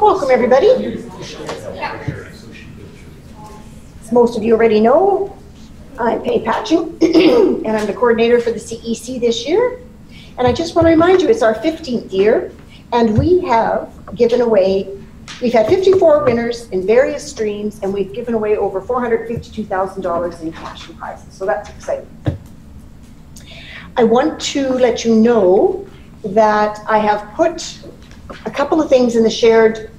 Welcome, everybody. As most of you already know, I'm Penny Patching, and I'm the coordinator for the CEC this year. And I just want to remind you, it's our 15th year, and we have given away, we've had 54 winners in various streams, and we've given away over $452,000 in cash and prizes, so that's exciting. I want to let you know that I have put a couple of things in the shared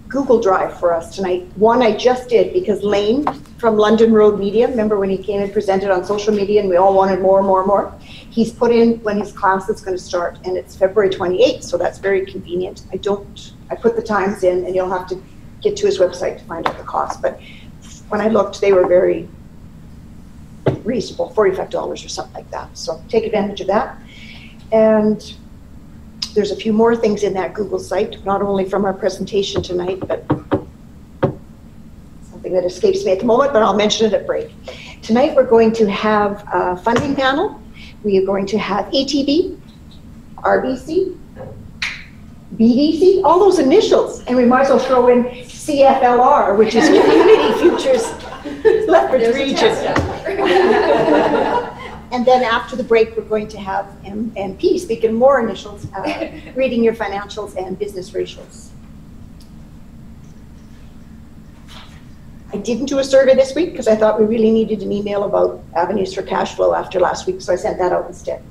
Google Drive for us tonight. One I just did because Lane from London Road Media, remember when he came and presented on social media and we all wanted more and more and more? He's put in when his class is going to start, and it's February 28th, so that's very convenient. I put the times in, and you'll have to get to his website to find out the cost. But when I looked, they were very reasonable, $45 or something like that. So take advantage of that. And there's a few more things in that Google site, not only from our presentation tonight, but something that escapes me at the moment, but I'll mention it at break. Tonight we're going to have a funding panel. We are going to have ETB, RBC, BDC, all those initials, and we might as well throw in CFLR, which is Community Futures Lethbridge Region. And then after the break, we're going to have MP, speaking more initials, reading your financials and business ratios. I didn't do a survey this week because I thought we really needed an email about avenues for cash flow after last week, so I sent that out instead.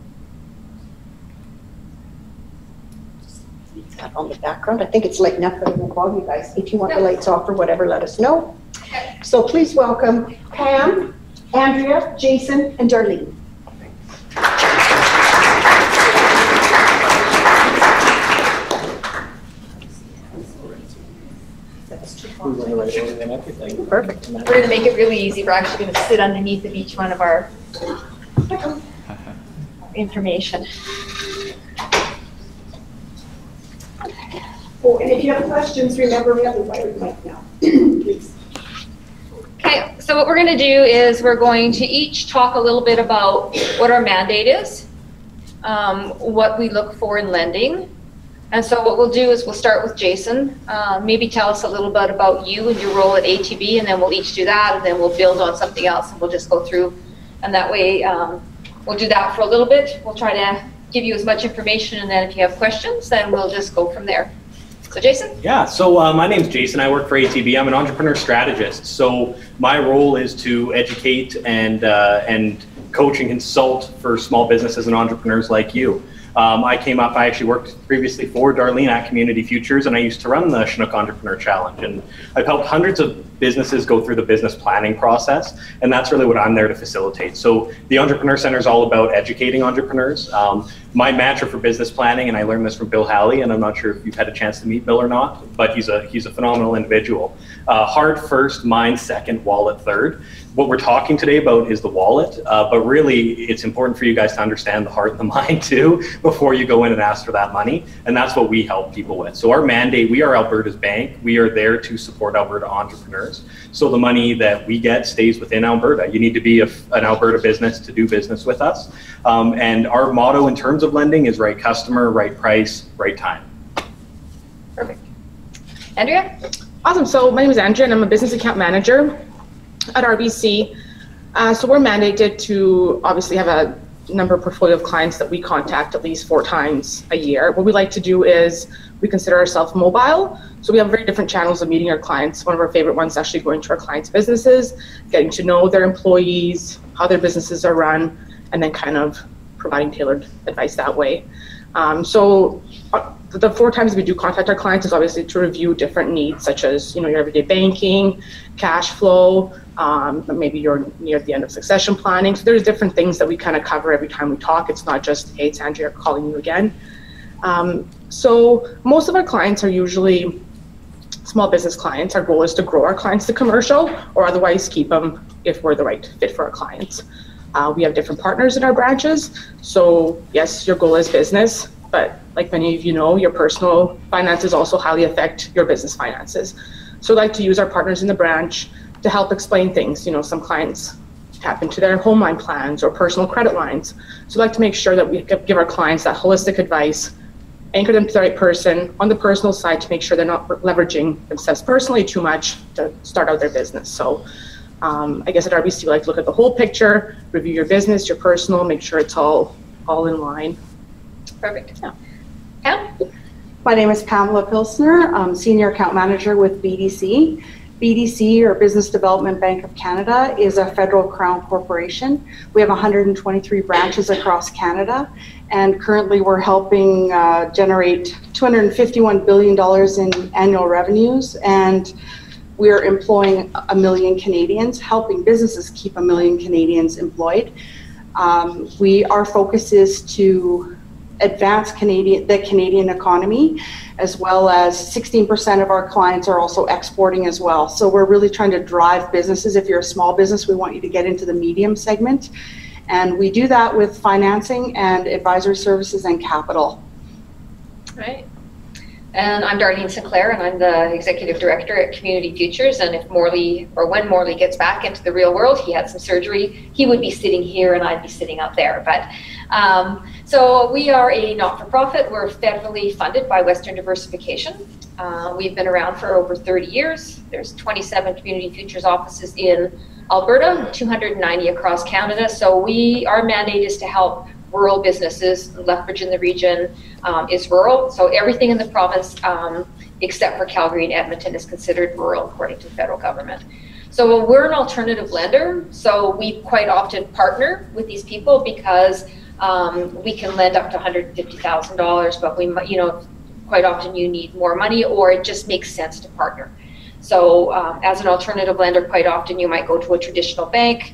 That on the background. I think it's like nothing in the wall, you guys. If you want the lights off or whatever, let us know. So please welcome Pam, Andrea, Jason, and Darlene. Perfect. We're going to make it really easy. We're actually going to sit underneath of each one of our information. Oh, and if you have questions, remember we have the wired mic now. Please. Okay, so what we're going to do is we're going to each talk a little bit about what our mandate is, what we look for in lending. And so what we'll do is we'll start with Jason. Maybe tell us a little bit about you and your role at ATB, and then we'll each do that, and then we'll build on something else, and we'll just go through. And that way, we'll do that for a little bit. We'll try to give you as much information, and then if you have questions, then we'll just go from there. So Jason? Yeah, so my name's Jason. I work for ATB. I'm an entrepreneur strategist. So my role is to educate and coach and consult for small businesses and entrepreneurs like you. I actually worked previously for Darlene at Community Futures, and I used to run the Chinook Entrepreneur Challenge. And I've helped hundreds of businesses go through the business planning process, and that's really what I'm there to facilitate. So the Entrepreneur Center is all about educating entrepreneurs. My mantra for business planning, and I learned this from Bill Halley, and I'm not sure if you've had a chance to meet Bill or not, but he's a phenomenal individual. Heart first, mind second, wallet third. What we're talking today about is the wallet, but really it's important for you guys to understand the heart and the mind too before you go in and ask for that money, and that's what we help people with. So our mandate, we are Alberta's bank. We are there to support Alberta entrepreneurs. So the money that we get stays within Alberta. You need to be an Alberta business to do business with us. And our motto in terms of lending is right customer, right price, right time. Perfect. Andrea? Awesome. So my name is Andrea, and I'm a business account manager at RBC. So we're mandated to obviously have a number of portfolio of clients that we contact at least 4 times a year. What we like to do is we consider ourselves mobile. So we have very different channels of meeting our clients. One of our favorite ones is actually going to our clients' businesses, getting to know their employees, how their businesses are run, and then kind of providing tailored advice that way. The 4 times we do contact our clients is obviously to review different needs, such as your everyday banking, cash flow, maybe you're near the end of succession planning. So there's different things that we kind of cover every time we talk. It's not just, hey, it's Andrea calling you again. So most of our clients are usually small business clients. Our goal is to grow our clients to commercial, or otherwise keep them if we're the right fit for our clients. We have different partners in our branches. So yes, your goal is business, but like many of you know, your personal finances also highly affect your business finances. So I like to use our partners in the branch to help explain things. Some clients tap into their home line plans or personal credit lines. So I like to make sure that we give our clients that holistic advice anchor them to the right person on the personal side to make sure they're not leveraging themselves personally too much to start out their business. So I guess at RBC, we like to look at the whole picture, review your business, your personal, make sure it's all in line. Perfect. Yeah. Pam? My name is Pamela Pilsner. I'm Senior Account Manager with BDC. BDC, or Business Development Bank of Canada, is a federal crown corporation. We have 123 branches across Canada, and currently we're helping generate $251 billion in annual revenues, and we're employing 1 million Canadians, helping businesses keep 1 million Canadians employed. Our focus is to advance the Canadian economy, as well as 16% of our clients are also exporting as well. So we're really trying to drive businesses. If you're a small business, we want you to get into the medium segment. And we do that with financing and advisory services and capital. Right. And I'm Darlene Sinclair, and I'm the Executive Director at Community Futures. And if Morley, or when Morley gets back into the real world, he had some surgery, he would be sitting here and I'd be sitting up there. But so we are a not-for-profit. We're federally funded by Western Diversification. We've been around for over 30 years. There's 27 Community Futures offices in Alberta, 290 across Canada. So our mandate is to help rural businesses. Lethbridge in the region is rural, so everything in the province except for Calgary and Edmonton is considered rural according to the federal government. So we're an alternative lender, so we quite often partner with these people because we can lend up to $150,000, but quite often you need more money, or it just makes sense to partner. So as an alternative lender, quite often you might go to a traditional bank,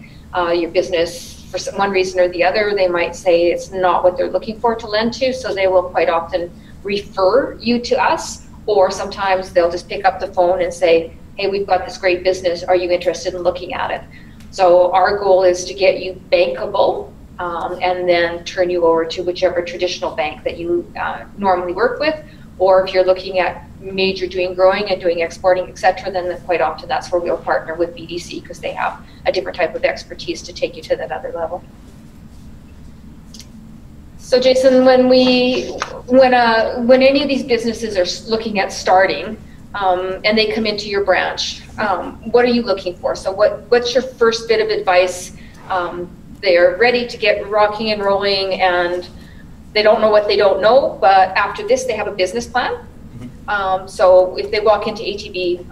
your business, for one reason or the other, they might say it's not what they're looking for to lend to, so they will quite often refer you to us, or sometimes they'll just pick up the phone and say, hey, we've got this great business, are you interested in looking at it? So our goal is to get you bankable and then turn you over to whichever traditional bank that you normally work with, or if you're looking at major doing growing and doing exporting, etc., then quite often that's where we'll partner with BDC because they have a different type of expertise to take you to that other level. So Jason, when any of these businesses are looking at starting and they come into your branch, what are you looking for? So what's your first bit of advice? They're ready to get rocking and rolling, and they don't know what they don't know, but after this they have a business plan. So if they walk into ATB,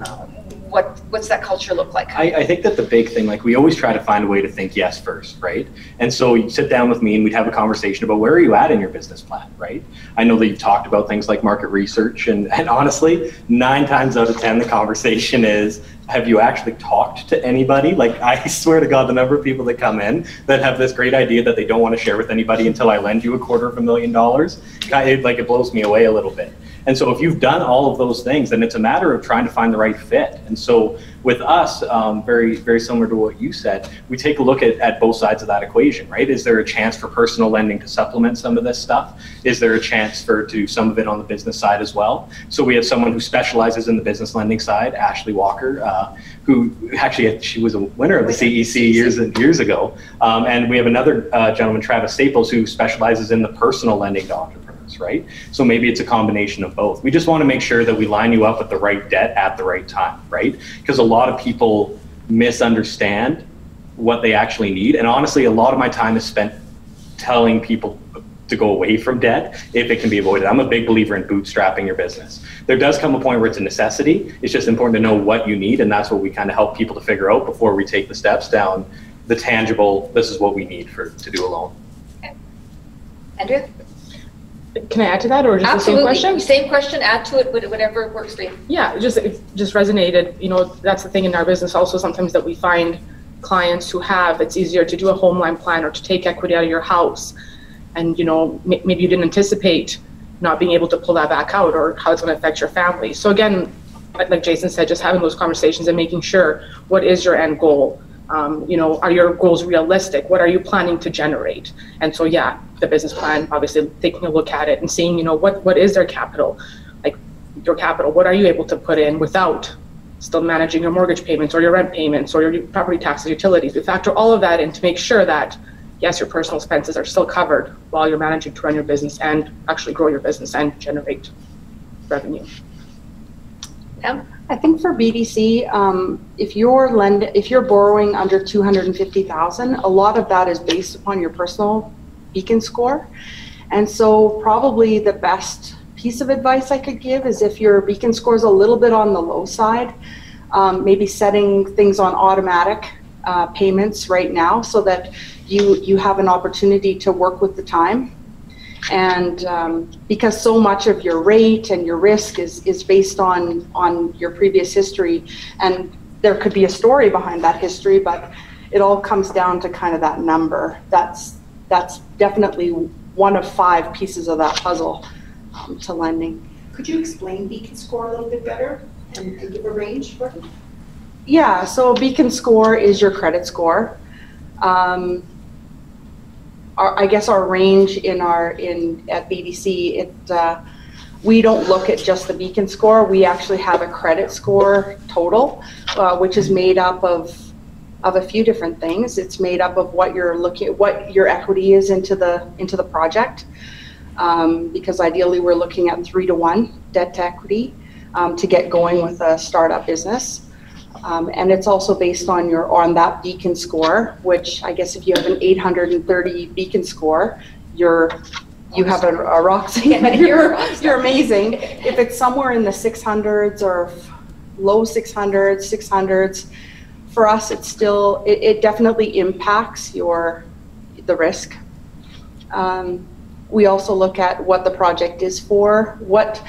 what's that culture look like? I think that the big thing, like, we always try to find a way to think yes first, right? And so you sit down with me and we'd have a conversation about where are you at in your business plan, right? I know that you've talked about things like market research, and honestly, 9 times out of 10, the conversation is, have you actually talked to anybody? Like, I swear to God, the number of people that come in that have this great idea that they don't want to share with anybody until I lend you $250,000, it blows me away a little bit. And so if you've done all of those things, then it's a matter of trying to find the right fit. And so with us, very, very similar to what you said, we take a look at both sides of that equation, right? Is there a chance for personal lending to supplement some of this stuff? Is there a chance to do some of it on the business side as well? So we have someone who specializes in the business lending side, Ashley Walker, who actually, she was a winner of the CEC years and years ago. And we have another gentleman, Travis Staples, who specializes in the personal lending to entrepreneurs. Right? So maybe it's a combination of both. We just want to make sure that we line you up with the right debt at the right time, right? Because a lot of people misunderstand what they actually need. And honestly, a lot of my time is spent telling people to go away from debt if it can be avoided. I'm a big believer in bootstrapping your business. There does come a point where it's a necessity. It's just important to know what you need, and that's what we kind of help people to figure out before we take the steps down the tangible, this is what we need to do a loan. Okay. Andrea? Can I add to that, or just Absolutely. The same question? Same question, add to it, whatever works for you. Yeah, it just resonated. That's the thing in our business also sometimes that we find clients who it's easier to do a home line plan or to take equity out of your house. And, maybe you didn't anticipate not being able to pull that back out, or how it's going to affect your family. So again, like Jason said, just having those conversations and making sure, what is your end goal? Are your goals realistic? What are you planning to generate? And so, yeah, the business plan, obviously taking a look at it and seeing, what is their capital? Like, your capital, what are you able to put in without still managing your mortgage payments or your rent payments or your property taxes, utilities? We factor all of that in to make sure that yes, your personal expenses are still covered while you're managing to run your business and actually grow your business and generate revenue. Pam? I think for BDC, if you're borrowing under 250,000, a lot of that is based upon your personal Beacon score. And so probably the best piece of advice I could give is if your Beacon score is a little bit on the low side, maybe setting things on automatic payments right now so that you have an opportunity to work with the time. And because so much of your rate and your risk is based on your previous history, and there could be a story behind that history, but it all comes down to kind of that number. That's definitely one of 5 pieces of that puzzle to lending. Could you explain Beacon score a little bit better and give a range for it? Yeah, so Beacon score is your credit score. I guess our range at BDC, we don't look at just the Beacon score. We actually have a credit score total, which is made up of a few different things. It's made up of what your equity is into the project, because ideally we're looking at 3-to-1 debt to equity to get going with a startup business. And it's also based on that Beacon score, which I guess if you have an 830 Beacon score, you have a rock. You're amazing. If it's somewhere in the 600s or low 600s, for us, it definitely impacts the risk. We also look at what the project is for, what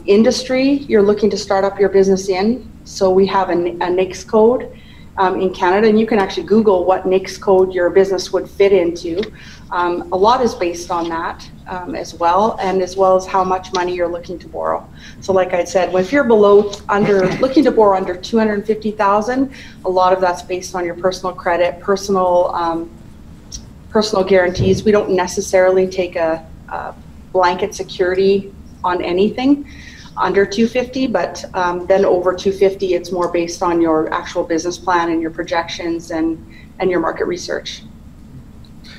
industry you're looking to start up your business in. So we have a NAICS code in Canada, and you can actually Google what NAICS code your business would fit into. A lot is based on that as well, and as well as how much money you're looking to borrow. So like I said, if you're looking to borrow under 250,000, a lot of that's based on your personal credit, personal guarantees. We don't necessarily take a blanket security on anything under 250, but then over 250, it's more based on your actual business plan and your projections and your market research.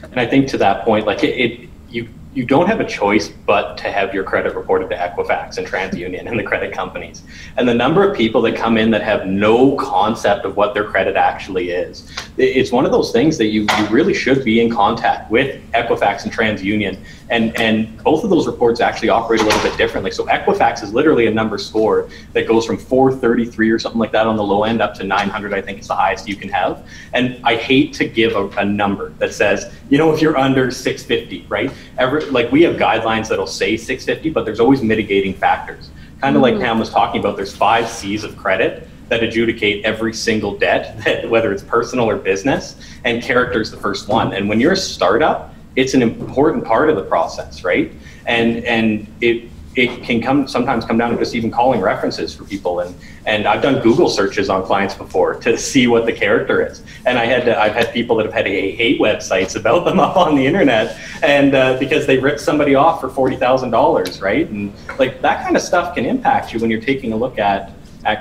And I think to that point, like you don't have a choice but to have your credit reported to Equifax and TransUnion and the credit companies. And the number of people that come in that have no concept of what their credit actually is, it's one of those things that you really should be in contact with Equifax and TransUnion. And both of those reports actually operate a little bit differently. So Equifax is literally a number score that goes from 433 or something like that on the low end up to 900, I think is the highest you can have. And I hate to give a number that says, if you're under 650, right? Like we have guidelines that'll say 650, but there's always mitigating factors. Kind of like Pam was talking about, there's 5 C's of credit that adjudicate every single debt, whether it's personal or business, and character is the first one. And when you're a startup, it's an important part of the process, right? And it can sometimes come down to just even calling references for people. And I've done Google searches on clients before to see what the character is. And I've had people that have had hate websites about them up on the internet, and because they ripped somebody off for $40,000, right? And like that kind of stuff can impact you when you're taking a look at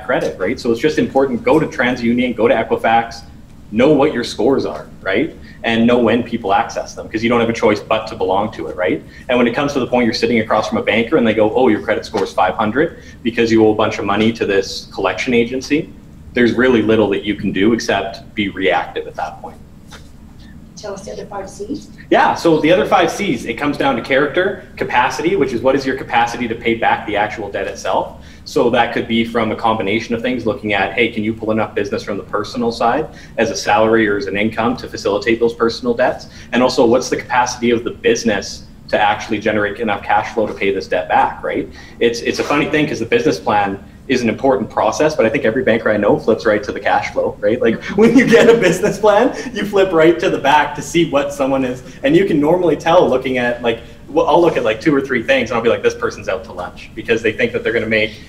credit, right? So it's just important, go to TransUnion, go to Equifax, know what your scores are, right? And know when people access them, because you don't have a choice but to belong to it, right? And when it comes to the point you're sitting across from a banker and they go, oh, your credit score is 500 because you owe a bunch of money to this collection agency, there's really little that you can do except be reactive at that point. Tell us the other 5 C's. Yeah, so the other 5 C's, it comes down to character, capacity, which is what is your capacity to pay back the actual debt itself. So that could be from a combination of things, looking at, hey, can you pull enough business from the personal side as a salary or as an income to facilitate those personal debts? And also, what's the capacity of the business to actually generate enough cash flow to pay this debt back, right? It's a funny thing because the business plan is an important process, but I think every banker I know flips right to the cash flow, right? Like when you get a business plan, you flip right to the back to see what someone is, and you can normally tell looking at well, I'll look at like 2 or 3 things and I'll be like, this person's out to lunch because they think that they're gonna make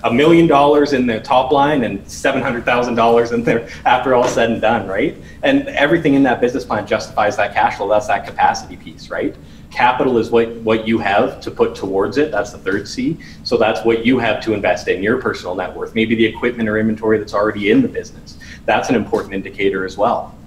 $1 million in their top line and $700,000 in there after all said and done, right? And everything in that business plan justifies that cash flow. That's that capacity piece, right? Capital is what you have to put towards it. That's the 3rd C. So that's what you have to invest in, your personal net worth, maybe the equipment or inventory that's already in the business. That's an important indicator as well.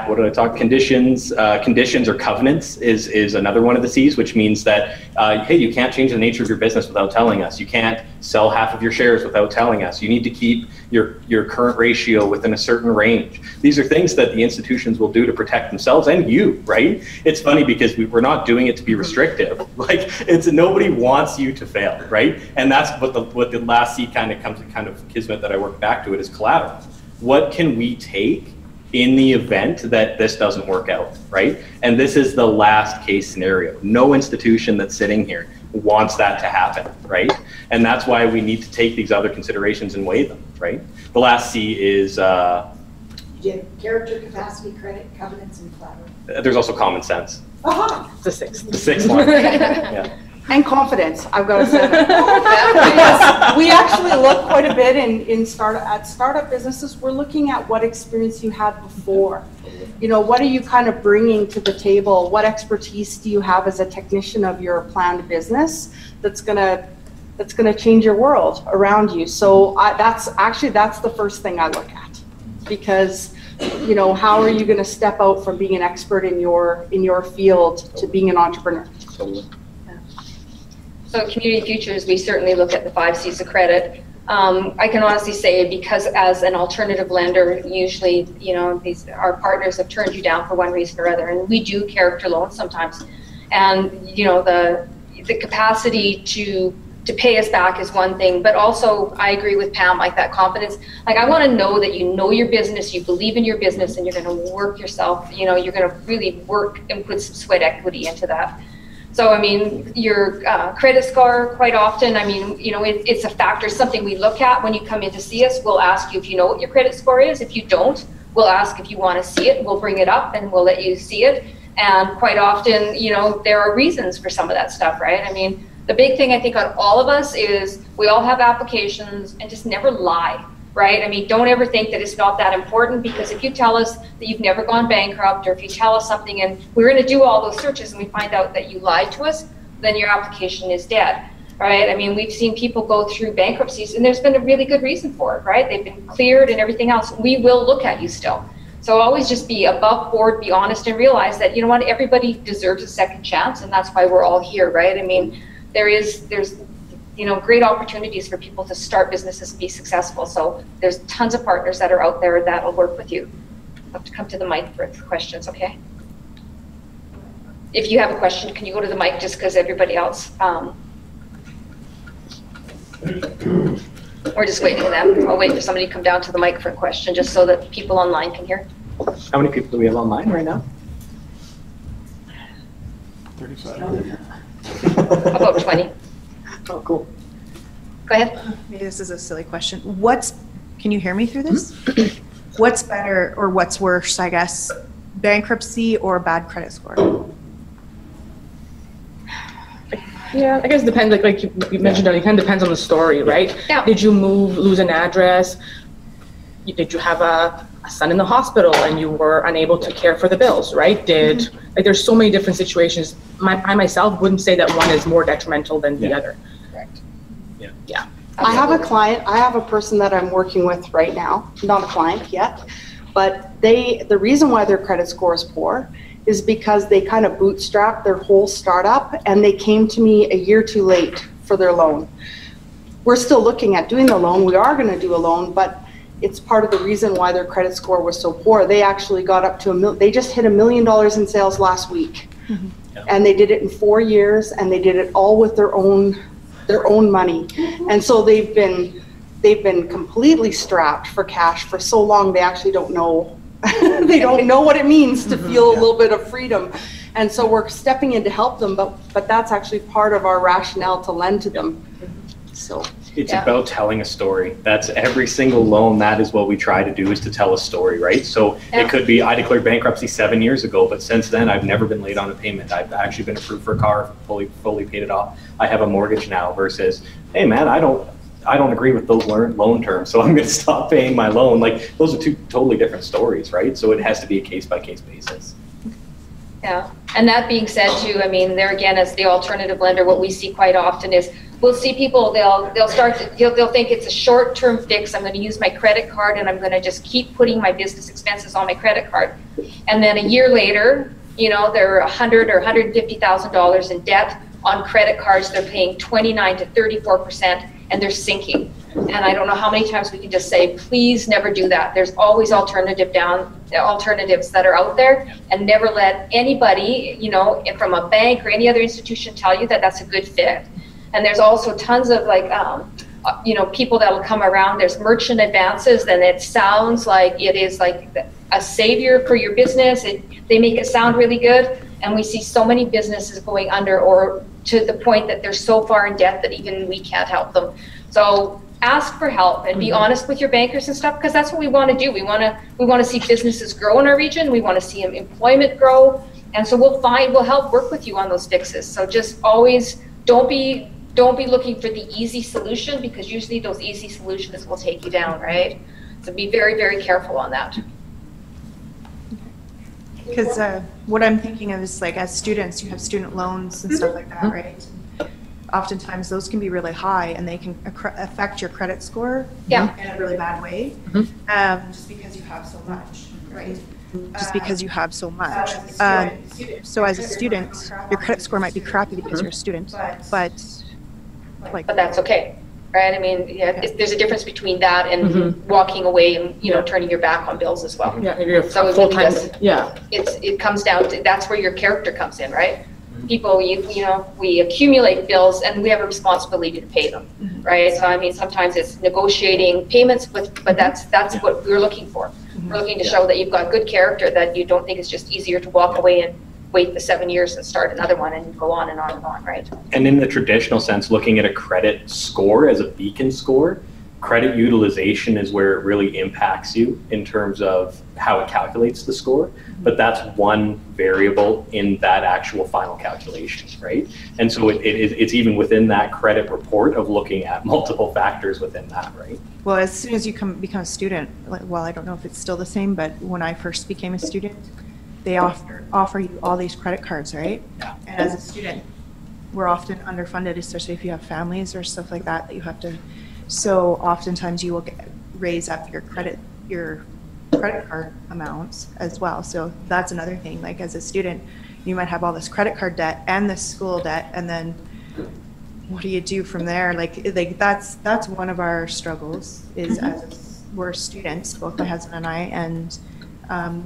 what did I talk? Conditions or covenants is another one of the C's, which means that, hey, you can't change the nature of your business without telling us. You can't sell half of your shares without telling us. You need to keep your current ratio within a certain range. These are things that the institutions will do to protect themselves and you, right? It's funny because we're not doing it to be restrictive. Like, nobody wants you to fail, right? And that's what the last C kind of kismet that I work back to it is collateral. What can we take in the event that this doesn't work out, right? And this is the last case scenario. No institution that's sitting here wants that to happen, right? And that's why we need to take these other considerations and weigh them, right? The last C is character, capacity, credit, covenants, and collateral. There's also common sense. Aha! The sixth. The sixth one. Yeah. And confidence, I've got to say. Because we actually look quite a bit at startup businesses. We're looking at what experience you had before. You know, what are you kind of bringing to the table? What expertise do you have as a technician of your planned business that's gonna change your world around you? So that's the first thing I look at, because you know, how are you going to step out from being an expert in your field to being an entrepreneur? So Community Futures, we certainly look at the 5 C's of credit. I can honestly say, because as an alternative lender, usually, you know, our partners have turned you down for one reason or other, and we do character loans sometimes. And, you know, the capacity to pay us back is one thing, but also I agree with Pam, like that confidence. Like, I want to know that you know your business, you believe in your business, and you're going to work yourself, you know, you're going to really work and put some sweat equity into that. So, I mean, your credit score, quite often, I mean, you know, it's a factor, something we look at when you come in to see us. We'll ask you if you know what your credit score is. If you don't, we'll ask if you want to see it. We'll bring it up and we'll let you see it. And quite often, you know, there are reasons for some of that stuff, right? I mean, the big thing I think on all of us is we all have applications, and just never lie. Right? I mean, don't ever think that it's not that important, because if you tell us that you've never gone bankrupt, or if you tell us something and we're going to do all those searches and we find out that you lied to us, then your application is dead. Right? I mean, we've seen people go through bankruptcies and there's been a really good reason for it, right? They've been cleared and everything else. We will look at you still. So always just be above board, be honest, and realize that, you know what, everybody deserves a second chance, and that's why we're all here, right? I mean, there's you know, great opportunities for people to start businesses and be successful. So there's tons of partners that are out there that'll work with you. You'll have to come to the mic for questions, okay? If you have a question, can you go to the mic, just because everybody else, we're just waiting for them. I'll wait for somebody to come down to the mic for a question, just so that people online can hear. How many people do we have online right now? 35. About 20. Oh, cool. Go ahead. Maybe this is a silly question. Can you hear me through this? What's better or what's worse, I guess, bankruptcy or bad credit score? Yeah, I guess it depends. Like you mentioned earlier, it kind of depends on the story, right? Yeah. Did you lose an address? Did you have a son in the hospital and you were unable to care for the bills, right? Like, there's so many different situations. I myself wouldn't say that one is more detrimental than the other. Correct. Yeah. Yeah. I have a client, I have a person that I'm working with right now, not a client yet, but the reason why their credit score is poor is because they kind of bootstrapped their whole startup, and they came to me a year too late for their loan. We're still looking at doing the loan. We are going to do a loan, but it's part of the reason why their credit score was so poor. They actually got up to they just hit $1 million in sales last week. Mm-hmm. Yeah. And they did it in 4 years, and they did it all with their own money. Mm-hmm. And so they've been completely strapped for cash for so long, they actually don't know they don't know what it means to feel a little bit of freedom. And so we're stepping in to help them, but that's actually part of our rationale to lend to them. So it's about telling a story. That's every single loan. That is what we try to do, is to tell a story, right? So it could be, I declared bankruptcy 7 years ago, but since then I've never been late on a payment. I've actually been approved for a car, fully paid it off. I have a mortgage now, versus, hey man, I don't agree with those loan terms, so I'm going to stop paying my loan. Like, those are two totally different stories, right? So it has to be a case-by-case basis. Yeah, and that being said too, I mean, there again, as the alternative lender, what we see quite often is we'll see people, they'll think it's a short-term fix. I'm going to use my credit card and I'm going to just keep putting my business expenses on my credit card. And then a year later, you know, they're $100,000 or $150,000 in debt on credit cards. They're paying 29 to 34%, and they're sinking. And I don't know how many times we can just say, please never do that. There's always alternatives that are out there, and never let anybody, you know, from a bank or any other institution tell you that that's a good fit. And there's also tons of like, you know, people that will come around. There's merchant advances, and it sounds like it is like a savior for your business. They make it sound really good, and we see so many businesses going under, or to the point that they're so far in debt that even we can't help them. So ask for help and be honest with your bankers and stuff, because that's what we want to do. We want to see businesses grow in our region. We want to see employment grow, and so we'll help work with you on those fixes. So just always don't be looking for the easy solution, because usually those easy solutions will take you down, right? So be very, very careful on that. Because what I'm thinking of is, like, as students, you have student loans and stuff like that, right? Oftentimes those can be really high, and they can affect your credit score in a really bad way, just because you have so much, right? Just because you have so much. So as a student, your credit score might be crappy because you're a student, but that's okay, right? I mean, there's a difference between that and walking away and, you know, turning your back on bills as well. Yeah, maybe you're so full-time. It comes down to, that's where your character comes in, right? People, you know, we accumulate bills and we have a responsibility to pay them, right? So I mean, sometimes it's negotiating payments, but that's what we're looking for. We're looking to show that you've got good character, that you don't think it's just easier to walk away and wait the 7 years and start another one and go on and on and on, right? And in the traditional sense, looking at a credit score as a beacon score, credit utilization is where it really impacts you in terms of how it calculates the score, but that's one variable in that actual final calculation, right? And so it's even within that credit report of looking at multiple factors within that, right? Well, as soon as you become a student, well, I don't know if it's still the same, but when I first became a student, they offer you all these credit cards, right? Yeah. And as a student, we're often underfunded, especially if you have families or stuff like that you have to. So oftentimes you will raise up your credit card amounts as well. So that's another thing. Like, as a student, you might have all this credit card debt and this school debt, and then what do you do from there? Like that's one of our struggles is as we're students, both my husband and I, and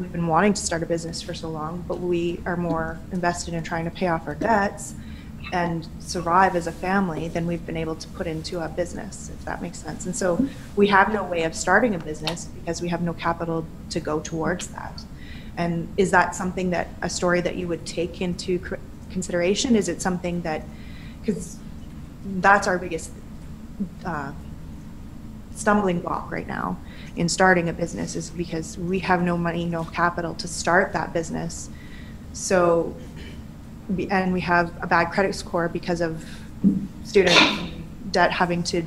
we've been wanting to start a business for so long, but we are more invested in trying to pay off our debts and survive as a family than we've been able to put into a business, if that makes sense. And so we have no way of starting a business because we have no capital to go towards that. And is that something that, a story that you would take into consideration? Is it something that, because that's our biggest stumbling block right now in starting a business, is because we have no money, no capital to start that business. So, and we have a bad credit score because of student debt, having to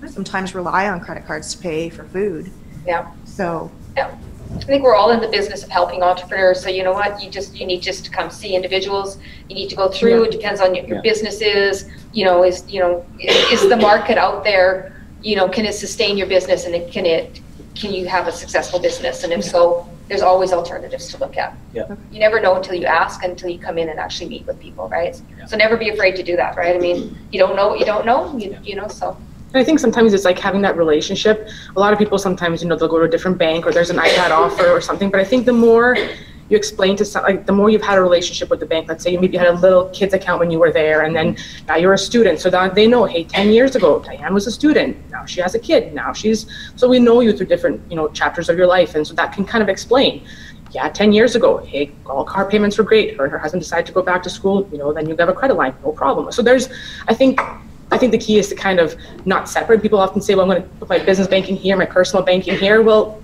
sometimes rely on credit cards to pay for food. Yeah. So. Yeah. I think we're all in the business of helping entrepreneurs. So you know what, you need just to come see individuals. You need to go through. It depends on your businesses. Is the market out there? Can it sustain your business, and can you have a successful business? And if so, there's always alternatives to look at. Yeah. You never know until you ask, until you come in and actually meet with people, right? Yeah. So never be afraid to do that, right? I mean, you don't know what you don't know, so. And I think sometimes it's like having that relationship. A lot of people sometimes, they'll go to a different bank, or there's an iPad offer or something. But I think the more you explain to the more you've had a relationship with the bank, let's say you maybe had a little kid's account when you were there, and then now you're a student. So that they know, hey, 10 years ago, Diane was a student. Now she has a kid. So we know you through different, chapters of your life. And so that can kind of explain. Yeah, 10 years ago, hey, all car payments were great. Her and her husband decided to go back to school. Then you have a credit line, no problem. So I think the key is to kind of not separate. People often say, well, I'm going to put my business banking here, my personal banking here. Well,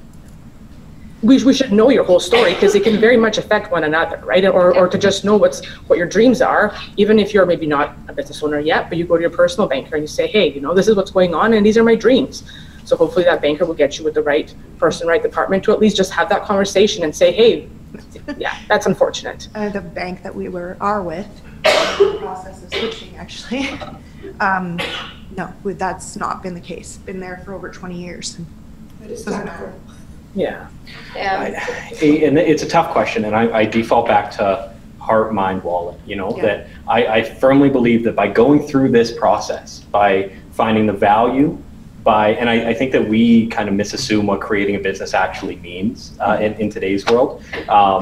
we should know your whole story, because it can very much affect one another, right? Or to just know what your dreams are, even if you're maybe not a business owner yet, but you go to your personal banker and you say, hey, this is what's going on and these are my dreams. So hopefully that banker will get you with the right person, right department, to at least just have that conversation and say, hey, yeah, that's unfortunate. The bank that we are with, in the process of switching actually, No, that's not been the case. Been there for over 20 years. Doesn't matter. Yeah. Yeah. And it's a tough question, and I default back to heart, mind, wallet. That I firmly believe that by going through this process, by finding the value, and I think that we kind of misassume what creating a business actually means in today's world.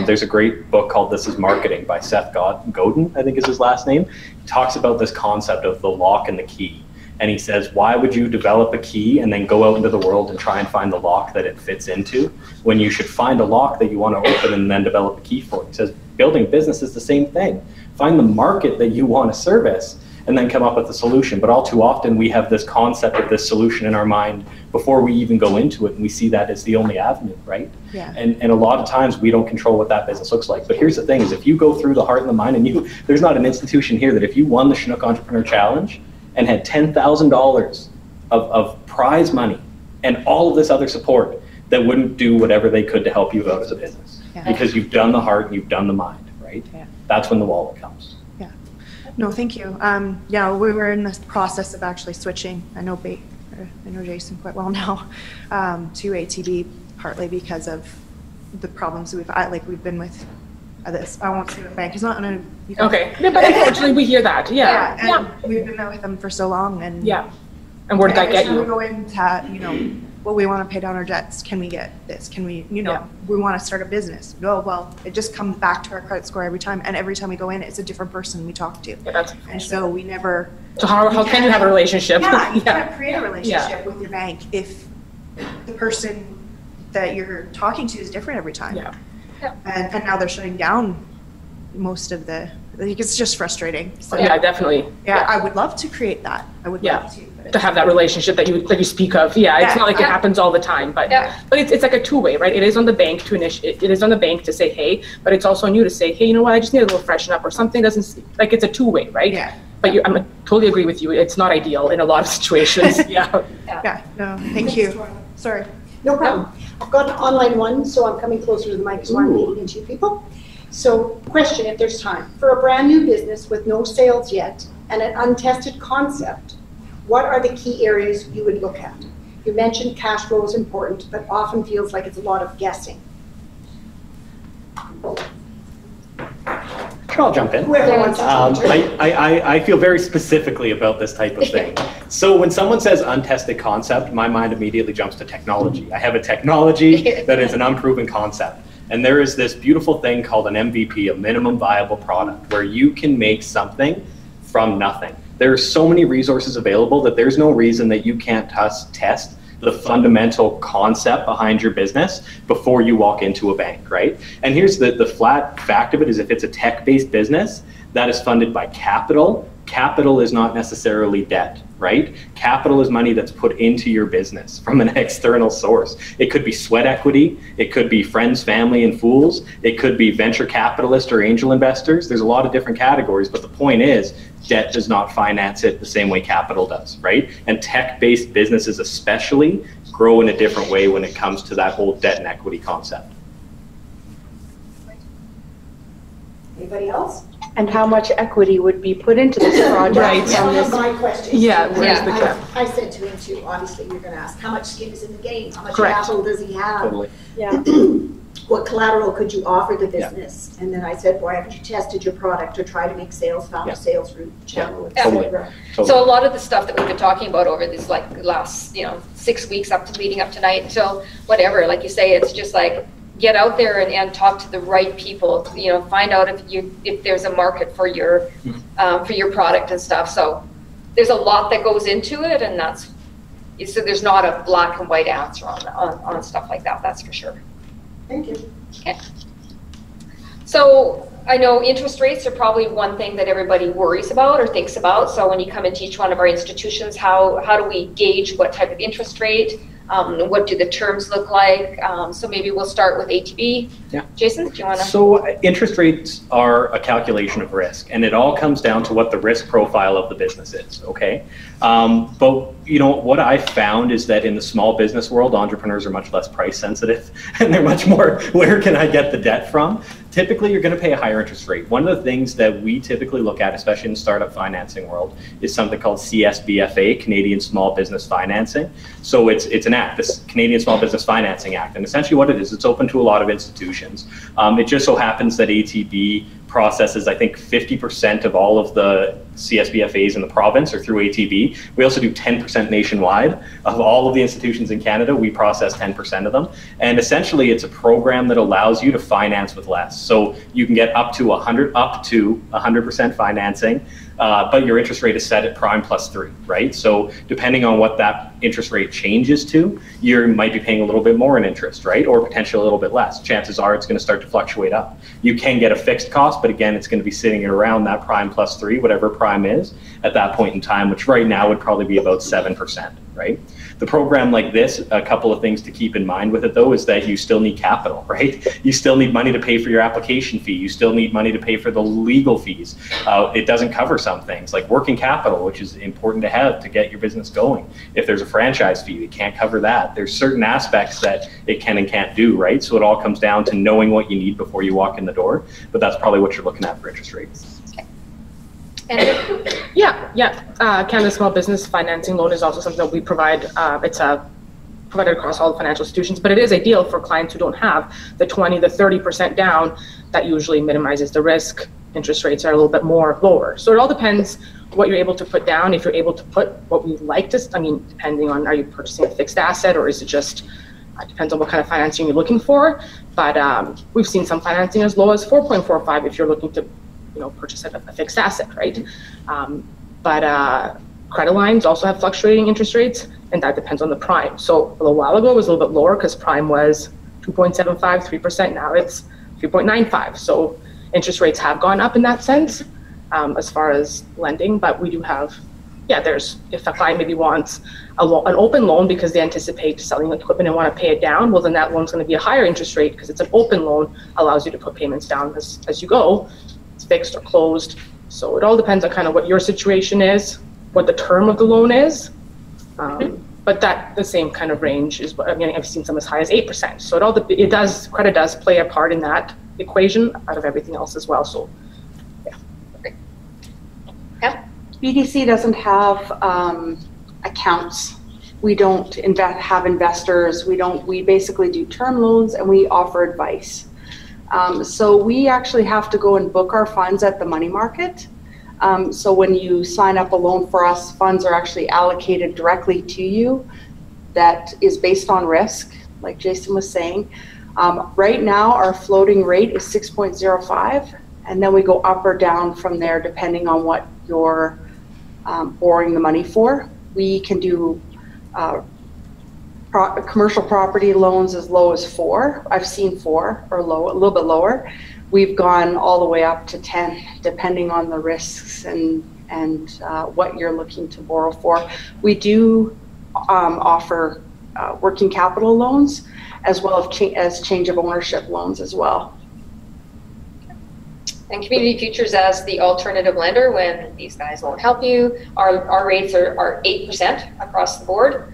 There's a great book called This Is Marketing by Seth Godin, I think is his last name. He talks about this concept of the lock and the key. And he says, why would you develop a key and then go out into the world and try and find the lock that it fits into when you should find a lock that you want to open and then develop a key for it? He says, building a business is the same thing. Find the market that you want to service and then come up with a solution. But all too often we have this concept of this solution in our mind before we even go into it, and we see that as the only avenue, right? Yeah. And a lot of times we don't control what that business looks like. But here's the thing, is if you go through the heart and the mind, and there's not an institution here that if you won the Chinook Entrepreneur Challenge and had $10,000 of prize money and all of this other support, that wouldn't do whatever they could to help you out as a business. Yeah. Because you've done the heart and you've done the mind, right? Yeah. That's when the wallet comes. Yeah. No, thank you. Yeah, we were in the process of actually switching. I know Jason quite well now, to ATB, partly because of the problems we've been with this. I won't say the bank is not an. Okay, yeah, but unfortunately we hear that. Yeah, and we've been there with them for so long, and And where did that get you? We go into, well, we want to pay down our debts. Can we get this? Can we, we want to start a business. No, well, it just comes back to our credit score every time, and every time we go in, it's a different person we talk to. Yeah, that's and so we never. So how can you have a relationship? Yeah, you can't create a relationship with your bank if the person that you're talking to is different every time. Yeah. And now they're shutting down most of it's just frustrating. So, yeah, definitely. Yeah, I would love to create that. I would love to have that relationship that you speak of. Yeah, it's not like it happens all the time, but it's like a two-way, right? It is on the bank to initiate. It is on the bank to say, hey, but it's also on you to say, hey, you know what? I just need a little freshen up, or something doesn't like it's a two-way, right? Yeah. But I totally agree with you. It's not ideal in a lot of situations. Yeah. No, thank you. Sorry. No problem. I've got an online one, so I'm coming closer to the mic, so I'm leading into you people. So, question, if there's time. For a brand new business with no sales yet and an untested concept, what are the key areas you would look at? You mentioned cash flow is important, but often feels like it's a lot of guessing. Sure, I'll jump in. Whoever wants to jump in. I feel very specifically about this type of thing. So when someone says untested concept, my mind immediately jumps to technology. I have a technology that is an unproven concept. And there is this beautiful thing called an MVP, a minimum viable product, where you can make something from nothing. There are so many resources available that there's no reason that you can't test the fundamental concept behind your business before you walk into a bank, right? And here's the flat fact of it is if it's a tech-based business that is funded by capital, capital is not necessarily debt, right? Capital is money that's put into your business from an external source. It could be sweat equity, it could be friends, family, and fools, it could be venture capitalists or angel investors. There's a lot of different categories, but the point is, debt does not finance it the same way capital does, right? And tech-based businesses especially grow in a different way when it comes to that whole debt and equity concept. Anybody else? And how much equity would be put into this project? Right. That's one of my questions. Yeah, where's the cap? I said to him too, obviously you're going to ask, how much skin is in the game? How much Correct. capital does he have? Totally. Yeah. What collateral could you offer the business? And then I said, why haven't you tested your product or tried to make sales, found a sales route, channel, etc. So a lot of the stuff that we've been talking about over this last 6 weeks leading up tonight until whatever, like you say, it's just like get out there and talk to the right people. Find out if there's a market for your product and stuff. So there's a lot that goes into it, and so there's not a black and white answer on stuff like that. That's for sure. Thank you. Okay. So I know interest rates are probably one thing that everybody worries about or thinks about. So when you come into each one of our institutions, how do we gauge what type of interest rate? What do the terms look like? So maybe we'll start with ATB. Yeah. Jason, do you want to? So interest rates are a calculation of risk, and it all comes down to what the risk profile of the business is, okay? But what I found is that in the small business world, entrepreneurs are much less price sensitive, and they're much more, where can I get the debt from? typically you're going to pay a higher interest rate. One of the things that we typically look at, especially in the startup financing world, is something called CSBFA, Canadian Small Business Financing. So it's an act, this Canadian Small Business Financing Act, and essentially what it is, it's open to a lot of institutions. It just so happens that ATB processes, I think, 50% of all of the CSBFAs in the province are through ATB. We also do 10% nationwide. Of all of the institutions in Canada, we process 10% of them. And essentially, it's a program that allows you to finance with less. So you can get up to 100% financing, but your interest rate is set at prime plus 3, right? So depending on what that interest rate changes to, you might be paying a little bit more in interest, right? Or potentially a little bit less. Chances are it's going to start to fluctuate up. You can get a fixed cost, but again, it's going to be sitting at around that prime plus 3, whatever prime is at that point in time, which right now would probably be about 7%, right? The program like this, a couple of things to keep in mind with it though, is that you still need capital, right? You still need money to pay for your application fee. You still need money to pay for the legal fees. It doesn't cover some things like working capital, which is important to have to get your business going. If there's a franchise fee, it can't cover that. There's certain aspects that it can and can't do, right? So it all comes down to knowing what you need before you walk in the door, but that's probably what you're looking at for interest rates. Canada Small Business Financing Loan is also something that we provide. It's provided across all the financial institutions, but it is ideal for clients who don't have the 20, the 30% down. That usually minimizes the risk. Interest rates are a little bit more lower. So it all depends what you're able to put down. If you're able to put what we like to, depending on, are you purchasing a fixed asset or is it just, depends on what kind of financing you're looking for. But we've seen some financing as low as 4.45 if you're looking to purchase a fixed asset, right? But credit lines also have fluctuating interest rates, and that depends on the prime. So a little while ago it was a little bit lower because prime was 2.75, 3%. Now it's 3.95. So interest rates have gone up in that sense as far as lending. But we do have, if a client maybe wants an open loan because they anticipate selling equipment and want to pay it down, well, then that loan's going to be a higher interest rate because it's an open loan, allows you to put payments down as you go. It's fixed or closed. So it all depends on kind of what your situation is, what the term of the loan is. But that the same kind of range is what, I've seen some as high as 8%. So credit does play a part in that equation out of everything else as well. So BDC doesn't have accounts. We don't have investors. We basically do term loans and we offer advice. So we actually have to go and book our funds at the money market. So when you sign up a loan for us, funds are actually allocated directly to you. That is based on risk, like Jason was saying. Right now, our floating rate is 6.05, and then we go up or down from there depending on what you're borrowing the money for. We can do commercial property loans as low as 4. I've seen 4 or low, a little bit lower. We've gone all the way up to 10, depending on the risks and what you're looking to borrow for. We do offer working capital loans as well as change of ownership loans as well. And Community Futures as the alternative lender when these guys won't help you. Our rates are 8% across the board.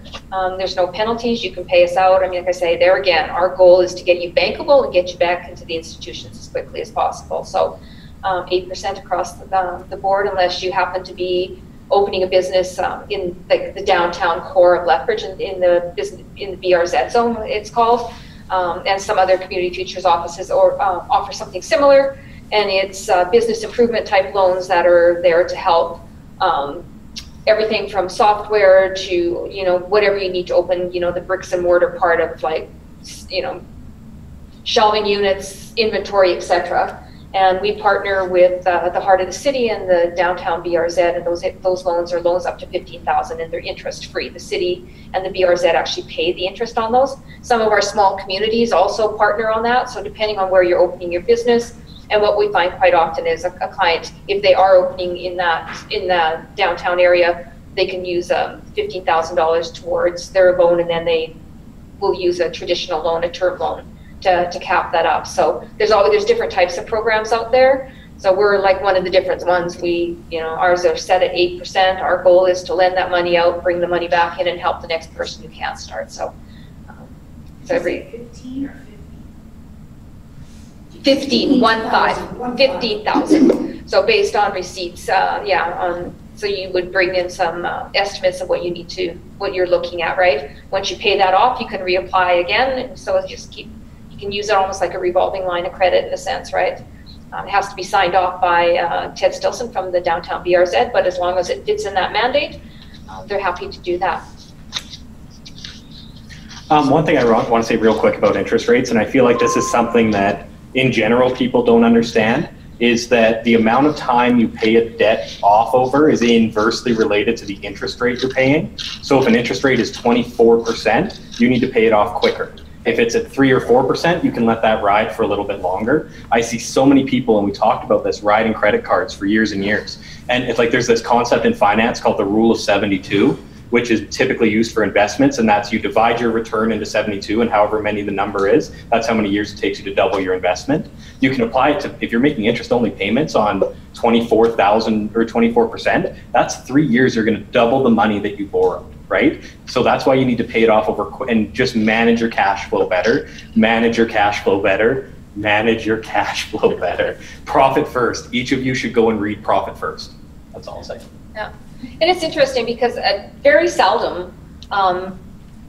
There's no penalties. You can pay us out. Like I say, there again, our goal is to get you bankable and get you back into the institutions as quickly as possible. So 8% across the board, unless you happen to be opening a business in the downtown core of Lethbridge in the BRZ zone, it's called, and some other Community Futures offices offer something similar. And it's business improvement type loans that are there to help everything from software to, whatever you need to open, the bricks and mortar part of shelving units, inventory, etc. And we partner with the Heart of the City and the downtown BRZ, and those loans are loans up to $15,000 and they're interest free. The city and the BRZ actually pay the interest on those. Some of our small communities also partner on that. So depending on where you're opening your business, and what we find quite often is a client, if they are opening in the downtown area, they can use $15,000 towards their loan, and then they will use a traditional loan, a term loan, to cap that up. So there's different types of programs out there. So we're like one of the different ones. Ours are set at 8%. Our goal is to lend that money out, bring the money back in, and help the next person who can't start. So every 15 or 50? 15,000. So based on receipts, so you would bring in some estimates of what you need to, what you're looking at, right? Once you pay that off, you can reapply again, and so it's just you can use it almost like a revolving line of credit in a sense, right? It has to be signed off by Ted Stilson from the downtown BRZ, but as long as it fits in that mandate, they're happy to do that. One thing I want to say real quick about interest rates, and I feel like this is something that in general people don't understand, is that the amount of time you pay a debt off over is inversely related to the interest rate you're paying. So if an interest rate is 24%, you need to pay it off quicker. If it's at 3 or 4%, you can let that ride for a little bit longer. I see so many people, and we talked about this, riding credit cards for years and years. And it's like there's this concept in finance called the rule of 72, which is typically used for investments, and that's you divide your return into 72, and however many the number is, that's how many years it takes you to double your investment. You can apply it to, if you're making interest-only payments on 24,000 or 24%, that's 3 years you're gonna double the money that you borrowed, right? So that's why you need to pay it off over, and just manage your cash flow better, manage your cash flow better, manage your cash flow better. Profit first. Each of you should go and read Profit First. That's all I'll say. Yeah. And it's interesting because very seldom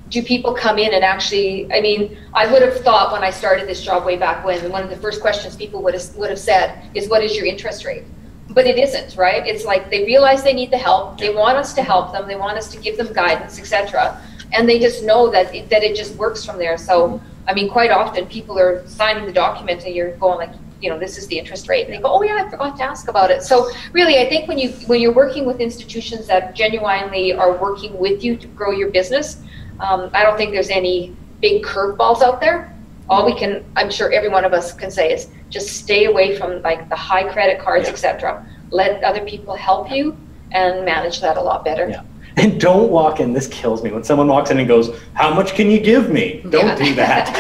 do people come in and actually, I mean, I would have thought when I started this job way back when, one of the first questions people would have said is, what is your interest rate? But it isn't, right? It's like they realize they need the help. They want us to help them. They want us to give them guidance, etc. And they just know that it just works from there. So, I mean, quite often people are signing the document and you're going like, you know, this is the interest rate. And they go, oh yeah, I forgot to ask about it. So really, I think when you're working with institutions that genuinely are working with you to grow your business, I don't think there's any big curveballs out there. All we can, I'm sure every one of us can say is just stay away from like the high credit cards, etc. Let other people help you and manage that a lot better. Yeah. And don't walk in, this kills me, when someone walks in and goes, how much can you give me? Don't do that.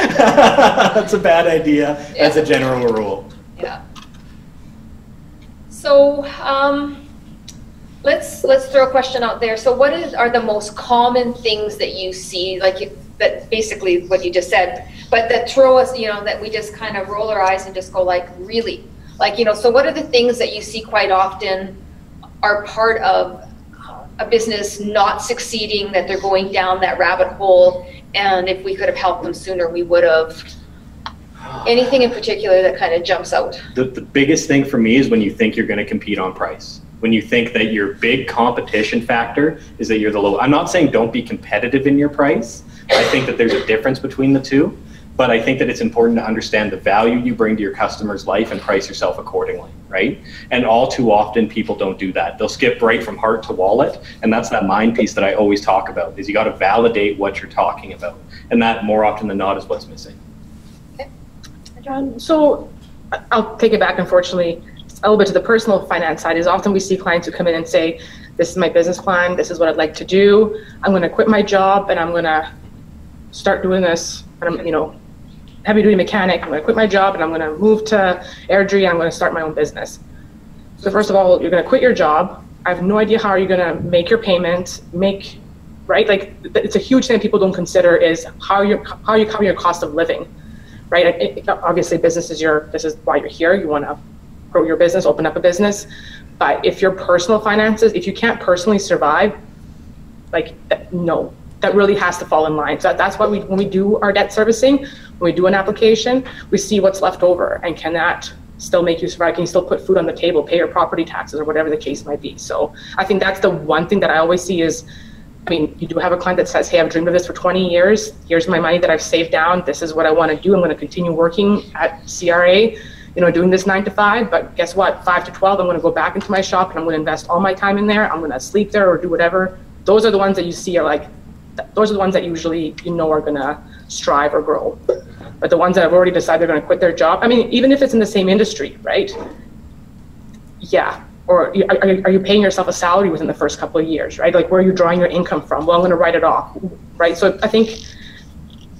That's a bad idea as a general rule. Yeah. So let's throw a question out there. So what are the most common things that you see, like that basically what you just said, but that throw us, you know, that we just kind of roll our eyes and just go like, really? Like, you know, so what are the things that you see quite often are part of a business not succeeding, that they're going down that rabbit hole, and if we could have helped them sooner, we would have? Anything in particular that kind of jumps out? The biggest thing for me is when you think you're going to compete on price. When you think that your big competition factor is that you're the low. I'm not saying don't be competitive in your price. I think that there's a difference between the two, but I think that it's important to understand the value you bring to your customer's life and price yourself accordingly, right? And all too often people don't do that. They'll skip right from heart to wallet, and that's that mind piece that I always talk about, is you got to validate what you're talking about, and that more often than not is what's missing. Okay. John, so I'll take it back, unfortunately, a little bit to the personal finance side. Is often we see clients who come in and say, this is my business plan, this is what I'd like to do, I'm going to quit my job and I'm going to start doing this, and I'm, you know, heavy duty mechanic, I'm going to quit my job and I'm going to move to Airdrie and I'm going to start my own business. So first of all, you're going to quit your job. I have no idea how you're going to make your payment, right? Like, it's a huge thing people don't consider is how you cover your cost of living, right? Obviously this is why you're here. You want to grow your business, open up a business. But if your personal finances, if you can't personally survive, like, no, that really has to fall in line. So that's why when we do our debt servicing, when we do an application, we see what's left over, and can that still make you survive? Can you still put food on the table, pay your property taxes, or whatever the case might be? So I think that's the one thing that I always see is, I mean, you do have a client that says, hey, I've dreamed of this for 20 years. Here's my money that I've saved down. This is what I want to do. I'm going to continue working at CRA, you know, doing this 9 to 5, but guess what? 5 to 12, I'm going to go back into my shop and I'm going to invest all my time in there. I'm going to sleep there or do whatever. Those are the ones that you see are like, those are the ones that usually, you know, are going to strive or grow. But the ones that have already decided they're going to quit their job, I mean, even if it's in the same industry, right? Yeah. Or are you paying yourself a salary within the first couple of years, right? Like, where are you drawing your income from? Well, I'm going to write it off, right? So I think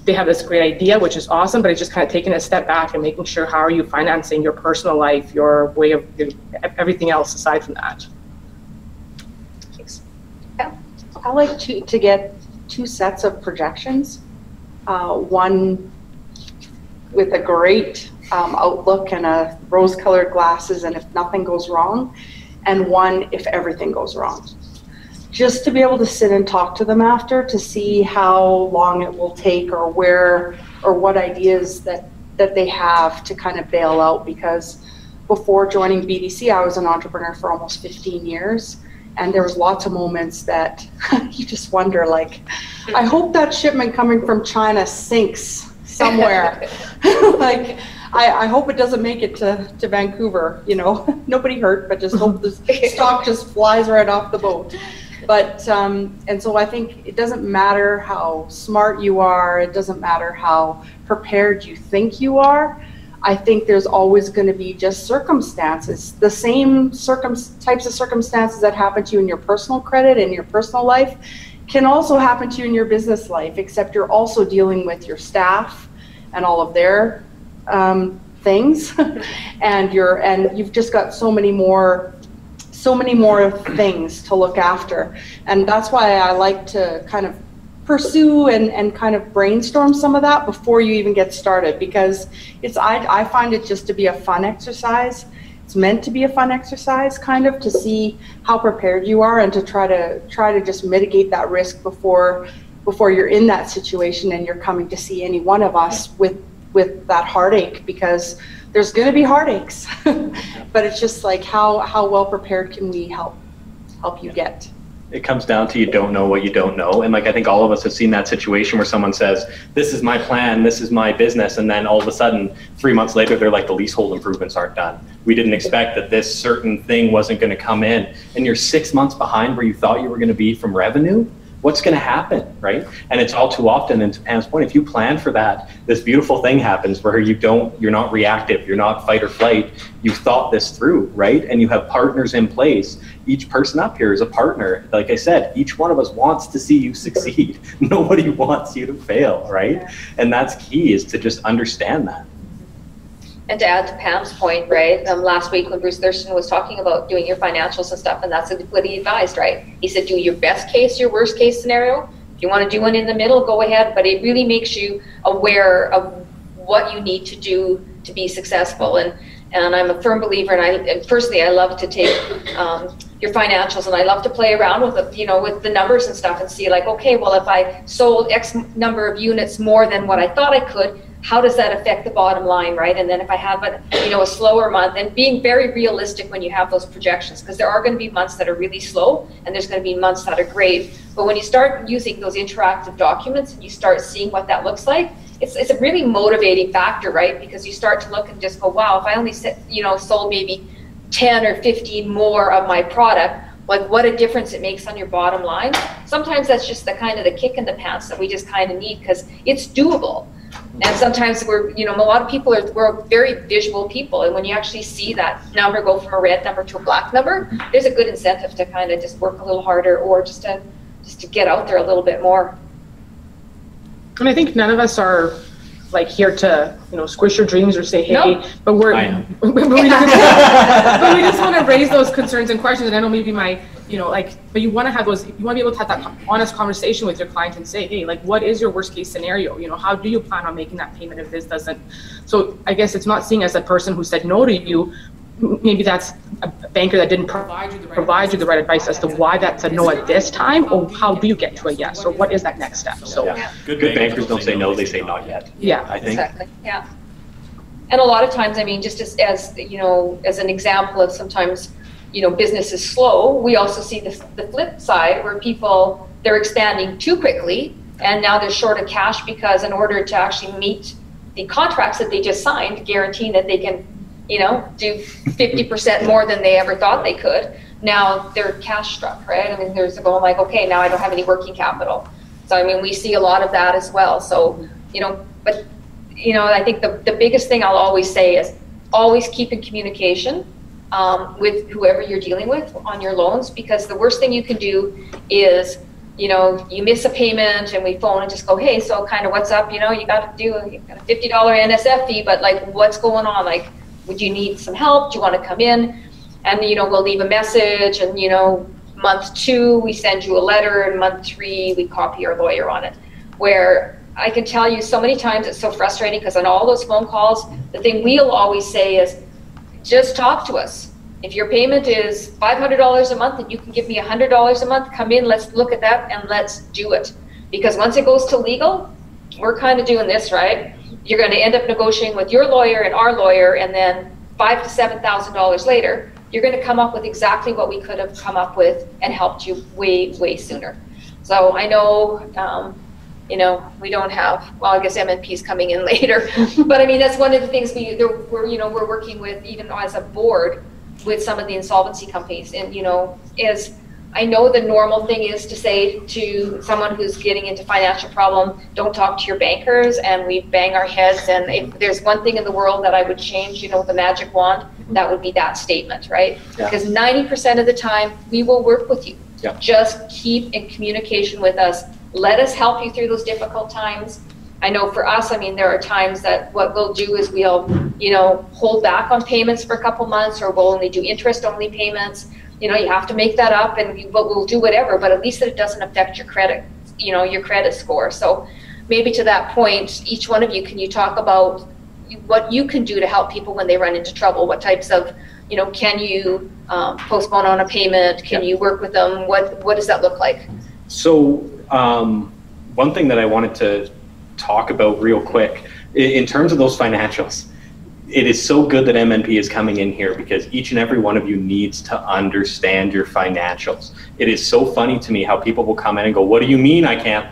they have this great idea, which is awesome, but it's just kind of taking a step back and making sure, how are you financing your personal life, your way of everything else aside from that. Thanks. Yeah. I like to get 2 sets of projections, one with a great outlook and a rose-colored glasses and if nothing goes wrong, and one if everything goes wrong. Just to be able to sit and talk to them after to see how long it will take or where or what ideas that they have to kind of bail out, because before joining BDC, I was an entrepreneur for almost 15 years. And there was lots of moments that you just wonder, like, I hope that shipment coming from China sinks somewhere. Like, I hope it doesn't make it to Vancouver, you know, nobody hurt, but just hope the stock just flies right off the boat. But, and so I think it doesn't matter how smart you are, it doesn't matter how prepared you think you are. I think there's always going to be just circumstances, the same types of circumstances that happen to you in your personal credit and your personal life can also happen to you in your business life, except you're also dealing with your staff and all of their things, and you've just got so many more things to look after. And that's why I like to kind of pursue and kind of brainstorm some of that before you even get started, because I find it just to be a fun exercise. It's meant to be a fun exercise, kind of, to see how prepared you are and to try to just mitigate that risk before you're in that situation and you're coming to see any one of us with that heartache, because there's going to be heartaches. But it's just like how well prepared can we help you get. It comes down to you don't know what you don't know. And like, I think all of us have seen that situation where someone says, this is my plan, this is my business. And then all of a sudden, 3 months later, they're like, the leasehold improvements aren't done. We didn't expect that this certain thing wasn't going to come in. And you're 6 months behind where you thought you were going to be from revenue. What's going to happen, right? And it's all too often, and to Pam's point, if you plan for that, this beautiful thing happens where you're not reactive, you're not fight or flight, you've thought this through, right? And you have partners in place. Each person up here is a partner. Like I said, each one of us wants to see you succeed. Nobody wants you to fail, right? And that's key, is to just understand that. And to add to Pam's point, right, last week when Bruce Thurston was talking about doing your financials and stuff, and that's what he advised, right? He said, do your best case, your worst case scenario. If you want to do one in the middle, go ahead, but it really makes you aware of what you need to do to be successful. And I'm a firm believer, and personally, I love to take your financials, and I love to play around with it, with the numbers and stuff, and see like, okay, well, if I sold X number of units more than what I thought I could, how does that affect the bottom line, right? And then if I have a slower month, and being very realistic when you have those projections, because there are going to be months that are really slow and there's going to be months that are great. But when you start using those interactive documents and you start seeing what that looks like, it's a really motivating factor, right? Because you start to look and just go, wow, if I only sold maybe 10 or 15 more of my product, like what a difference it makes on your bottom line. Sometimes that's just the kind of the kick in the pants that we just kind of need, because it's doable. And sometimes a lot of people we're very visual people, and when you actually see that number go from a red number to a black number, there's a good incentive to kind of just work a little harder, or just to get out there a little bit more. And I think none of us are like here to squish your dreams or say hey, no. but we just want to raise those concerns and questions. And I know maybe but you want to have those, you want to be able to have that honest conversation with your client and say, hey, like, what is your worst case scenario? How do you plan on making that payment if this doesn't? So I guess it's not seeing as a person who said no to you. Maybe that's a banker that didn't provide you the right advice as to why that's a no at this time, or how do you get to a yes, or what is that next step? So yeah. Good bankers don't say no, they say not yet. Yeah, I think. Exactly. Yeah. And a lot of times, I mean, just as an example of sometimes, business is slow, we also see the flip side where they're expanding too quickly, and now they're short of cash because in order to actually meet the contracts that they just signed, guaranteeing that they can do 50% more than they ever thought they could. Now they're cash struck, right? I mean, there's a goal like, okay, now I don't have any working capital. So, I mean, we see a lot of that as well. So, but, I think the biggest thing I'll always say is always keep in communication with whoever you're dealing with on your loans, because the worst thing you can do is, you miss a payment and we phone and just go, hey, so kind of what's up? You got a $50 NSF fee, but like, what's going on? Like, would you need some help? Do you want to come in? And, we'll leave a message, and, month 2, we send you a letter, and month 3, we copy our lawyer on it. Where I can tell you so many times it's so frustrating because on all those phone calls, the thing we'll always say is, just talk to us. If your payment is $500 a month and you can give me $100 a month, come in, let's look at that and let's do it. Because once it goes to legal, we're kind of doing this, right? You're going to end up negotiating with your lawyer and our lawyer, and then $5,000 to $7,000 later, you're going to come up with exactly what we could have come up with and helped you way, way sooner. So I know, you know, we don't have, well, I guess MNP is coming in later, but I mean, that's one of the things we're working with, even as a board, with some of the insolvency companies. And, you know, I know the normal thing is to say to someone who's getting into financial problem, don't talk to your bankers, and we bang our heads. And if there's one thing in the world that I would change, you know, with the magic wand, that would be that statement, right? Yeah. Because 90% of the time, we will work with you. Yeah. Just keep in communication with us. Let us help you through those difficult times. I know for us, I mean, there are times that what we'll do is we'll, you know, hold back on payments for a couple months, or we'll only do interest-only payments. You know, you have to make that up, and we'll do whatever, but at least that it doesn't affect your credit, you know, your credit score. So maybe to that point, each one of you, can you talk about what you can do to help people when they run into trouble? What types of, you know, can you postpone on a payment? Can you work with them? What does that look like? So one thing that I wanted to talk about real quick, in terms of those financials, it is so good that MNP is coming in here, because each and every one of you needs to understand your financials. It is so funny to me how people will come in and go, what do you mean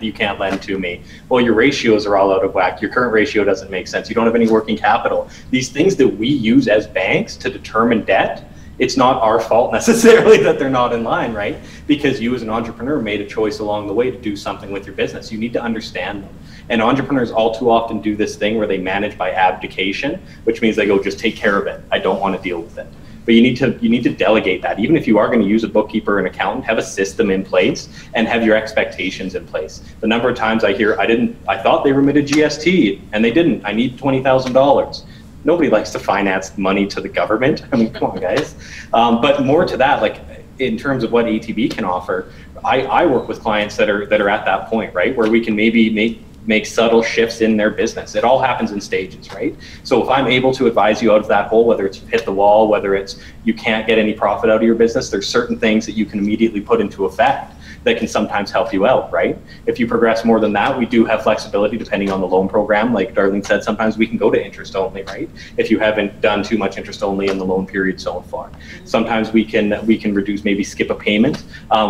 you can't lend to me? Well, your ratios are all out of whack. Your current ratio doesn't make sense. You don't have any working capital. These things that we use as banks to determine debt, it's not our fault necessarily that they're not in line, right? Because you as an entrepreneur made a choice along the way to do something with your business. You need to understand them. And entrepreneurs all too often do this thing where they manage by abdication, which means they go, just take care of it. I don't want to deal with it. But you need to delegate that. Even if you are going to use a bookkeeper or an accountant, have a system in place and have your expectations in place. The number of times I hear, I thought they remitted GST and they didn't. I need $20,000. Nobody likes to finance money to the government. I mean, come on, guys. But more to that, like in terms of what ATB can offer, I work with clients that are at that point, right, where we can maybe make subtle shifts in their business. It all happens in stages, right? So if I'm able to advise you out of that hole, whether it's hit the wall, whether it's you can't get any profit out of your business, there's certain things that you can immediately put into effect that can sometimes help you out, right? If you progress more than that, we do have flexibility depending on the loan program. Like Darlene said, sometimes we can go to interest only, right? If you haven't done too much interest only in the loan period so far. Sometimes we can reduce, maybe skip a payment.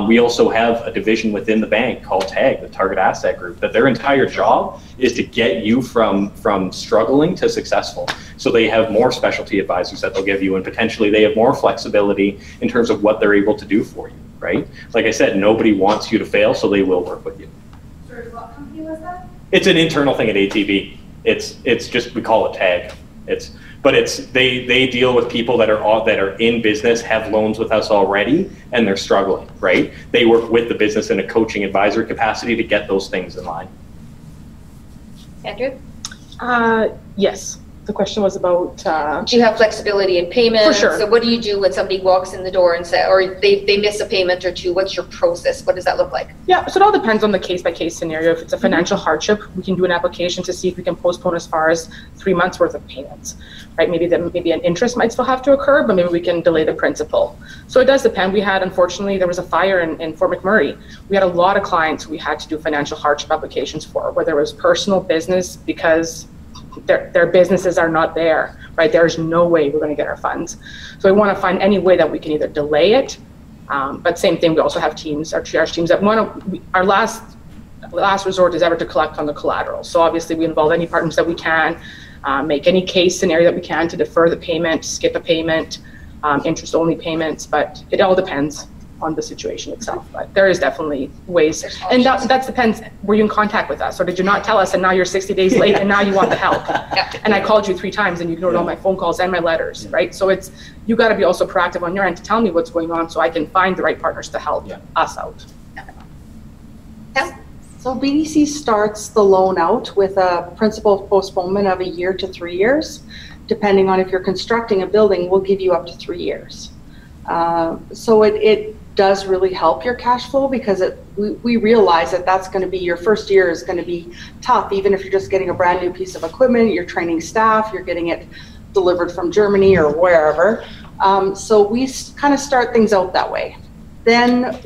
We also have a division within the bank called TAG, the Target Asset Group, that their entire job is to get you from struggling to successful. So they have more specialty advisors that they'll give you, and potentially they have more flexibility in terms of what they're able to do for you. Right? Like I said, nobody wants you to fail, so they will work with you. Sorry, what company was that? It's an internal thing at ATB. It's just, we call it TAG. They deal with people that are in business, have loans with us already, and they're struggling, right? They work with the business in a coaching advisor capacity to get those things in line. Andrew? Yes. The question was about... do you have flexibility in payment? For sure. So what do you do when somebody walks in the door and say, or they miss a payment or two? What's your process? What does that look like? Yeah, so it all depends on the case-by-case scenario. If it's a financial hardship, we can do an application to see if we can postpone as far as 3 months worth of payments, right? Maybe an interest might still have to occur, but maybe we can delay the principal. So it does depend. We had, unfortunately, there was a fire in Fort McMurray. We had a lot of clients we had to do financial hardship applications for, whether it was personal, business, because their businesses are not there, right? There's no way we're going to get our funds. So we want to find any way that we can either delay it, but same thing, we also have teams, our triage teams that our last resort is ever to collect on the collateral. So obviously we involve any partners that we can, make any case scenario that we can to defer the payment, skip a payment, interest only payments, but it all depends on the situation itself. But there is definitely ways, and that depends. Were you in contact with us, or did you not tell us and now you're 60 days late and now you want the help? And I called you 3 times and you ignored all my phone calls and my letters, right? So it's, you got to be also proactive on your end to tell me what's going on so I can find the right partners to help us out. So BDC starts the loan out with a principal postponement of 1 year to 3 years. Depending on if you're constructing a building, we'll give you up to 3 years. So does really help your cash flow, because we realize that that's going to be, your first year is going to be tough, even if you're just getting a brand new piece of equipment, you're training staff, you're getting it delivered from Germany or wherever. So we kind of start things out that way. Then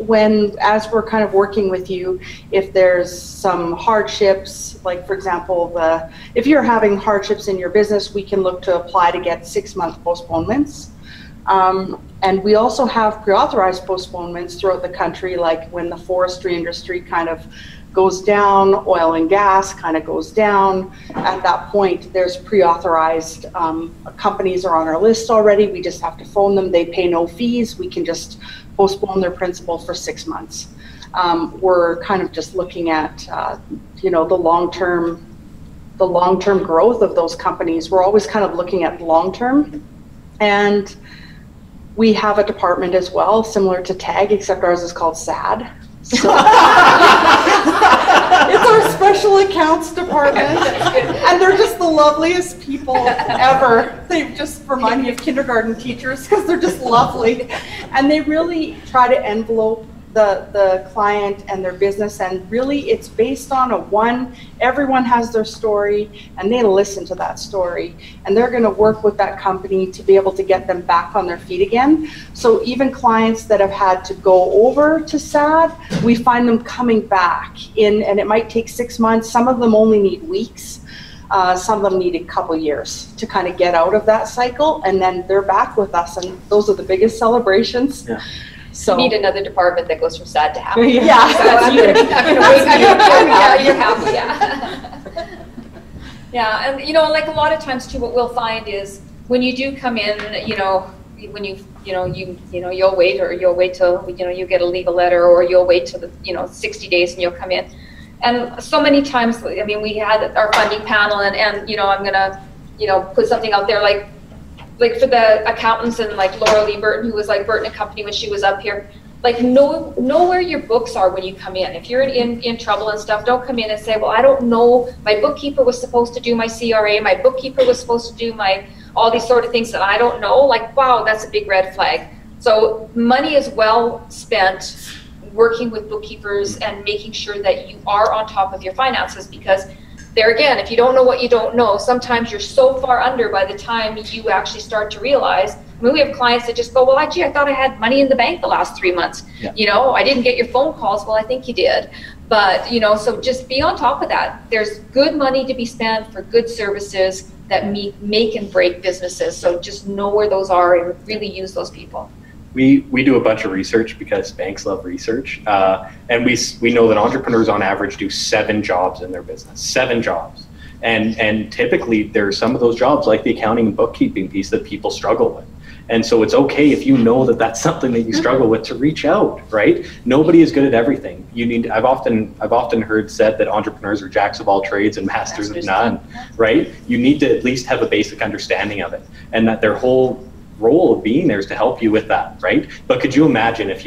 as we're kind of working with you, if there's some hardships, like for example, if you're having hardships in your business, we can look to apply to get 6-month postponements. And we also have pre-authorized postponements throughout the country, like when the forestry industry kind of goes down, oil and gas kind of goes down. At that point, there's pre-authorized companies are on our list already. We just have to phone them. They pay no fees. We can just postpone their principal for 6 months. We're kind of just looking at, the long-term growth of those companies. We're always kind of looking at long-term. And we have a department as well, similar to TAG, except ours is called SAD. So it's our special accounts department, and they're just the loveliest people ever. They just remind me of kindergarten teachers because they're just lovely, and they really try to envelope the client and their business, and really it's based on everyone has their story, and they listen to that story, and they're going to work with that company to be able to get them back on their feet again. So even clients that have had to go over to SAD, we find them coming back and it might take 6 months. Some of them only need weeks. Some of them need a couple years to kind of get out of that cycle, and then they're back with us, and those are the biggest celebrations. Yeah. So you need another department that goes from sad to happy. Yeah. So that's you. You're happy, yeah. Yeah, and like a lot of times too, what we'll find is when you do come in, when you'll wait till you get a legal letter, or you'll wait till the 60 days and you'll come in. And so many times, I mean, we had our funding panel, and I'm gonna put something out there like for the accountants, and like Laura Lee Burton, who was like Burton & Company when she was up here, like know where your books are when you come in. If you're in trouble and stuff, don't come in and say, well, I don't know, my bookkeeper was supposed to do my CRA, my bookkeeper was supposed to do all these sort of things that I don't know. Like, wow, that's a big red flag. So money is well spent working with bookkeepers and making sure that you are on top of your finances, because there again, if you don't know what you don't know, sometimes you're so far under by the time you actually start to realize. I mean, we have clients that just go, well, gee, I thought I had money in the bank the last 3 months. Yeah. I didn't get your phone calls. Well, I think you did. But, so just be on top of that. There's good money to be spent for good services that make and break businesses. So just know where those are and really use those people. We do a bunch of research because banks love research, and we know that entrepreneurs on average do 7 jobs in their business, 7 jobs, and typically there are some of those jobs, like the accounting and bookkeeping piece, that people struggle with. And so it's okay if you know that that's something that you struggle with to reach out, right? Nobody is good at everything. I've often heard said that entrepreneurs are jacks of all trades and masters of none, right? You need to at least have a basic understanding of it, and that their whole role of being there is to help you with that, right? But could you imagine if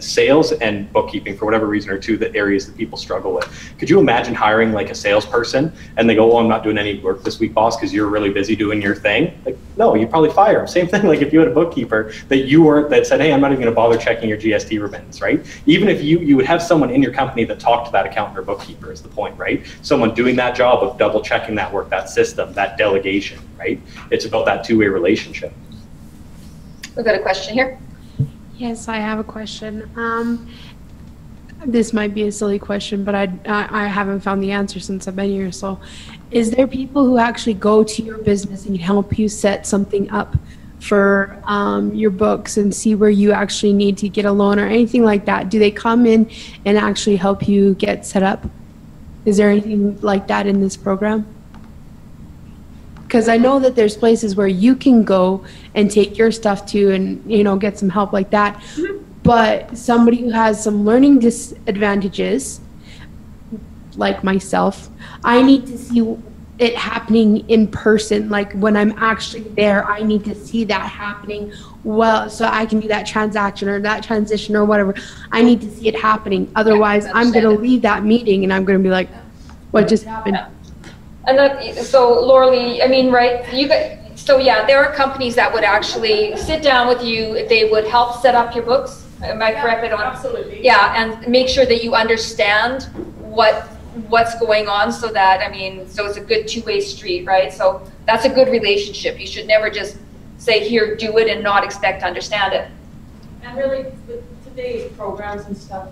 sales and bookkeeping, for whatever reason, are 2 areas that people struggle with. Could you imagine hiring like a salesperson and they go, oh, I'm not doing any work this week, boss, because you're really busy doing your thing? Like, no, you'd probably fire them. Same thing, like if you had a bookkeeper that said, hey, I'm not even going to bother checking your GST remittance, right? Even if you would have someone in your company that talked to that accountant or bookkeeper is the point, right? Someone doing that job of double checking that work, that system, that delegation, right? It's about that 2-way relationship. We've got a question here. Yes, I have a question. This might be a silly question, but I haven't found the answer since I've been here. So is there people who actually go to your business and help you set something up for your books and see where you actually need to get a loan or anything like that? Do they come in and actually help you get set up? Is there anything like that in this program? Because I know that there's places where you can go and take your stuff to and, get some help like that. Mm-hmm. But somebody who has some learning disadvantages, like myself, I need to see it happening in person. Like when I'm actually there, I need to see that happening well, so I can do that transaction or that transition or whatever. I need to see it happening. Otherwise, I'm going to leave that meeting and I'm going to be like, what just happened? Yeah. And so Laura Lee, I mean, right, so yeah, there are companies that would actually sit down with you. They would help set up your books. Am I correct? I don't- Absolutely. Yeah, and make sure that you understand what's going on, so that, I mean, so it's a good two-way street, right? So that's a good relationship. You should never just say, here, do it, and not expect to understand it. And really, with today's programs and stuff,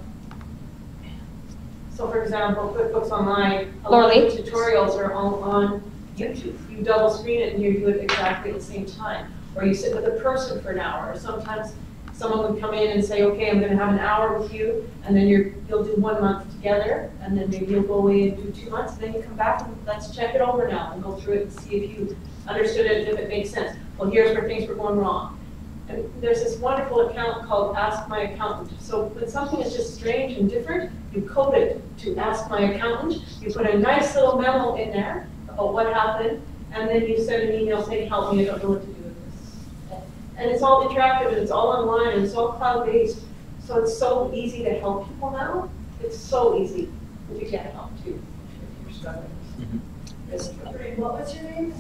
so for example, QuickBooks Online, a lot of the tutorials are all on YouTube. You double screen it and you do it exactly at the same time. Or you sit with a person for an hour. Or sometimes someone would come in and say, okay, I'm going to have an hour with you, and then you'll do 1 month together, and then maybe you'll go away and do 2 months, and then you come back and let's check it over now and go through it and see if you understood it, if it makes sense. Well, here's where things were going wrong. And there's this wonderful account called Ask My Accountant. So when something is just strange and different, you code it to Ask My Accountant. You put a nice little memo in there about what happened, and then you send an email saying, help me, I don't know what to do with this. And it's all interactive, and it's all online, and it's all cloud-based. So it's so easy to help people now. It's so easy if you get help too, if you're struggling. What was your name?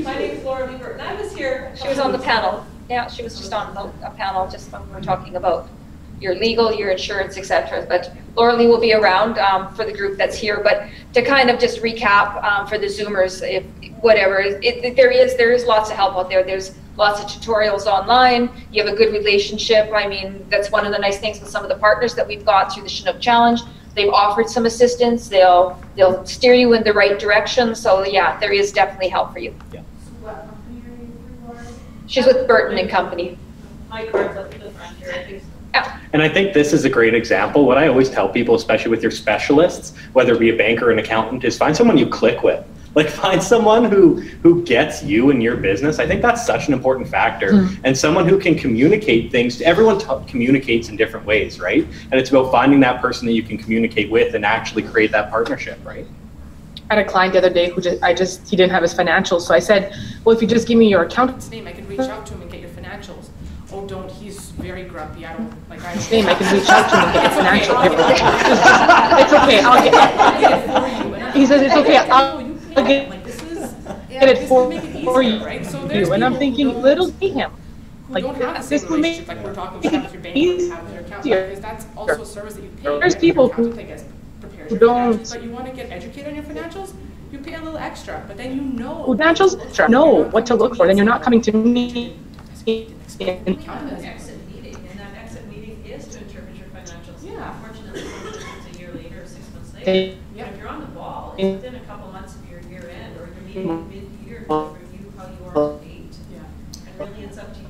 My name is Laura Liebert, and I was here. She was on the panel. Yeah, she was just on a panel just when we were talking about your legal, your insurance, etc. But Laura Lee will be around for the group that's here. But to kind of just recap for the Zoomers, if whatever, there is lots of help out there. There's lots of tutorials online. You have a good relationship. I mean, that's one of the nice things with some of the partners that we've got through the Chinook Challenge. They've offered some assistance. They'll steer you in the right direction. So yeah, there is definitely help for you. Yeah. So what company are you for? She's with Burton and Company. My card's up in the front here, I think. Yeah. And I think this is a great example. What I always tell people, especially with your specialists, whether it be a banker or an accountant, is find someone you click with. Like, find someone who gets you and your business. I think that's such an important factor. And someone who can communicate things. Everyone communicates in different ways, right? And it's about finding that person that you can communicate with and actually create that partnership, right? I had a client the other day who he didn't have his financials. So I said, well, if you just give me your accountant's name, I can reach out to him and get your financials. Oh, don't, he's very grumpy. I don't, like, I don't. Name, I can reach out to him and get your financial paperwork. It's okay, I'll get it for you. He says, it's okay, I'll get it for you. Right? So And I'm thinking, little see him. Like, don't have the this same would make relationship like we're talking about with your bank or have with your accountant, because that's also a service that you pay. There's people who don't. But you want to get educated on your financials, you pay a little extra, but then you know. Financials know what to look for, then you're not coming to me. An exit meeting, and that exit meeting is to interpret your financials. Yeah. Unfortunately, sometimes it's a year later or 6 months later. Yeah. If you're on the ball, it's within a couple months of your year end, or you're meeting mid-year to review how you are to date. Yeah. And really, it's up to you.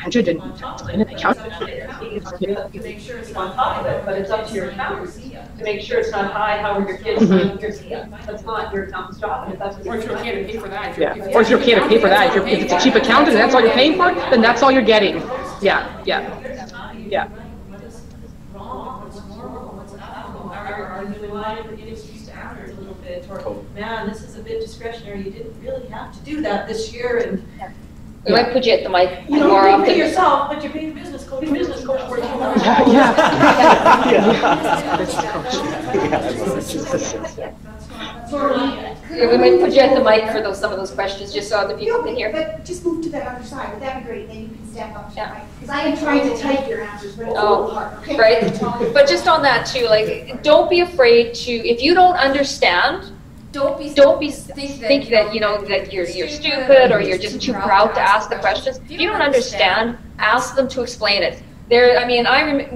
Andrew didn't explain it. To make sure it's on top of it, but it's up to your accountant to make sure it's not high. How are your kids doing your CEC? That's not your accountant's job, and if that's what Or if you're you're okay doing. to pay for that. Or if you're okay to pay for that. If it's a cheap accountant and that's all you're paying for, then that's all you're getting. Yeah. What is wrong? What's normal? What's ethical? Are you relying on the industry standards a little bit? Or, man, this is a bit discretionary. You didn't really have to do that this year. And We might put you at the mic you more don't often. pay yourself, but you're paying business coach. Business coach for you. Yeah, we might put you at the mic for some of those questions, just so other people can hear. But just move to that other side, would that be great, then you can step up to the Yeah. mic. Because I am trying to type your answers, but it's a Oh, little hard, okay? right. But just on that too, like, don't be afraid to, if you don't understand, don't be think that you know that you're stupid or you're just too proud to ask the questions. If you don't understand, ask them to explain it. I mean,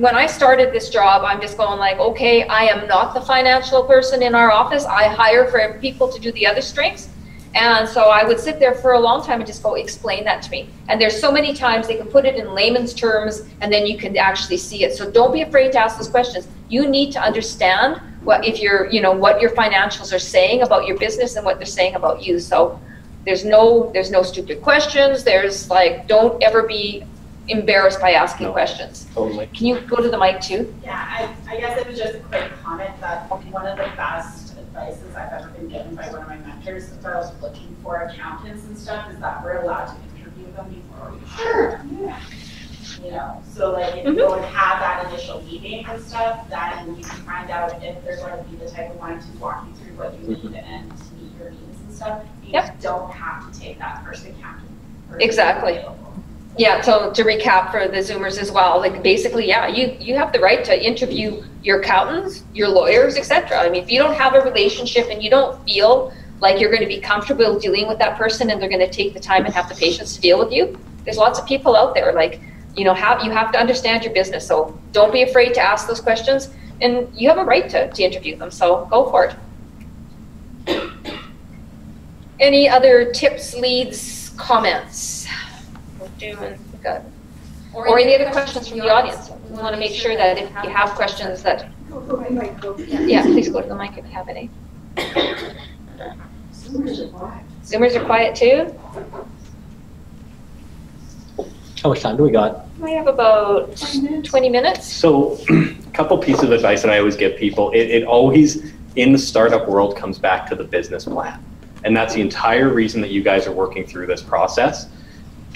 when I started this job, I'm just going like, okay, I am not the financial person in our office. I hire for people to do the other strengths. And so I would sit there for a long time and just go, explain that to me. And there's so many times they can put it in layman's terms and then you can actually see it. So don't be afraid to ask those questions. You need to understand what your financials are saying about your business and what they're saying about you. So there's no stupid questions. There's like, don't ever be embarrassed by asking questions. Totally. Can you go to the mic too? Yeah, I guess it was just a quick comment that one of the best advices I've ever been given by one of my mentors as I was looking for accountants and stuff is that we're allowed to interview them before we hire them. Yeah. You know, so like if you don't have that initial meeting and stuff, then you can find out if they're going to be the type of one to walk you through what you need and to meet your needs and stuff. You don't have to take that first accountant. Exactly. Yeah, so to recap for the Zoomers as well, like basically, yeah, you have the right to interview your accountants, your lawyers, etc. I mean, if you don't have a relationship and you don't feel like you're going to be comfortable dealing with that person and they're going to take the time and have the patience to deal with you, there's lots of people out there, like, you know, you have to understand your business. So don't be afraid to ask those questions, and you have a right to interview them, so go for it. Any other tips, leads, comments? Or any other questions from the audience? We want to make sure that if you have questions that, yeah, please go to the mic if you have any. Zoomers are quiet too? How much time do we got? We have about 20 minutes. So a couple pieces of advice that I always give people, it always in the startup world comes back to the business plan. And that's the entire reason that you guys are working through this process.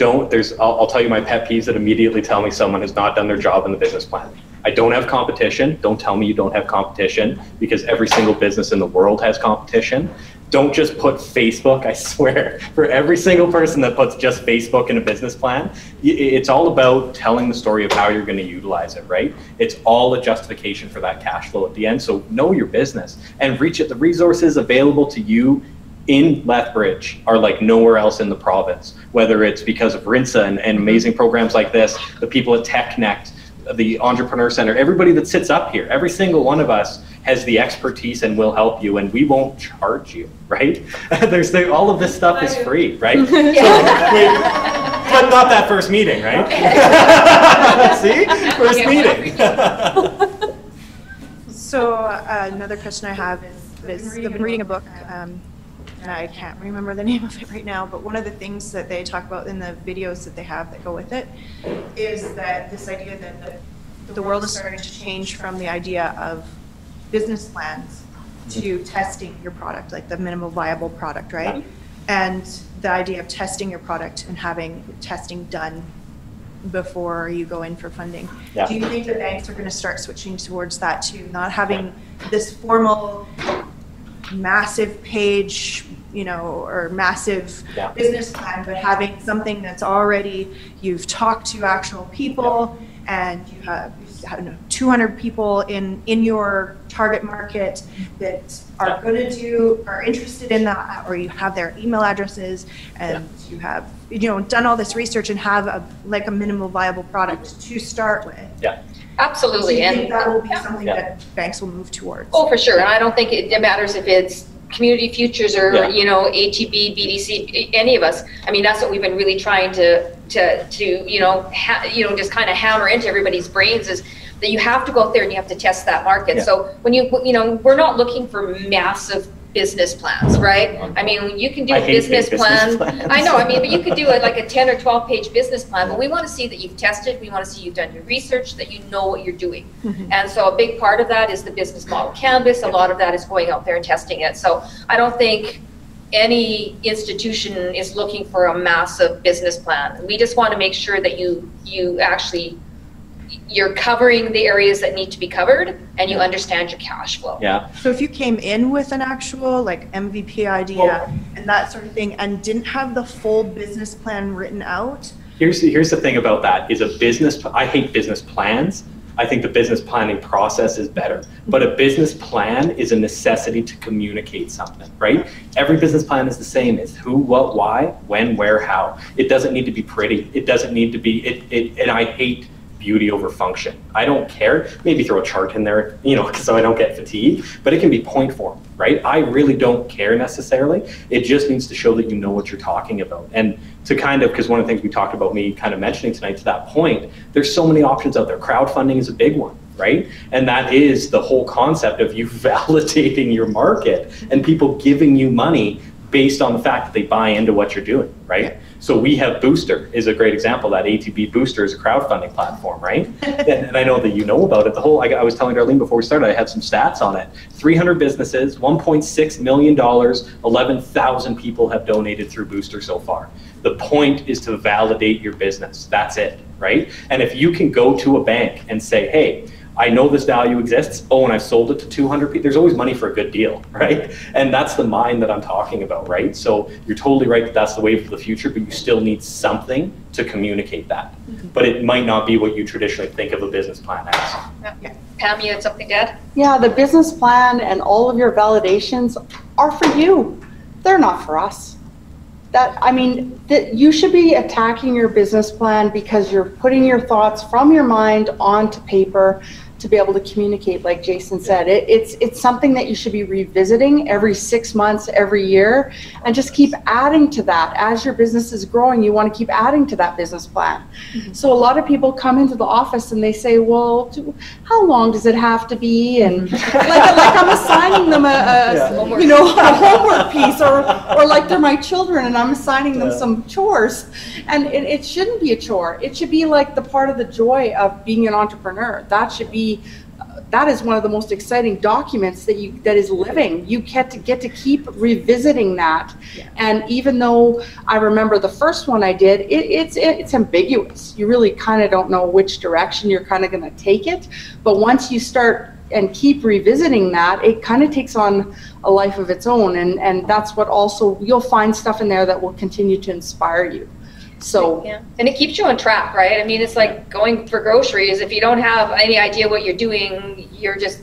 I'll tell you my pet peeves that immediately tell me someone has not done their job in the business plan. I don't have competition. Don't tell me you don't have competition, because every single business in the world has competition. Don't just put Facebook, I swear, for every single person that puts just Facebook in a business plan, it's all about telling the story of how you're going to utilize it, right? It's all a justification for that cash flow at the end. So know your business and reach it. The resources available to you in Lethbridge are like nowhere else in the province, whether it's because of RINSA and amazing programs like this, the people at TechConnect, the Entrepreneur Center, everybody that sits up here, every single one of us has the expertise and will help you, and we won't charge you, right? All of this stuff is free, right? But not that first meeting, right? See? First meeting. So another question I have is I've been reading a book, and I can't remember the name of it right now, but one of the things that they talk about in the videos that they have that go with it is that this idea that the world is starting to change from the idea of business plans to testing your product, like the minimum viable product, right? And the idea of testing your product and having testing done before you go in for funding. Yeah. Do you think that banks are going to start switching towards that too, not having this formal massive page, you know, or massive business plan, but having something that's already, you've talked to actual people and you have, I don't know, 200 people in your target market that are going to are interested in that, or you have their email addresses and you have, you know, done all this research and have a minimal viable product to start with. Yeah. Absolutely. Do you and think that will be something that banks will move towards? Oh, for sure. And I don't think it matters if it's Community Futures or, you know, ATB, BDC, any of us. I mean, that's what we've been really trying to you know, just kind of hammer into everybody's brains, is that you have to go out there and you have to test that market. So when you know, we're not looking for massive business plans, right? I mean, you can do a business plan. I know, I mean, but you could do like a 10 or 12 page business plan, but we want to see that you've tested, we want to see you've done your research, that you know what you're doing. And so a big part of that is the business model canvas. A lot of that is going out there and testing it. So I don't think any institution is looking for a massive business plan. We just want to make sure that you actually, you're covering the areas that need to be covered and you understand your cash flow. Yeah. So if you came in with an actual like MVP idea and that sort of thing and didn't have the full business plan written out. Here's the thing about that is a business, I hate business plans. I think the business planning process is better, but a business plan is a necessity to communicate something, right? Every business plan is the same. It's who, what, why, when, where, how. It doesn't need to be pretty. It doesn't need to be, and I hate beauty over function. I don't care. Maybe throw a chart in there, you know, so I don't get fatigued, but it can be point form, right? I really don't care necessarily. It just needs to show that you know what you're talking about. And to kind of, because one of the things we talked about, me kind of mentioning tonight to that point, there's so many options out there. Crowdfunding is a big one, right? And that is the whole concept of you validating your market and people giving you money based on the fact that they buy into what you're doing, right? So we have Booster is a great example. That ATB Booster is a crowdfunding platform, right? And I know that you know about it. I was telling Darlene before we started, I had some stats on it. 300 businesses, $1.6 million, 11,000 people have donated through Booster so far. The point is to validate your business. That's it, right? And if you can go to a bank and say, hey, I know this value exists. Oh, and I've sold it to 200 people. There's always money for a good deal, right? And that's the mind that I'm talking about, right? So you're totally right that that's the way for the future, but you still need something to communicate that. But it might not be what you traditionally think of a business plan as. Yeah. Pam, you had something to add? Yeah, the business plan and all of your validations are for you. They're not for us. That you should be attacking your business plan because you're putting your thoughts from your mind onto paper to be able to communicate, like Jason said. It's something that you should be revisiting every 6 months, every year, and just keep adding to that. As your business is growing, you want to keep adding to that business plan. So a lot of people come into the office and they say, well, how long does it have to be? And like I'm assigning them a homework piece, or like they're my children and I'm assigning them some chores. And it shouldn't be a chore. It should be like the part of the joy of being an entrepreneur. That is one of the most exciting documents that is living. You get to keep revisiting that. Yeah. And even though I remember the first one I did, it's ambiguous. You really kind of don't know which direction you're kind of going to take it. But once you start and keep revisiting that, it kind of takes on a life of its own. And that's what also, you'll find stuff in there that will continue to inspire you. So, yeah. And it keeps you on track, right? I mean, it's like going for groceries. If you don't have any idea what you're doing, you're just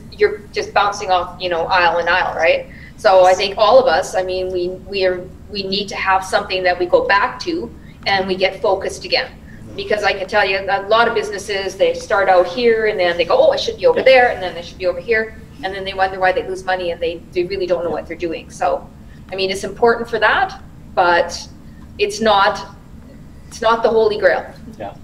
bouncing off, aisle and aisle, right? So I think all of us, I mean, we need to have something that we go back to and we get focused again. Because I can tell you, a lot of businesses, they start out here and then they go, oh, I should be over there, and then they should be over here, and then they wonder why they lose money and they really don't know what they're doing. So, I mean, it's important for that, but it's not the Holy Grail. Yeah.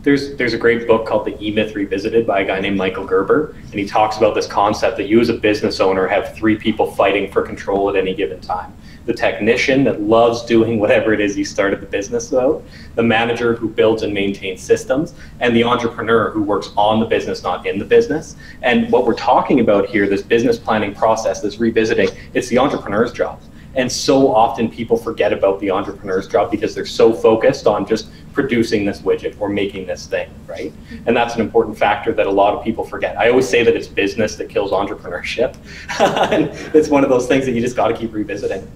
There's a great book called The E-Myth Revisited by a guy named Michael Gerber, and he talks about this concept that you as a business owner have 3 people fighting for control at any given time. The technician that loves doing whatever it is you started the business about, the manager who builds and maintains systems, and the entrepreneur who works on the business, not in the business. And what we're talking about here, this business planning process, this revisiting, it's the entrepreneur's job. And so often people forget about the entrepreneur's job because they're so focused on just producing this widget or making this thing, right? And that's an important factor that a lot of people forget. I always say that it's business that kills entrepreneurship. And it's one of those things that you just got to keep revisiting.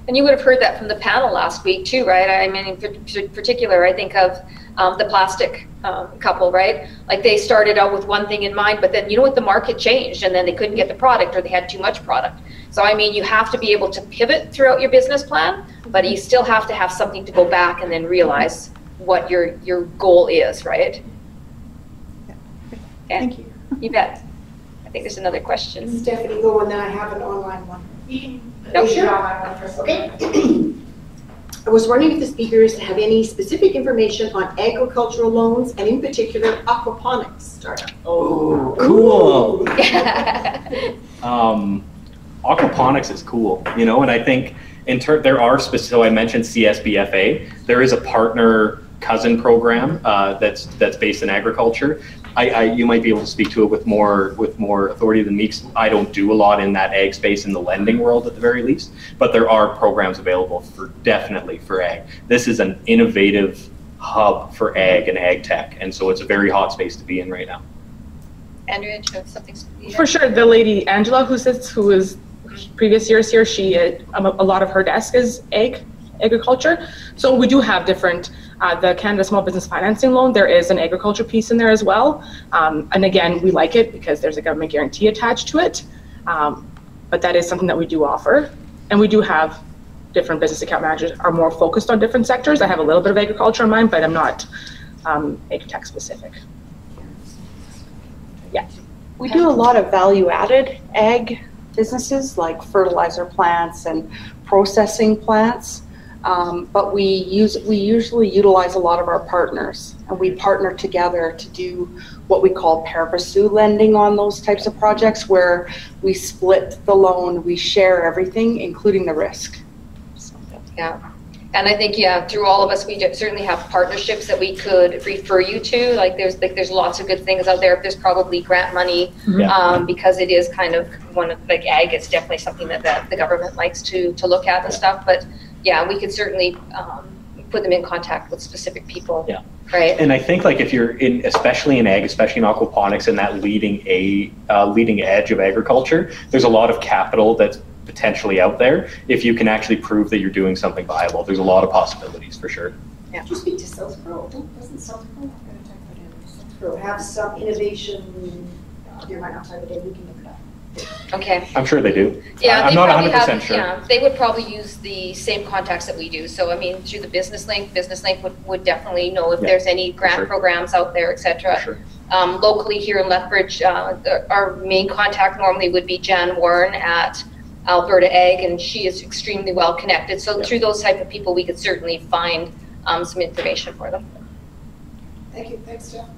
And you would have heard that from the panel last week too, right? I mean, in particular, I think of the plastic couple, right? Like they started out with one thing in mind, but then the market changed and then they couldn't get the product or they had too much product. So I mean, you have to be able to pivot throughout your business plan, but you still have to have something to go back and then realize what your goal is, right? Yeah. Okay. Thank you. You bet. I think there's another question. Stephanie, go, and then I have an online one. No, sure. Okay. I was wondering if the speakers have any specific information on agricultural loans and in particular aquaponics startup. Oh, cool. Aquaponics is cool, and I think there are specific, so I mentioned CSBFA, there is a partner cousin program that's based in agriculture. You might be able to speak to it with more authority than me. I don't do a lot in that ag space in the lending world at the very least, but there are programs available definitely for ag. This is an innovative hub for ag and ag tech, and so it's a very hot space to be in right now. Andrea, do you have something? For sure, the lady Angela who is previous years here, she a lot of her desk is agriculture. So we do have different, the Canada Small Business Financing Loan, there is an agriculture piece in there as well. And again, we like it because there's a government guarantee attached to it. But that is something that we do offer. And we do have different business account managers are more focused on different sectors. I have a little bit of agriculture in mind, but I'm not ag-tech specific. Yeah. We do a lot of value-added ag businesses like fertilizer plants and processing plants, but we usually utilize a lot of our partners, and we partner together to do what we call pari passu lending on those types of projects, where we split the loan, we share everything, including the risk. So. Yeah. And I think, through all of us, we certainly have partnerships that we could refer you to. Like there's lots of good things out there. There's probably grant money, because it is kind of ag is definitely something that the government likes to look at and stuff. But yeah, we could certainly put them in contact with specific people. Yeah. Right. And I think like if you're in, especially in ag, especially in aquaponics, and that leading edge of agriculture, there's a lot of capital that's potentially out there. If you can actually prove that you're doing something viable, there's a lot of possibilities for sure. Yeah. Did you speak to Southborough? Doesn't Southborough have some innovation? There might not have it, we can look it up. Okay. I'm sure they do. Yeah, I'm they not probably 100% have, sure. yeah, they would probably use the same contacts that we do. So I mean, through the Business Link would definitely know if there's any grant programs out there, etc. Sure. Locally here in Lethbridge, our main contact normally would be Jan Warren at Alberta Ag, and she is extremely well connected. So through those type of people, we could certainly find some information for them. Thank you. Thanks, Jeff.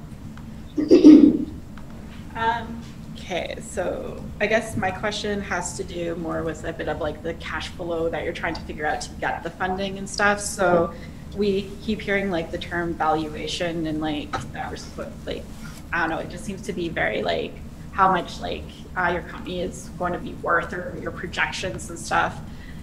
Okay, so I guess my question has to do more with a bit of like the cash flow that you're trying to figure out to get the funding and stuff. So we keep hearing like the term valuation and like that like, I don't know, it just seems to be very like how much like your company is going to be worth or your projections and stuff.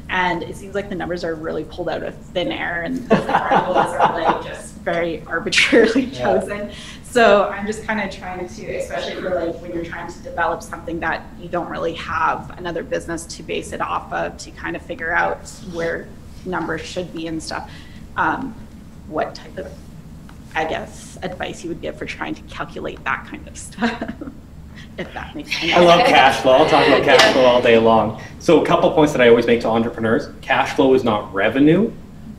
And it seems like the numbers are really pulled out of thin air and the formulas are like just very arbitrarily chosen. So I'm just kind of trying to, especially for like when you're trying to develop something that you don't really have another business to base it off of, to kind of figure out where numbers should be and stuff. What type of, I guess, advice you would give for trying to calculate that kind of stuff? If that makes sense. I love cash flow. I'll talk about cash flow all day long. So a couple points that I always make to entrepreneurs. Cash flow is not revenue.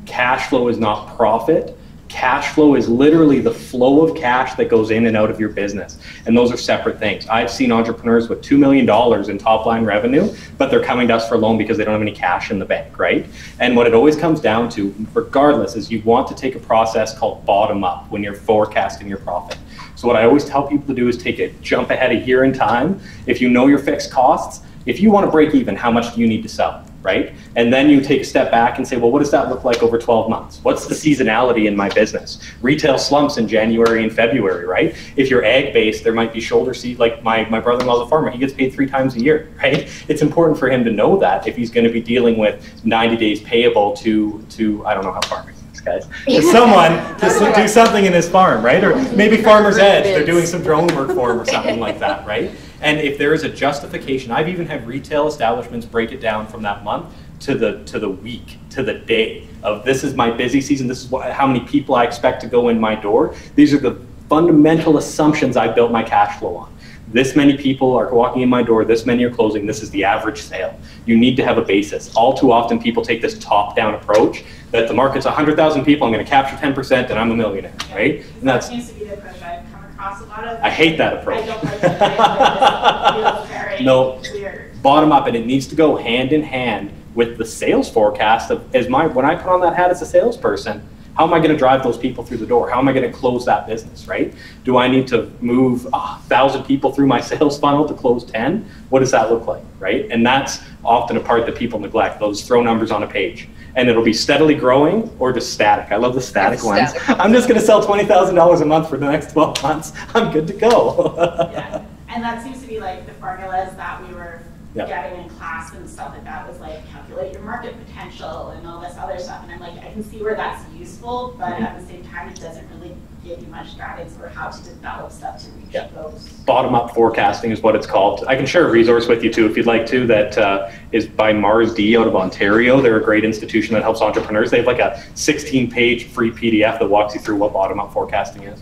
Cash flow is not profit. Cash flow is literally the flow of cash that goes in and out of your business. And those are separate things. I've seen entrepreneurs with $2 million in top line revenue, but they're coming to us for a loan because they don't have any cash in the bank, right? And what it always comes down to, regardless, is you want to take a process called bottom up when you're forecasting your profit. So what I always tell people to do is take a jump ahead a year in time. If you know your fixed costs, if you want to break even, how much do you need to sell, right? And then you take a step back and say, well, what does that look like over 12 months? What's the seasonality in my business? Retail slumps in January and February, right? If you're ag-based, there might be shoulder season, like my brother-in-law's a farmer, he gets paid 3 times a year, right? It's important for him to know that if he's going to be dealing with 90 days payable to I don't know how farmers guys, to someone to do something in his farm, right? Or maybe Farmer's Edge, they're doing some drone work for him or something like that, right? And if there is a justification, I've even had retail establishments break it down from that month to the week, to the day of this is my busy season, this is how many people I expect to go in my door. These are the fundamental assumptions I built my cash flow on. This many people are walking in my door, this many are closing, this is the average sale. You need to have a basis. All too often people take this top-down approach that the market's 100,000 people, I'm going to capture 10% and I'm a millionaire, right? And that seems to be the approach I've come across a lot of. I hate that approach. I don't like that. It feels very weird. Bottom up, and it needs to go hand in hand with the sales forecast of when I put on that hat as a salesperson, how am I going to drive those people through the door? How am I going to close that business, right? Do I need to move 1,000 people through my sales funnel to close 10? What does that look like, right? And that's often a part that people neglect. They'll just throw numbers on a page. And it'll be steadily growing or just static. I love the static ones. I'm just going to sell $20,000 a month for the next 12 months. I'm good to go. Yeah, and that seems to be like the formulas that we were getting in class and stuff like that, was like calculate your market potential and all this other stuff. And I'm like, I can see where that's useful, but at the same time, it doesn't really give you much guidance for how to develop stuff to reach those. Bottom-up forecasting is what it's called. I can share a resource with you too if you'd like to, that is by Mars D out of Ontario. They're a great institution that helps entrepreneurs. They have like a 16-page free PDF that walks you through what bottom-up forecasting is.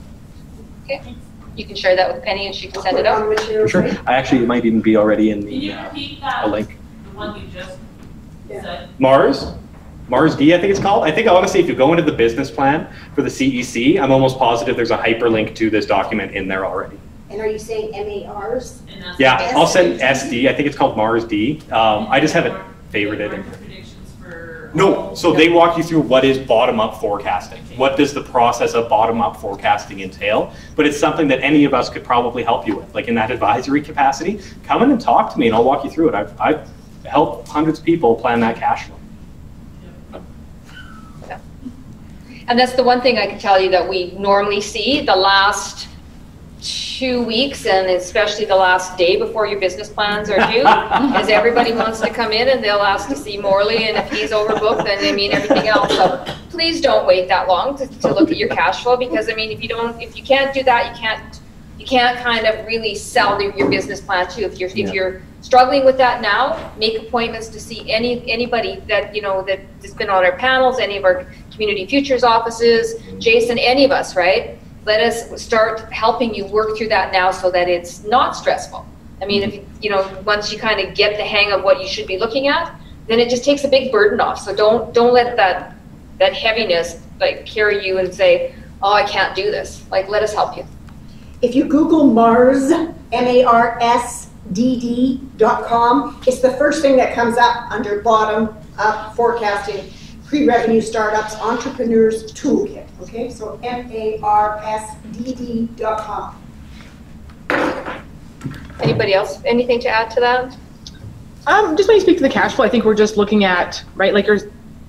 Okay. You can share that with Penny and she can send it out. For sure. it might even be already in the Can you repeat that? a link. The one you just said? Mars D, I think it's called. I think honestly, if you go into the business plan for the CEC, I'm almost positive there's a hyperlink to this document in there already. And are you saying MARs? Yeah, I'll send SD. I think it's called Mars D. I just haven't favorited it. No, so they walk you through what is bottom-up forecasting. What does the process of bottom-up forecasting entail? But it's something that any of us could probably help you with. Like in that advisory capacity, come in and talk to me and I'll walk you through it. I've helped hundreds of people plan that cash flow. Yeah. And that's the one thing I can tell you that we normally see the last 2 weeks, and especially the last day before your business plans are due, is everybody wants to come in and they'll ask to see Morley, and if he's overbooked, then they mean everything else. So please don't wait that long to look at your cash flow, because I mean, if you can't do that, you can't kind of really sell your business plan too. If you're struggling with that now, make appointments to see anybody that that's been on our panels, any of our Community Futures offices, Jason, any of us, right? Let us start helping you work through that now so that it's not stressful. I mean, if once you kind of get the hang of what you should be looking at, then it just takes a big burden off. So don't let that heaviness like carry you and say, oh, I can't do this. Like, let us help you. If you Google Mars, MARSDD.com, it's the first thing that comes up under bottom up forecasting, pre-revenue startups, entrepreneurs toolkit. Okay, so MARSDD.com. Anybody else? Anything to add to that? Just when you speak to the cash flow, I think we're just looking at, right, like your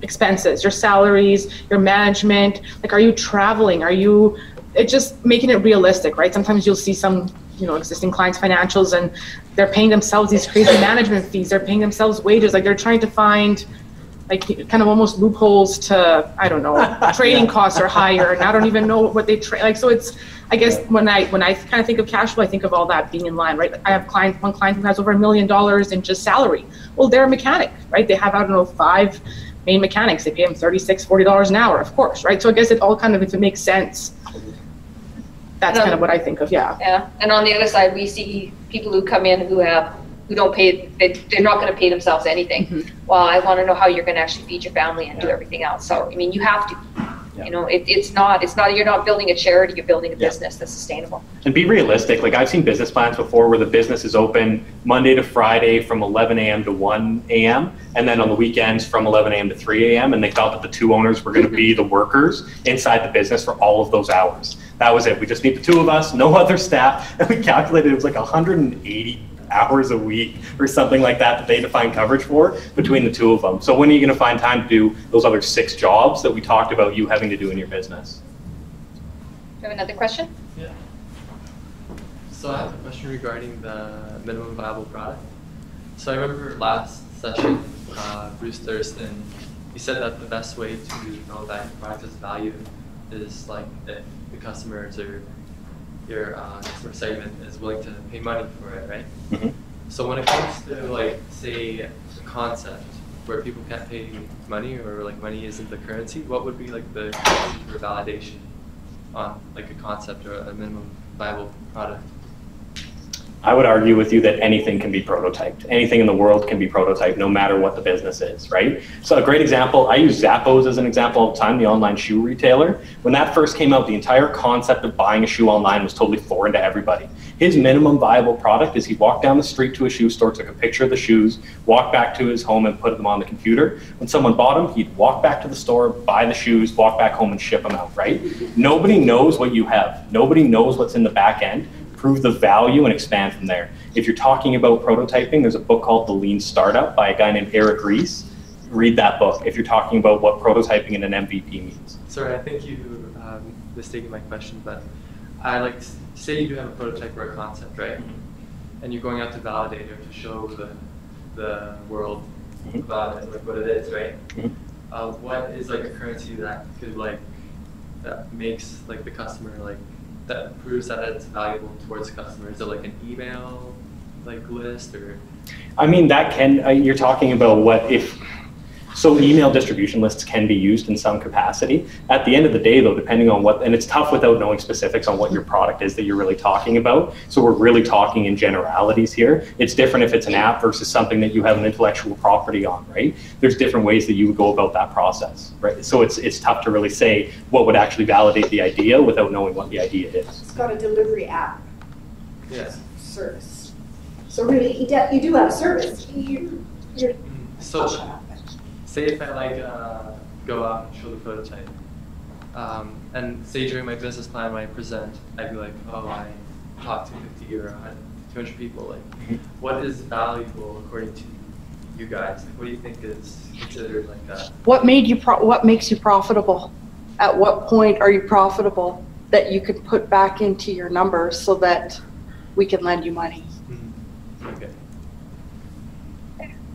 expenses, your salaries, your management. Like, are you traveling? It's just making it realistic, right? Sometimes you'll see some, existing clients' financials, and they're paying themselves these crazy management fees. They're paying themselves wages. Like, they're trying to find, like, kind of almost loopholes to, I don't know, trading costs are higher, and I don't even know what they trade. Like, so it's, I guess when I kind of think of cash flow, I think of all that being in line, right? I have one client who has over $1 million in just salary. Well, they're a mechanic, right? They have, I don't know, 5 main mechanics. They pay them $36, $40 an hour, of course, right? So I guess it all kind of, if it makes sense, that's kind of what I think of, yeah. Yeah, and on the other side, we see people who come in who don't pay, they're not going to pay themselves anything. Mm-hmm. Well, I want to know how you're going to actually feed your family and do everything else. So, I mean, you have to. It's not, you're not building a charity, you're building a business that's sustainable. And be realistic. Like, I've seen business plans before where the business is open Monday to Friday from 11 a.m. to 1 a.m. and then on the weekends from 11 a.m. to 3 a.m. and they thought that the 2 owners were going to be the workers inside the business for all of those hours. That was it. We just need the 2 of us, no other staff, and we calculated it was like 180 hours a week or something like that they define coverage for between the 2 of them. So when are you going to find time to do those other 6 jobs that we talked about you having to do in your business? Do you have another question? Yeah. So I have a question regarding the minimum viable product. So I remember last session, Bruce Thurston, he said that the best way to know that your product has value is like if the customers or your customer segment is willing to pay money for it, right? Mm-hmm. So when it comes to, like, say, a concept where people can't pay money or like money isn't the currency, what would be like the currency for validation on like a concept or a minimum viable product? I would argue with you that anything can be prototyped. Anything in the world can be prototyped, no matter what the business is, right? So a great example, I use Zappos as an example all the time, the online shoe retailer. When that first came out, the entire concept of buying a shoe online was totally foreign to everybody. His minimum viable product is he walked down the street to a shoe store, took a picture of the shoes, walked back to his home and put them on the computer. When someone bought them, he'd walk back to the store, buy the shoes, walk back home and ship them out, right? Nobody knows what you have. Nobody knows what's in the back end. Prove the value and expand from there. If you're talking about prototyping, there's a book called The Lean Startup by a guy named Eric Ries. Read that book if you're talking about what prototyping and an MVP means. Sorry, I think you mistaken my question, but I like say you do have a prototype or a concept, right? And you're going out to validate it to show the world about it, like what it is, right? What is like a currency that could that makes like the customer that proves that it's valuable towards the customer? Is it like an email list or? I mean, that can, you're talking about what if, so email distribution lists can be used in some capacity. At the end of the day though, depending on what, and it's tough without knowing specifics on what your product is that you're really talking about. So we're really talking in generalities here. It's different if it's an app versus something that you have an intellectual property on, right? There's different ways that you would go about that process, right? So it's tough to really say what would actually validate the idea without knowing what the idea is. It's got a delivery app. Yes. Service. So really, you do have a service. So, say if I go out and show the prototype, and say during my business plan when I present, I'd be like, oh, I talked to 50 or 200 people. What is valuable according to you guys? What do you think is considered like that? What makes you profitable? At what point are you profitable that you can put back into your numbers so that we can lend you money? Okay.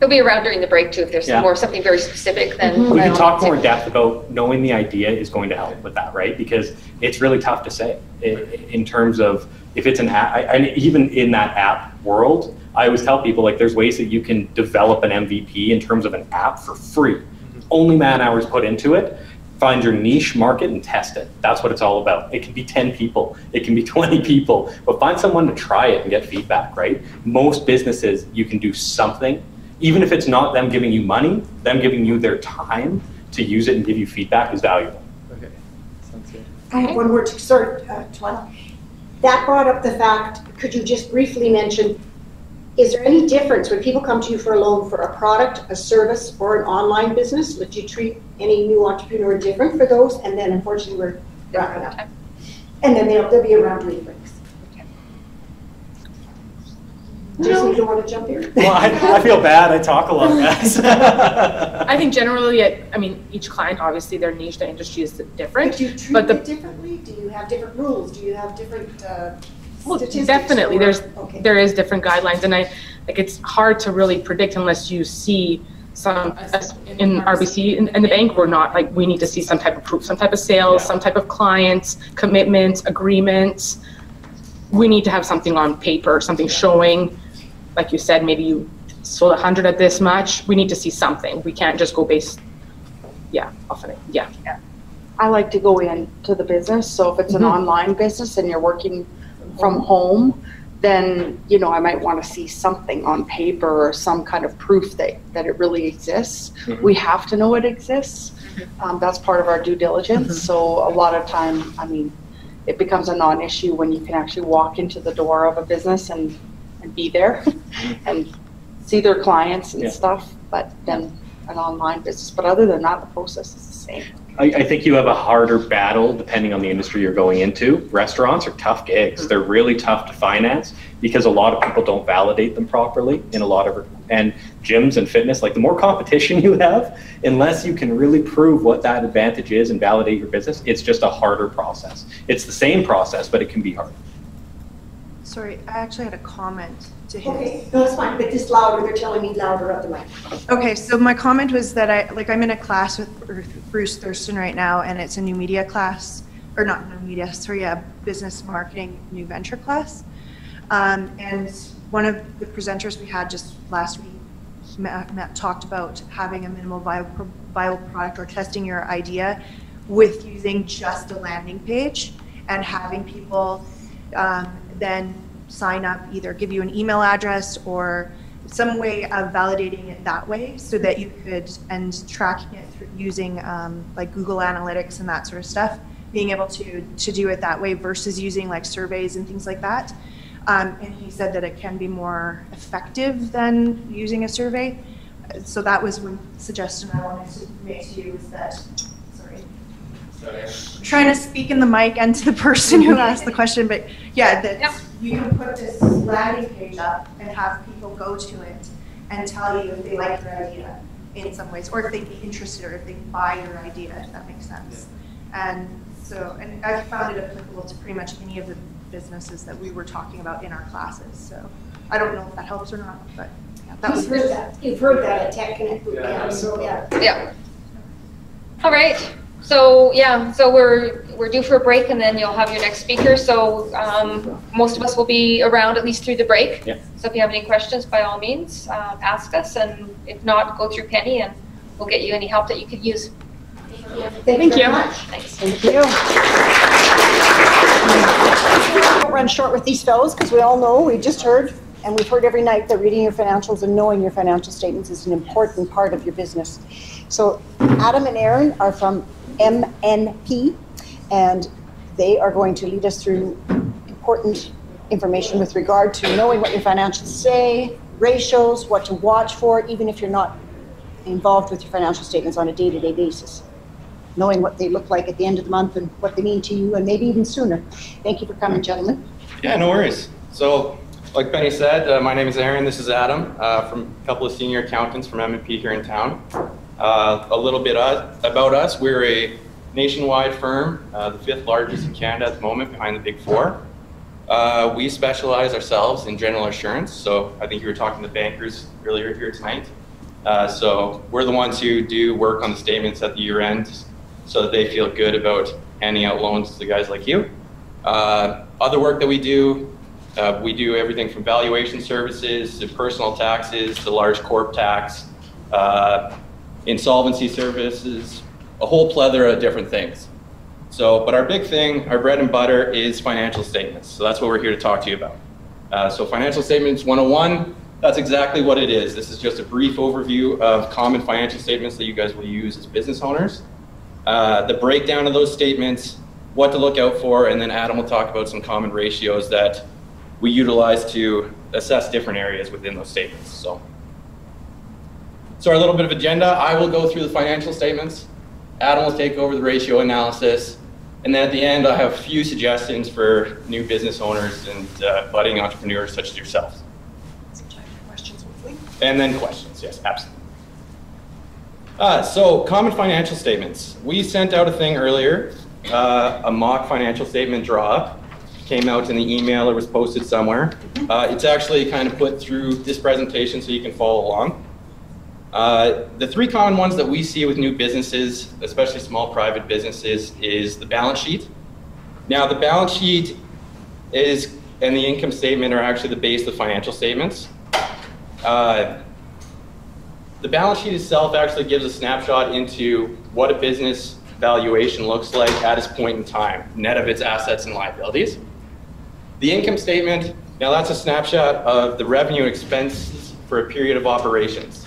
He'll be around during the break too if there's something very specific. Then we can talk more in depth about knowing the idea is going to help with that, right? Because it's really tough to say in terms of if it's an app. And even in that app world, I always tell people like there's ways that you can develop an MVP in terms of an app for free. Only man hours put into it. Find your niche market and test it. That's what it's all about. It can be 10 people, it can be 20 people, but find someone to try it and get feedback, right? Most businesses, you can do something, even if it's not them giving you money, them giving you their time to use it and give you feedback is valuable. Okay, sounds good. I have one word to start, Tuan. That brought up the fact, could you just briefly mention, is there any difference when people come to you for a loan for a product, a service, or an online business? Would you treat any new entrepreneur different for those? And then unfortunately we're wrapping up. And then they'll be around during breaks. Jason, you don't want to jump here? Well, I feel bad. I talk a lot, guys. I think generally, I mean, each client, obviously, their niche, their industry is different. But do you treat it differently? Do you have different rules? Do you have different well, statistics? definitely. There is different guidelines, and it's hard to really predict unless you see some in RBC and the bank. We're not like we need to see some type of proof, some type of sales, some type of clients, commitments, agreements. We need to have something on paper, something showing. Like you said, maybe you sold 100 at this much. We need to see something. We can't just go based, off of it. Yeah. I like to go into the business. So if it's an online business and you're working from home, then, I might want to see something on paper or some kind of proof that it really exists. We have to know it exists. That's part of our due diligence. So a lot of time, it becomes a non-issue when you can actually walk into the door of a business and be there and see their clients and stuff, but then an online business. But other than that, the process is the same. I think you have a harder battle depending on the industry you're going into. Restaurants are tough gigs. They're really tough to finance because a lot of people don't validate them properly and gyms and fitness, like the more competition you have, unless you can really prove what that advantage is and validate your business, it's just a harder process. It's the same process, but it can be hard. Sorry, I actually had a comment to his. Okay, no, it's fine, but just louder. They're telling me louder up the mic. Okay, so my comment was that I'm in a class with Bruce Thurston right now, and it's a new media class, or not new media, sorry, a business marketing new venture class. And one of the presenters we had just last week, Matt talked about having a minimal viable product or testing your idea with using just a landing page and having people then sign up, either give you an email address or some way of validating it that way so that you could, and tracking it through using like Google Analytics and that sort of stuff, being able to do it that way versus using like surveys and things like that. And he said that it can be more effective than using a survey. So that was one suggestion I wanted to make to you, is that, I'm trying to speak in the mic and to the person who asked the question, but that you can put this landing page up and have people go to it and tell you if they like your idea in some ways, or if they'd be interested, or if they buy your idea, if that makes sense. And so, and I've found it applicable to pretty much any of the businesses that we were talking about in our classes. So I don't know if that helps or not, but that was You've heard that at Tech Connect Boot Camp, so yeah. All right. So so we're due for a break, and then you'll have your next speaker. So most of us will be around at least through the break. Yeah. So if you have any questions, by all means, ask us, and if not, go through Penny, and we'll get you any help that you could use. Thank you. Thanks. Thank you. Don't run short with these fellows, because we all know, we just heard, and we've heard every night, that reading your financials and knowing your financial statements is an important part of your business. So Adam and Aaron are from MNP, and they are going to lead us through important information with regard to knowing what your financials say, ratios, what to watch for, even if you're not involved with your financial statements on a day-to-day basis. Knowing what they look like at the end of the month and what they mean to you, and maybe even sooner. Thank you for coming, gentlemen. Yeah, no worries. So, like Penny said, my name is Aaron. This is Adam, from a couple of senior accountants from M&P here in town. A little bit about us. We're a nationwide firm, the 5th largest in Canada at the moment, behind the Big 4. We specialize ourselves in general insurance. So I think you were talking to bankers earlier here tonight. So we're the ones who do work on the statements at the year end so that they feel good about handing out loans to guys like you. Other work that we do everything from valuation services to personal taxes to large corp tax, insolvency services, a whole plethora of different things. So, but our big thing, our bread and butter is financial statements. So that's what we're here to talk to you about. So financial statements 101, that's exactly what it is. This is just a brief overview of common financial statements that you guys will use as business owners. The breakdown of those statements, what to look out for, and then Adam will talk about some common ratios that we utilize to assess different areas within those statements. So our little bit of agenda, I will go through the financial statements, Adam will take over the ratio analysis, and then at the end I have a few suggestions for new business owners and budding entrepreneurs such as yourselves. Some time for questions, hopefully. And then questions, yes, absolutely. So common financial statements. We sent out a thing earlier, a mock financial statement draw. Came out in the email or was posted somewhere. It's actually kind of put through this presentation so you can follow along. The three common ones that we see with new businesses, especially small private businesses, is the balance sheet. Now the balance sheet and the income statement are actually the base of the financial statements. The balance sheet itself actually gives a snapshot into what a business valuation looks like at its point in time, net of its assets and liabilities. The income statement, now that's a snapshot of the revenue and expenses for a period of operations.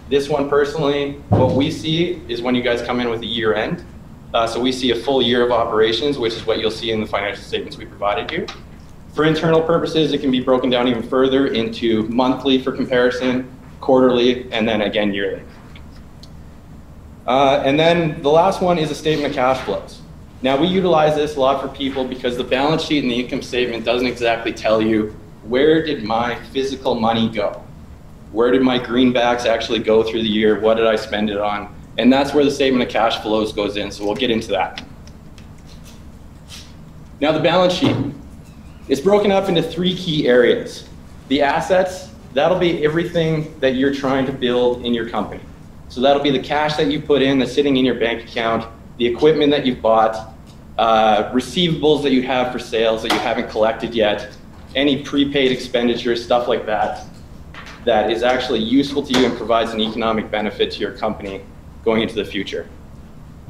This one personally, what we see is when you guys come in with a year end. So we see a full year of operations, which is what you'll see in the financial statements we provided you. For internal purposes, it can be broken down even further into monthly for comparison, quarterly, and then again yearly. And then the last one is a statement of cash flows. Now we utilize this a lot for people because the balance sheet and the income statement doesn't exactly tell you where did my physical money go? Where did my greenbacks actually go through the year? What did I spend it on? And that's where the statement of cash flows goes in, so we'll get into that. Now the balance sheet. It's broken up into three key areas. The assets, that'll be everything that you're trying to build in your company. So that'll be the cash that you put in that's sitting in your bank account, the equipment that you've bought, receivables that you have for sales that you haven't collected yet, any prepaid expenditures, stuff like that, that is actually useful to you and provides an economic benefit to your company going into the future.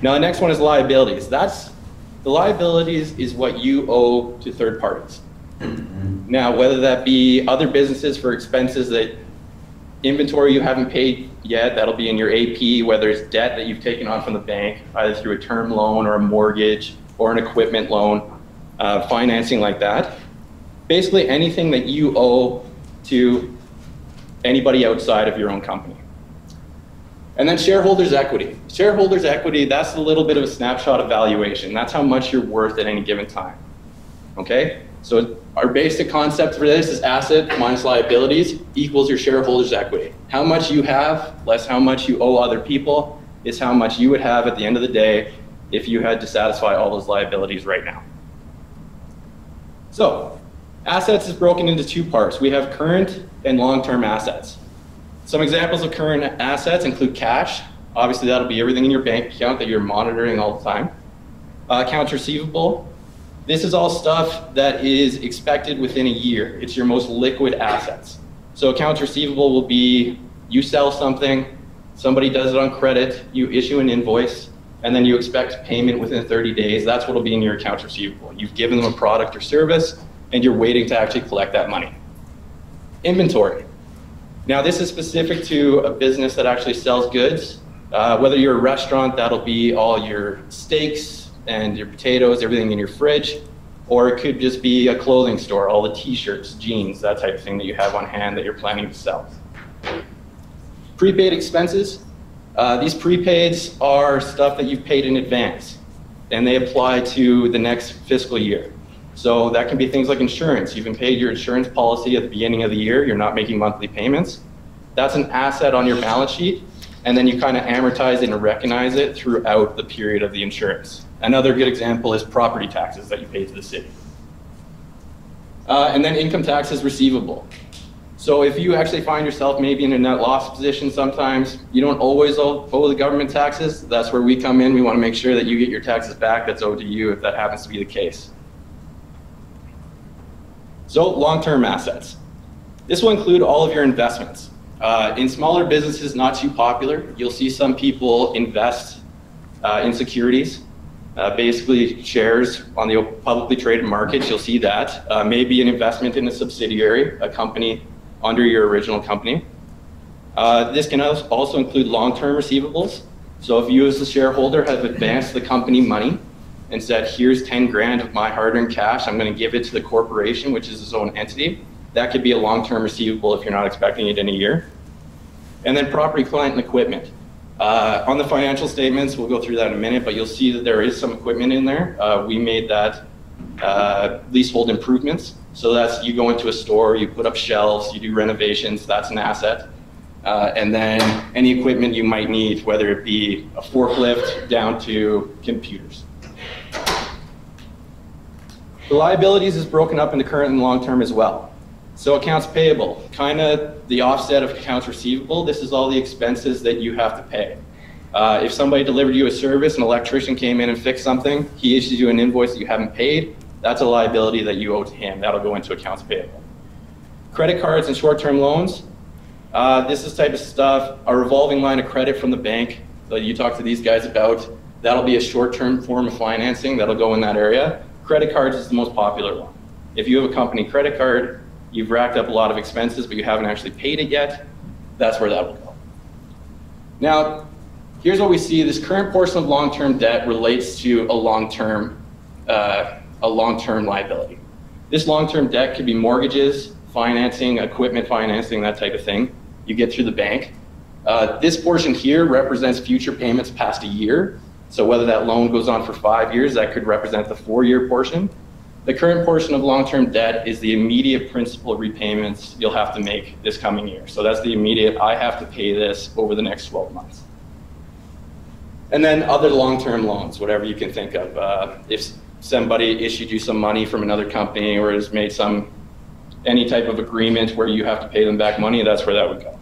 Now the next one is liabilities. The liabilities is what you owe to third parties. Now whether that be other businesses for expenses that inventory you haven't paid yet, that'll be in your AP, whether it's debt that you've taken on from the bank, either through a term loan or a mortgage or an equipment loan, financing like that. Basically anything that you owe to anybody outside of your own company. And then shareholders' equity. Shareholders' equity, that's a little bit of a snapshot of valuation. That's how much you're worth at any given time. Okay? So our basic concept for this is asset minus liabilities equals your shareholders' equity. How much you have less how much you owe other people is how much you would have at the end of the day if you had to satisfy all those liabilities right now. So assets is broken into two parts. We have current and long-term assets. Some examples of current assets include cash. Obviously that'll be everything in your bank account that you're monitoring all the time. Accounts receivable. This is all stuff that is expected within a year. It's your most liquid assets. So accounts receivable will be, you sell something, somebody does it on credit, you issue an invoice, and then you expect payment within 30 days. That's what will be in your accounts receivable. You've given them a product or service, and you're waiting to actually collect that money. Inventory. Now this is specific to a business that actually sells goods. Whether you're a restaurant, that'll be all your steaks, and your potatoes, everything in your fridge, or it could just be a clothing store, all the t-shirts, jeans, that type of thing that you have on hand that you're planning to sell. Prepaid expenses. These prepaids are stuff that you've paid in advance, and they apply to the next fiscal year. So that can be things like insurance. You've been paid your insurance policy at the beginning of the year, you're not making monthly payments. That's an asset on your balance sheet, and then you kind of amortize it and recognize it throughout the period of the insurance. Another good example is property taxes that you pay to the city. And then income taxes receivable. So if you actually find yourself maybe in a net loss position sometimes, you don't always owe the government taxes. That's where we come in. We want to make sure that you get your taxes back that's owed to you if that happens to be the case. So long-term assets. This will include all of your investments. In smaller businesses, not too popular, you'll see some people invest in securities, basically shares on the publicly traded markets. You'll see that. Maybe an investment in a subsidiary, a company under your original company. This can also include long-term receivables. So if you as a shareholder have advanced the company money and said, here's 10 grand of my hard-earned cash, I'm going to give it to the corporation, which is its own entity. That could be a long-term receivable if you're not expecting it in a year. And then property, plant, and equipment. On the financial statements, we'll go through that in a minute, but you'll see that there is some equipment in there. We made that leasehold improvements. So that's, you go into a store, you put up shelves, you do renovations, that's an asset. And then any equipment you might need, whether it be a forklift down to computers. The liabilities is broken up into current and long-term as well. So accounts payable, kind of the offset of accounts receivable. This is all the expenses that you have to pay. If somebody delivered you a service, an electrician came in and fixed something, he issues you an invoice that you haven't paid, that's a liability that you owe to him. That'll go into accounts payable. Credit cards and short-term loans. This is type of stuff, a revolving line of credit from the bank that you talk to these guys about. That'll be a short-term form of financing that'll go in that area. Credit cards is the most popular one. If you have a company credit card, you've racked up a lot of expenses, but you haven't actually paid it yet, that's where that will go. Now, here's what we see. This current portion of long-term debt relates to a long-term liability. This long-term debt could be mortgages, financing, equipment financing, that type of thing. You get through the bank. This portion here represents future payments past a year. So whether that loan goes on for 5 years, that could represent the 4-year portion. The current portion of long-term debt is the immediate principal repayments you'll have to make this coming year. So that's the immediate, I have to pay this over the next 12 months. And then other long-term loans, whatever you can think of. If somebody issued you some money from another company or has made any type of agreement where you have to pay them back money, that's where that would go.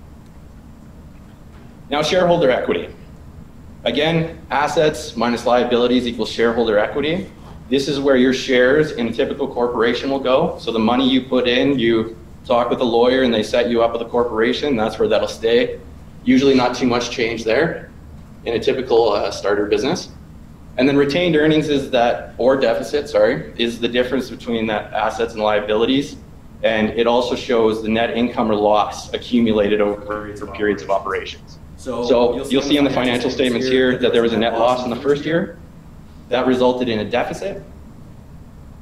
Now, shareholder equity. Again, assets minus liabilities equals shareholder equity. This is where your shares in a typical corporation will go. So the money you put in, you talk with a lawyer and they set you up with a corporation, that's where that'll stay. Usually not too much change there in a typical starter business. And then retained earnings is that, or deficit, sorry, is the difference between that assets and liabilities. And it also shows the net income or loss accumulated over periods of operations. So you'll see in the financial statements here that there was a net loss in the first year. That resulted in a deficit.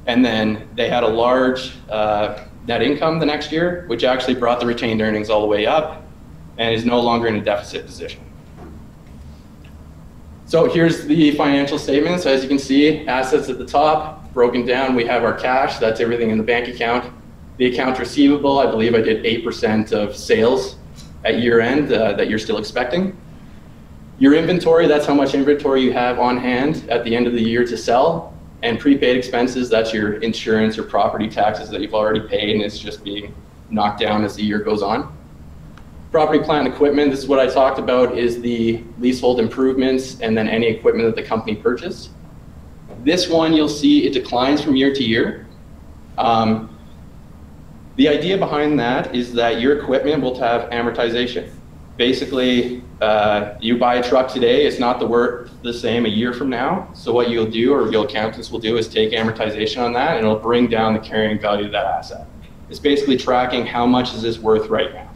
And then they had a large net income the next year, which actually brought the retained earnings all the way up and is no longer in a deficit position. So here's the financial statements. As you can see, assets at the top, broken down, we have our cash, that's everything in the bank account. The account receivable, I believe I did 8% of sales at year end that you're still expecting. Your inventory, that's how much inventory you have on hand at the end of the year to sell. And prepaid expenses, that's your insurance or property taxes that you've already paid and it's just being knocked down as the year goes on. Property, plant, and equipment, this is what I talked about, is the leasehold improvements and then any equipment that the company purchased. This one, you'll see it declines from year to year. The idea behind that is that your equipment will have amortization. Basically, you buy a truck today, it's not the same a year from now. So what you'll do, or your accountants will do, is take amortization on that and it'll bring down the carrying value of that asset. It's basically tracking how much is this worth right now.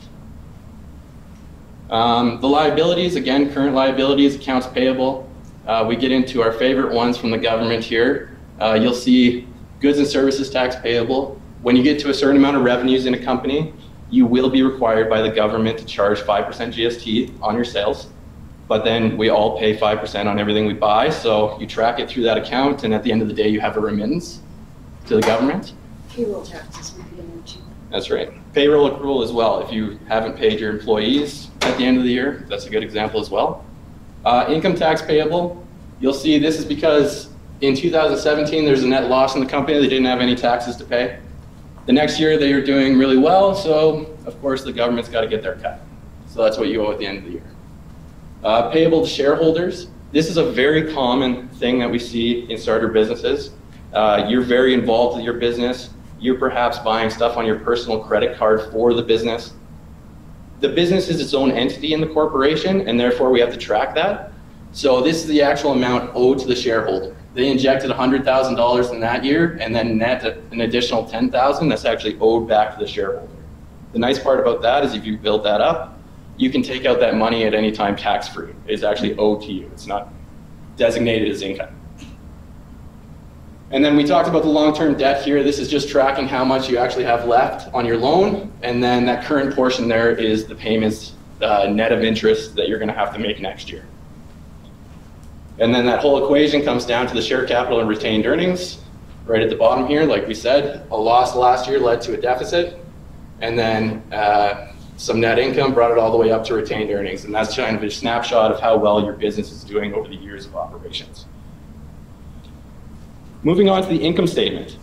The liabilities, again, current liabilities, accounts payable. We get into our favorite ones from the government here. You'll see goods and services tax payable. When you get to a certain amount of revenues in a company, you will be required by the government to charge 5% GST on your sales. But then we all pay 5% on everything we buy. So you track it through that account, and at the end of the day, you have a remittance to the government. Payroll taxes would be in there too. That's right. Payroll accrual as well. If you haven't paid your employees at the end of the year, that's a good example as well. Income tax payable, you'll see this is because in 2017, there's a net loss in the company. They didn't have any taxes to pay. The next year they are doing really well, so of course the government's got to get their cut. So that's what you owe at the end of the year. Payable to shareholders. This is a very common thing that we see in starter businesses. You're very involved with your business. You're perhaps buying stuff on your personal credit card for the business. The business is its own entity in the corporation, and therefore we have to track that. So this is the actual amount owed to the shareholder. They injected $100,000 in that year, and then net an additional $10,000 that's actually owed back to the shareholder. The nice part about that is if you build that up, you can take out that money at any time tax-free. It's actually owed to you. It's not designated as income. And then we talked about the long-term debt here. This is just tracking how much you actually have left on your loan. And then that current portion there is the payments net of interest that you're going to have to make next year. And then that whole equation comes down to the share capital and retained earnings. Right at the bottom here, like we said, a loss last year led to a deficit. And then some net income brought it all the way up to retained earnings. And that's kind of a snapshot of how well your business is doing over the years of operations. Moving on to the income statement.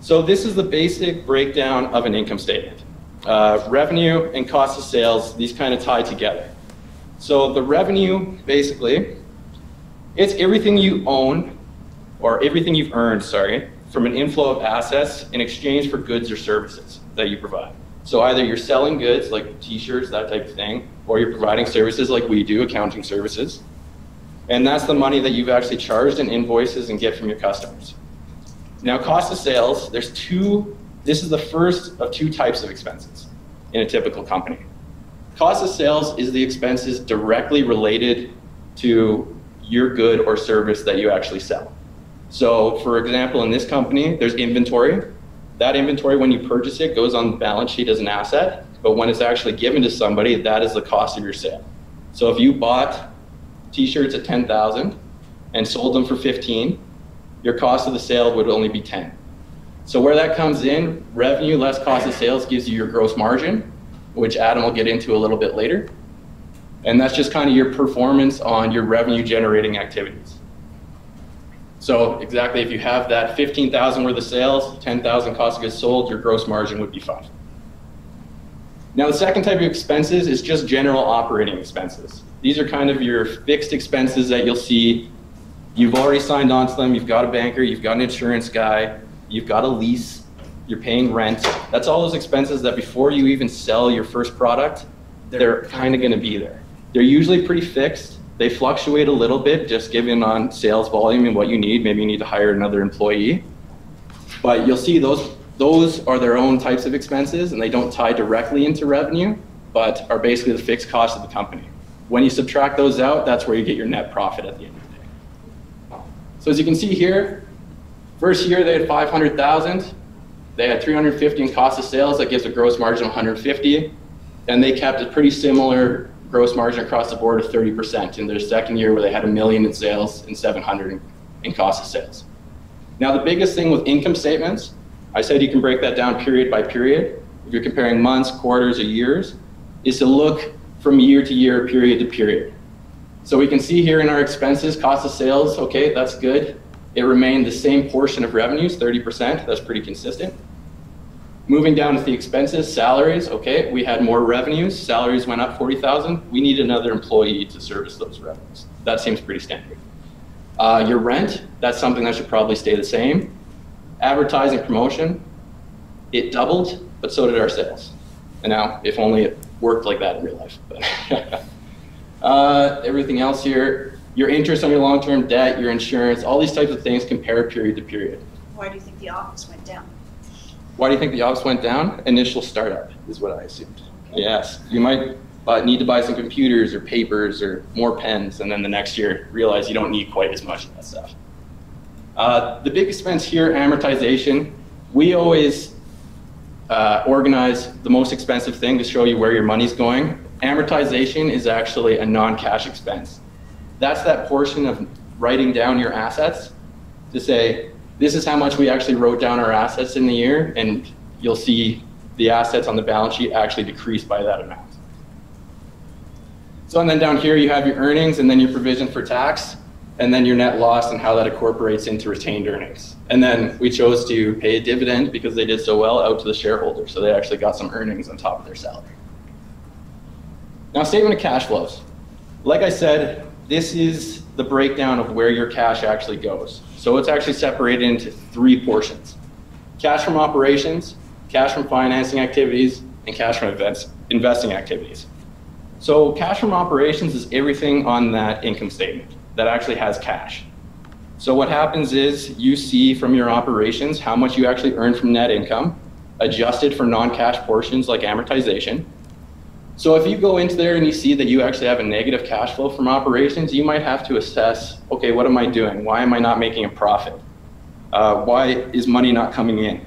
So this is the basic breakdown of an income statement. Revenue and cost of sales, these kind of tie together. So the revenue, basically, it's everything you own, or everything you've earned, sorry, from an inflow of assets in exchange for goods or services that you provide. So either you're selling goods like t-shirts, that type of thing, or you're providing services like we do, accounting services. And that's the money that you've actually charged in invoices and get from your customers. Now, cost of sales, this is the first of two types of expenses in a typical company. Cost of sales is the expenses directly related to your good or service that you actually sell. So for example, in this company, there's inventory. That inventory, when you purchase it, goes on the balance sheet as an asset, but when it's actually given to somebody, that is the cost of your sale. So if you bought t-shirts at $10,000 and sold them for $15,000, your cost of the sale would only be $10,000. So where that comes in, revenue less cost of sales gives you your gross margin, which Adam will get into a little bit later. And that's just kind of your performance on your revenue generating activities. So exactly, if you have that $15,000 worth of sales, $10,000 cost of goods sold, your gross margin would be $5,000. Now the second type of expenses is just general operating expenses. These are kind of your fixed expenses that you'll see. You've already signed on to them, you've got a banker, you've got an insurance guy, you've got a lease, you're paying rent. That's all those expenses that before you even sell your first product, they're kind of going to be there. They're usually pretty fixed. They fluctuate a little bit just given on sales volume and what you need. Maybe you need to hire another employee. But you'll see those are their own types of expenses, and they don't tie directly into revenue, but are basically the fixed cost of the company. When you subtract those out, that's where you get your net profit at the end of the day. So as you can see here, first year they had 500,000. They had 350 in cost of sales. That gives a gross margin of 150. And they kept a pretty similar gross margin across the board of 30% in their second year, where they had $1 million in sales and 700 in cost of sales. Now the biggest thing with income statements, I said you can break that down period by period. If you're comparing months, quarters, or years, is to look from year to year, period to period. So we can see here in our expenses, cost of sales, okay, that's good. It remained the same portion of revenues, 30%, that's pretty consistent. Moving down to the expenses, salaries, okay, we had more revenues, salaries went up 40,000. We need another employee to service those revenues. That seems pretty standard. Your rent, that's something that should probably stay the same. Advertising, promotion, it doubled, but so did our sales. And now, if only it worked like that in real life. Everything else here, your interest on your long-term debt, your insurance, all these types of things compare period to period. Why do you think the office went down? Why do you think the office went down? Initial startup is what I assumed. Yes, you might need to buy some computers or papers or more pens, and then the next year realize you don't need quite as much of that stuff. The big expense here, amortization. We always organize the most expensive thing to show you where your money's going. Amortization is actually a non-cash expense. That's that portion of writing down your assets to say, this is how much we actually wrote down our assets in the year, and you'll see the assets on the balance sheet actually decrease by that amount. So and then down here you have your earnings and then your provision for tax. and then your net loss and how that incorporates into retained earnings. And then we chose to pay a dividend because they did so well out to the shareholders, so they actually got some earnings on top of their salary. Now, statement of cash flows. Like I said, this is the breakdown of where your cash actually goes. So it's actually separated into 3 portions: cash from operations, cash from financing activities, and cash from investing activities. So cash from operations is everything on that income statement that actually has cash. So what happens is you see from your operations how much you actually earn from net income, adjusted for non-cash portions like amortization. So if you go into there and you see that you actually have a negative cash flow from operations, you might have to assess, okay, what am I doing? Why am I not making a profit? Why is money not coming in?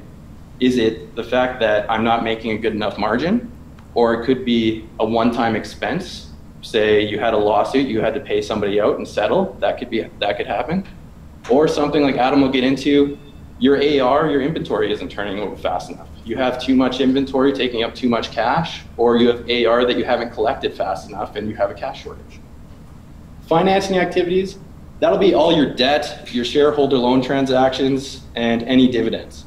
Is it the fact that I'm not making a good enough margin? Or it could be a one-time expense. Say you had a lawsuit, you had to pay somebody out and settle. That could happen. Or something like Adam will get into, your AR, your inventory isn't turning over fast enough. You have too much inventory taking up too much cash, or you have AR that you haven't collected fast enough and you have a cash shortage. Financing activities, that'll be all your debt, your shareholder loan transactions, and any dividends.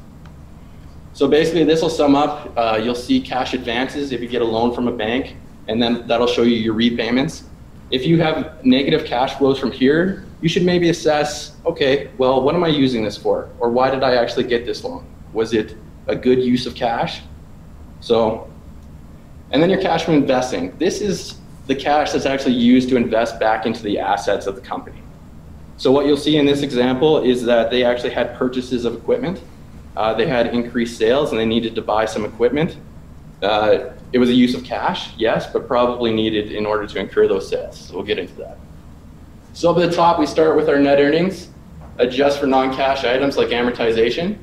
So basically this will sum up, you'll see cash advances if you get a loan from a bank, and then that'll show you your repayments. If you have negative cash flows from here, you should maybe assess, okay, well, what am I using this for? Or why did I actually get this loan? Was it a good use of cash? So, and then your cash from investing. This is the cash that's actually used to invest back into the assets of the company. So what you'll see in this example is that they actually had purchases of equipment. They had increased sales and they needed to buy some equipment. It was a use of cash, yes, but probably needed in order to incur those sales. So we'll get into that. So up at the top, we start with our net earnings, adjust for non-cash items like amortization.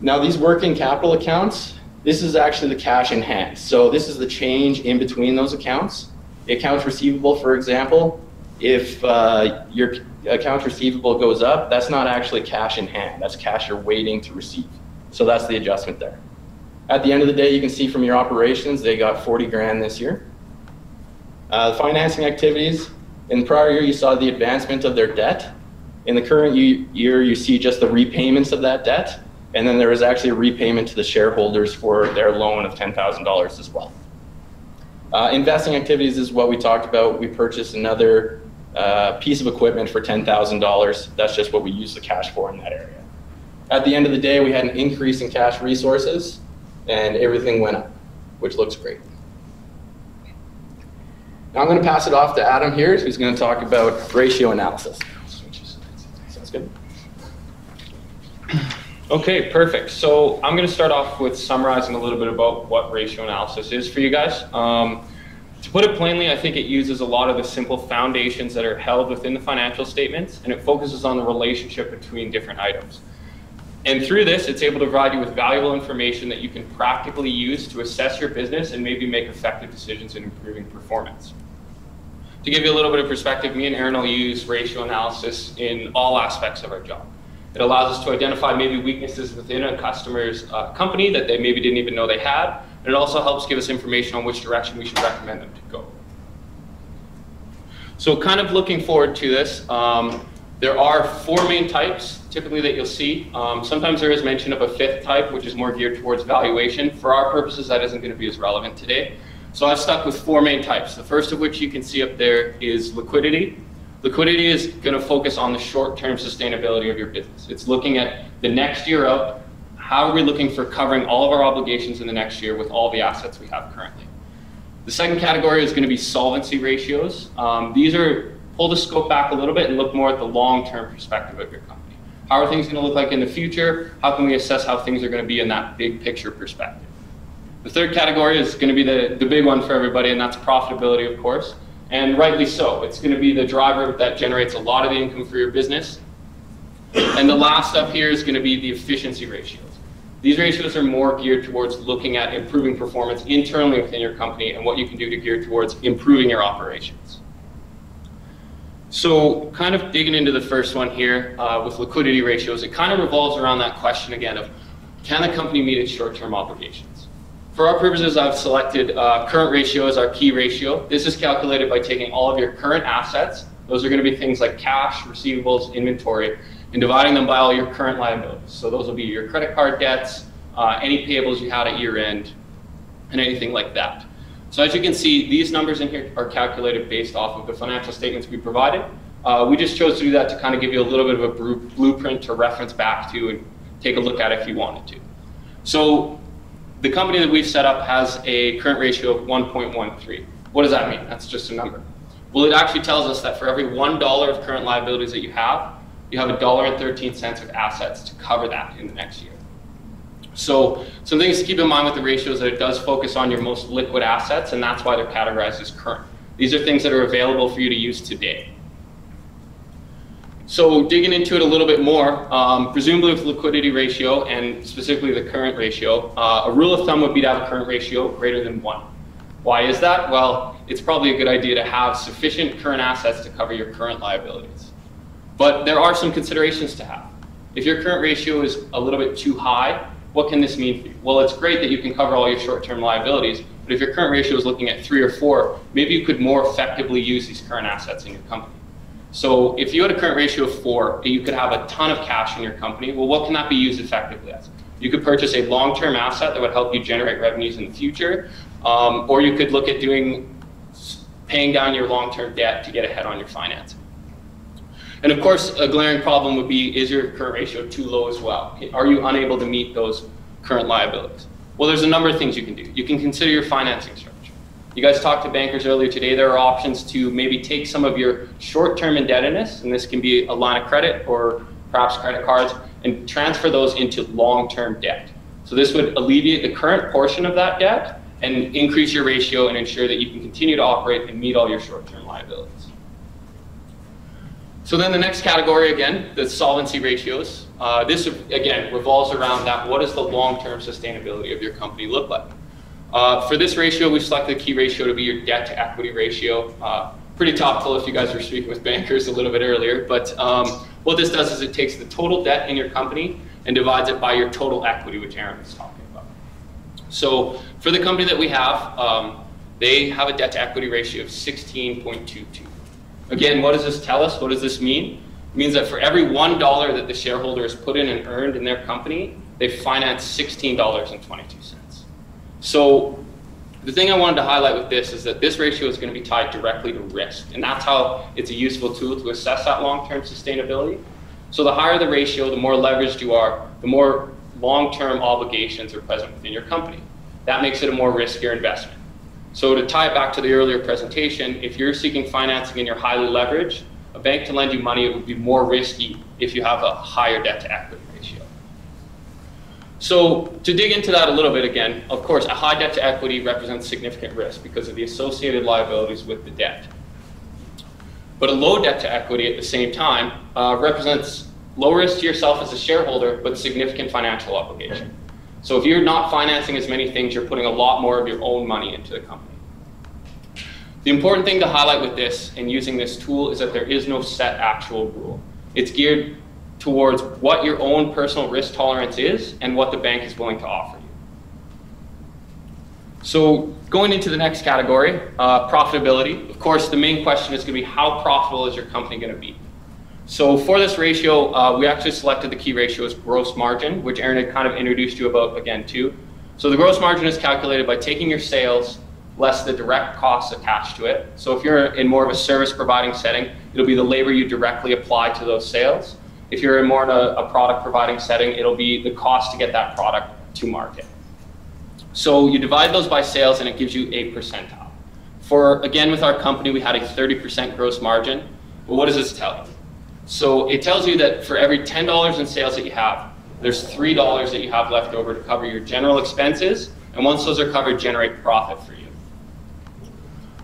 Now these working capital accounts, this is actually the cash in hand. So this is the change in between those accounts. The accounts receivable, for example, if your accounts receivable goes up, that's not actually cash in hand. That's cash you're waiting to receive. So that's the adjustment there. At the end of the day, you can see from your operations, they got 40 grand this year. The financing activities, in the prior year, you saw the advancement of their debt. In the current year, you see just the repayments of that debt. And then there was actually a repayment to the shareholders for their loan of $10,000 as well. Investing activities is what we talked about. We purchased another piece of equipment for $10,000. That's just what we use the cash for in that area. At the end of the day, we had an increase in cash resources and everything went up, which looks great. Now I'm going to pass it off to Adam here, who's going to talk about ratio analysis. Sounds good. Okay, perfect. So I'm going to start off with summarizing a little bit about what ratio analysis is for you guys. To put it plainly, I think it uses a lot of the simple foundations that are held within the financial statements, and it focuses on the relationship between different items. And through this, it's able to provide you with valuable information that you can practically use to assess your business and maybe make effective decisions in improving performance. To give you a little bit of perspective, me and Aaron will use ratio analysis in all aspects of our job. It allows us to identify maybe weaknesses within a customer's company that they maybe didn't even know they had. And it also helps give us information on which direction we should recommend them to go. So kind of looking forward to this, there are 4 main types typically that you'll see. Sometimes there is mention of a 5th type, which is more geared towards valuation. For our purposes, that isn't going to be as relevant today. So I've stuck with 4 main types. The first of which you can see up there is liquidity. Liquidity is going to focus on the short-term sustainability of your business. It's looking at the next year out. How are we looking for covering all of our obligations in the next year with all the assets we have currently? The second category is going to be solvency ratios. These are pull the scope back a little bit and look more at the long-term perspective of your company. How are things going to look like in the future? How can we assess how things are going to be in that big picture perspective? The third category is going to be the big one for everybody, and that's profitability, of course. And rightly so. It's going to be the driver that generates a lot of the income for your business. And the last up here is going to be the efficiency ratios. These ratios are more geared towards looking at improving performance internally within your company and what you can do to gear towards improving your operations. So kind of digging into the first one here with liquidity ratios, it kind of revolves around that question again of, can the company meet its short-term obligations? For our purposes, I've selected current ratio as our key ratio. This is calculated by taking all of your current assets Those are going to be things like cash, receivables, inventory, and dividing them by all your current liabilities. So those will be your credit card debts, any payables you had at year end, and anything like that. So as you can see, these numbers in here are calculated based off of the financial statements we provided. We just chose to do that to kind of give you a little bit of a blueprint to reference back to and take a look at if you wanted to. So the company that we've set up has a current ratio of 1.13. What does that mean? That's just a number. Well, it actually tells us that for every $1 of current liabilities that you have $1.13 of assets to cover that in the next year. So some things to keep in mind with the ratio is that it does focus on your most liquid assets, and that's why they're categorized as current. These are things that are available for you to use today. So digging into it a little bit more, presumably with liquidity ratio and specifically the current ratio, a rule of thumb would be to have a current ratio greater than 1. Why is that? Well, it's probably a good idea to have sufficient current assets to cover your current liabilities. But there are some considerations to have. If your current ratio is a little bit too high, what can this mean for you? Well, it's great that you can cover all your short-term liabilities, but if your current ratio is looking at 3 or 4, maybe you could more effectively use these current assets in your company. So if you had a current ratio of 4, you could have a ton of cash in your company. Well, what can that be used effectively as? You could purchase a long-term asset that would help you generate revenues in the future, or you could look at paying down your long-term debt to get ahead on your financing. And of course, a glaring problem would be, is your current ratio too low as well? Are you unable to meet those current liabilities? Well, there's a number of things you can do. You can consider your financing structure. You guys talked to bankers earlier today. There are options to maybe take some of your short-term indebtedness, and this can be a line of credit or perhaps credit cards, and transfer those into long-term debt. So this would alleviate the current portion of that debt and increase your ratio and ensure that you can continue to operate and meet all your short-term liabilities. So then the next category, again, the solvency ratios. This, again, revolves around that. What does the long-term sustainability of your company look like? For this ratio, we selected the key ratio to be your debt-to-equity ratio. Pretty topical if you guys were speaking with bankers a little bit earlier, but what this does is it takes the total debt in your company and divides it by your total equity, which Aaron was talking about. So for the company that we have, they have a debt-to-equity ratio of 16.22. Again, what does this tell us? What does this mean? It means that for every $1 that the shareholder has put in and earned in their company, they've financed $16.22. So the thing I wanted to highlight with this is that this ratio is going to be tied directly to risk, and that's how it's a useful tool to assess that long-term sustainability. So the higher the ratio, the more leveraged you are, the more long-term obligations are present within your company. That makes it a more riskier investment. So to tie it back to the earlier presentation, if you're seeking financing and you're highly leveraged, a bank to lend you money, it would be more risky if you have a higher debt to equity ratio. So to dig into that a little bit again, of course, a high debt to equity represents significant risk because of the associated liabilities with the debt. But a low debt to equity at the same time represents low risk to yourself as a shareholder, but significant financial obligation. So if you're not financing as many things, you're putting a lot more of your own money into the company. The important thing to highlight with this and using this tool is that there is no set actual rule. It's geared towards what your own personal risk tolerance is and what the bank is willing to offer you. So going into the next category, profitability. Of course, the main question is going to be how profitable is your company going to be? So for this ratio, we actually selected the key ratio as gross margin, which Aaron had kind of introduced you about again too. So the gross margin is calculated by taking your sales less the direct costs attached to it. So if you're in more of a service providing setting, it'll be the labor you directly apply to those sales. If you're in more in a product providing setting, it'll be the cost to get that product to market. So you divide those by sales and it gives you a percentile. Again, with our company, we had a 30% gross margin. Well, what does this tell you? So it tells you that for every $10 in sales that you have, there's $3 that you have left over to cover your general expenses, and once those are covered, generate profit for you.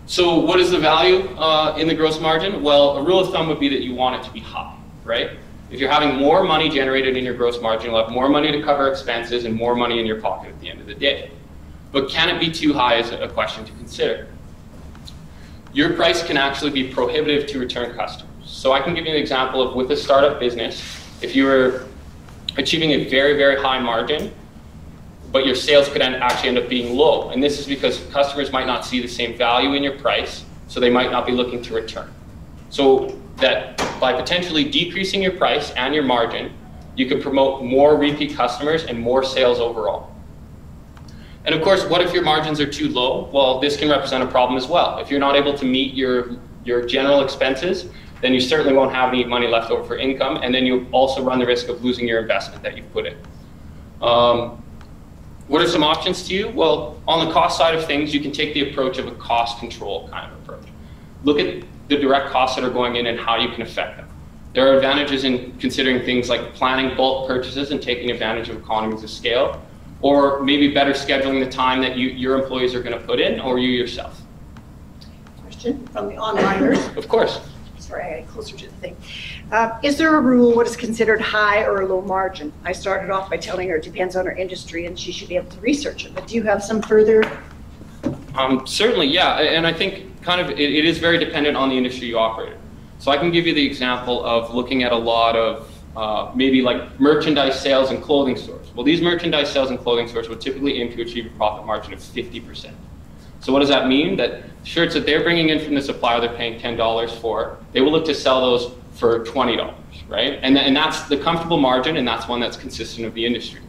So what is the value in the gross margin? Well, a rule of thumb would be that you want it to be high, right? If you're having more money generated in your gross margin, you'll have more money to cover expenses and more money in your pocket at the end of the day. But can it be too high is a question to consider. Your price can actually be prohibitive to return customers. So I can give you an example of with a startup business, if you were achieving a very, very high margin, but your sales could actually end up being low. And this is because customers might not see the same value in your price, so they might not be looking to return. So that by potentially decreasing your price and your margin, you could promote more repeat customers and more sales overall. And of course, what if your margins are too low? Well, this can represent a problem as well. If you're not able to meet your general expenses, then you certainly won't have any money left over for income, and then you'll also run the risk of losing your investment that you've put in. What are some options to you? Well, on the cost side of things, you can take the approach of a cost control kind of approach. Look at the direct costs that are going in and how you can affect them. There are advantages in considering things like planning bulk purchases and taking advantage of economies of scale, or maybe better scheduling the time that your employees are going to put in, or you yourself. Question from the onliners. Of course. Sorry, I got closer to the thing. Is there a rule what is considered high or low margin? I started off by telling her it depends on her industry and she should be able to research it, but do you have some further? Certainly, yeah, and I think kind of it is very dependent on the industry you operate in. So I can give you the example of looking at a lot of maybe like merchandise sales and clothing stores. Well, these merchandise sales and clothing stores would typically aim to achieve a profit margin of 50%. So what does that mean? That shirts that they're bringing in from the supplier they're paying $10 for, they will look to sell those for $20, right? And that's the comfortable margin, and that's one that's consistent of the industry.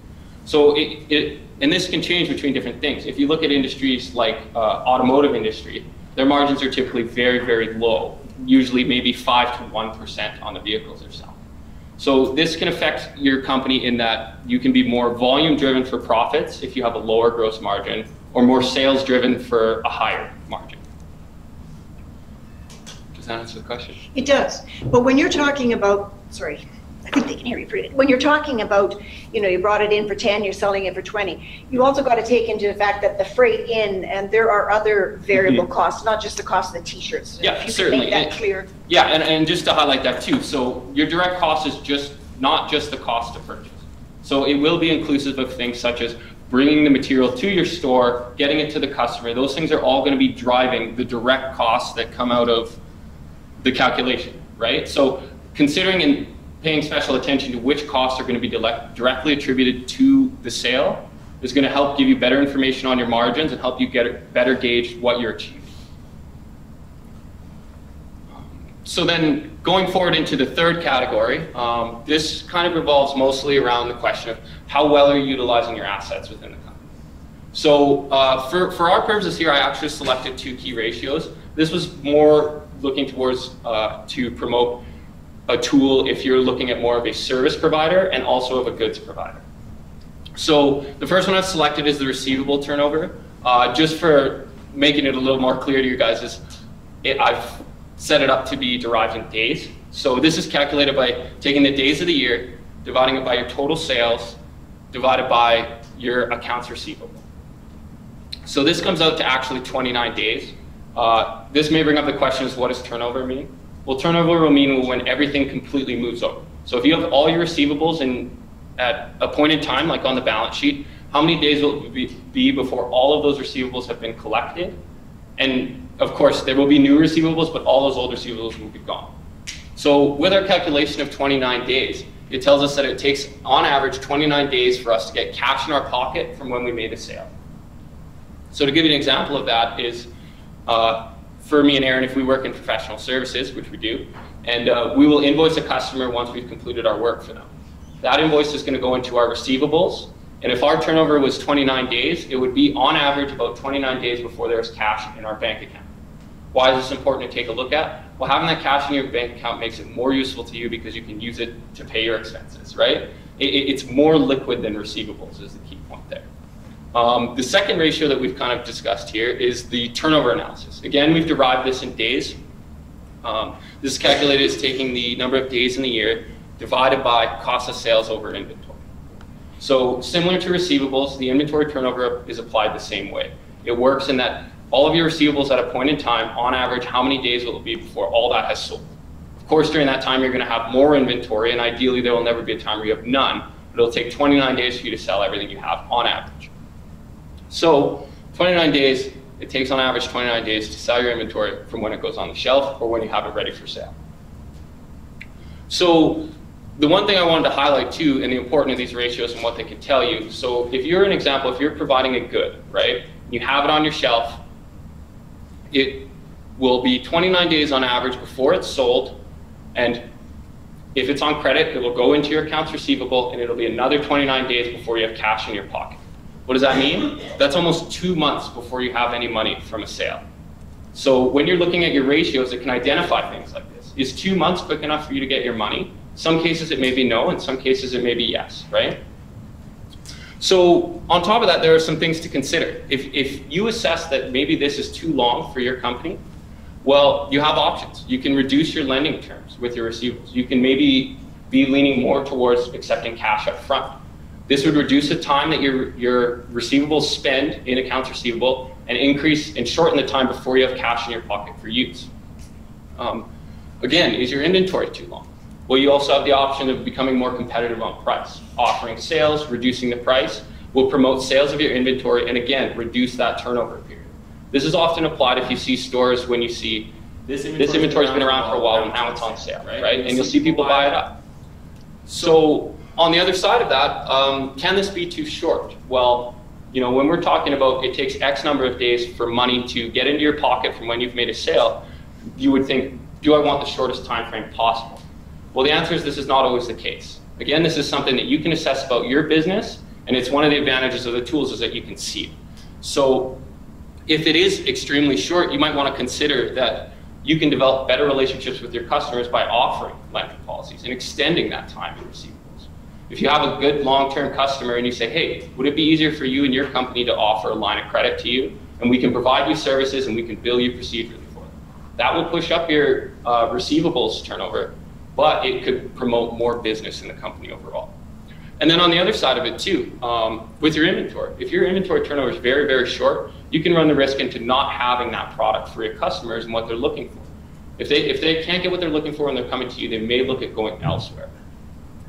So and this can change between different things. If you look at industries like automotive industry, their margins are typically very, very low, usually maybe 5 to 1% on the vehicles they're selling. So this can affect your company in that you can be more volume driven for profits if you have a lower gross margin, or more sales driven for a higher margin. Does that answer the question? It does. But when you're talking about, sorry, I think they can hear you pretty good. When you're talking about, you brought it in for 10, you're selling it for 20, you also got to take into the fact that the freight in, and there are other variable costs, not just the cost of the t-shirts. Yeah, if you certainly. Make that clear. Yeah, and just to highlight that too, so your direct cost is not just the cost to purchase. So it will be inclusive of things such as bringing the material to your store, getting it to the customer. Those things are all going to be driving the direct costs that come out of the calculation, right? So considering and paying special attention to which costs are going to be directly attributed to the sale is going to help give you better information on your margins and help you better gauge what you're achieving. So then going forward into the third category, this kind of revolves mostly around the question of how well are you utilizing your assets within the company. So for our purposes here, I actually selected 2 key ratios. This was more looking towards to promote a tool if you're looking at more of a service provider and also of a goods provider. So the first one I've selected is the receivable turnover. Just for making it a little more clear to you guys, I've set it up to be derived in days. So this is calculated by taking the days of the year, dividing it by your total sales, divided by your accounts receivable. So this comes out to actually 29 days. This may bring up the question is, what does turnover mean? Well, turnover will mean when everything completely moves over. So if you have all your receivables at a point in time, like on the balance sheet, how many days will it be before all of those receivables have been collected? And of course, there will be new receivables, but all those old receivables will be gone. So with our calculation of 29 days, it tells us that it takes, on average, 29 days for us to get cash in our pocket from when we made a sale. So to give you an example of that is, for me and Aaron, if we work in professional services, which we do, and we will invoice a customer once we've completed our work for them. That invoice is going to go into our receivables, and if our turnover was 29 days, it would be on average about 29 days before there's cash in our bank account. Why is this important to take a look at? Well, having that cash in your bank account makes it more useful to you because you can use it to pay your expenses, right? It's more liquid than receivables is the key point there. The second ratio that we've kind of discussed here is the turnover analysis. Again, we've derived this in days. This is calculated as taking the number of days in the year divided by cost of sales over inventory. So similar to receivables, the inventory turnover is applied the same way. It works in that all of your receivables at a point in time, on average, how many days will it be before all that has sold? Of course, during that time, you're going to have more inventory, and ideally, there will never be a time where you have none, but it'll take 29 days for you to sell everything you have on average. So 29 days, it takes on average 29 days to sell your inventory from when it goes on the shelf or when you have it ready for sale. So the one thing I wanted to highlight too, and the importance of these ratios and what they can tell you. So if you're an example, if you're providing a good, right, you have it on your shelf, will be 29 days on average before it's sold, and if it's on credit, it will go into your accounts receivable, and it'll be another 29 days before you have cash in your pocket. What does that mean? That's almost 2 months before you have any money from a sale. So when you're looking at your ratios, it can identify things like this. Is 2 months quick enough for you to get your money? Some cases it may be no, in some cases it may be yes, right? So on top of that, there are some things to consider. If you assess that maybe this is too long for your company, well, you have options. You can reduce your lending terms with your receivables. You can maybe be leaning more towards accepting cash up front. This would reduce the time that your receivables spend in accounts receivable and increase and shorten the time before you have cash in your pocket for use. Again, is your inventory too long? Well, you also have the option of becoming more competitive on price. Offering sales, reducing the price, will promote sales of your inventory and again, reduce that turnover period. This is often applied if you see stores when you see this inventory's been around for a while and now it's on sale, right? And you'll see people buy it up. So on the other side of that, can this be too short? Well, you know, when we're talking about it takes X number of days for money to get into your pocket from when you've made a sale, you would think, do I want the shortest time frame possible? Well, the answer is this is not always the case. Again, this is something that you can assess about your business, and it's one of the advantages of the tools is that you can see it. So if it is extremely short, you might want to consider that you can develop better relationships with your customers by offering lending policies and extending that time in receivables. If you have a good long-term customer and you say, hey, would it be easier for you and your company to offer a line of credit to you, and we can provide you services and we can bill you procedurally for it? That will push up your receivables turnover, but it could promote more business in the company overall. And then on the other side of it too, with your inventory, if your inventory turnover is very, very short, you can run the risk into not having that product for your customers and what they're looking for. If they can't get what they're looking for and they're coming to you, they may look at going elsewhere.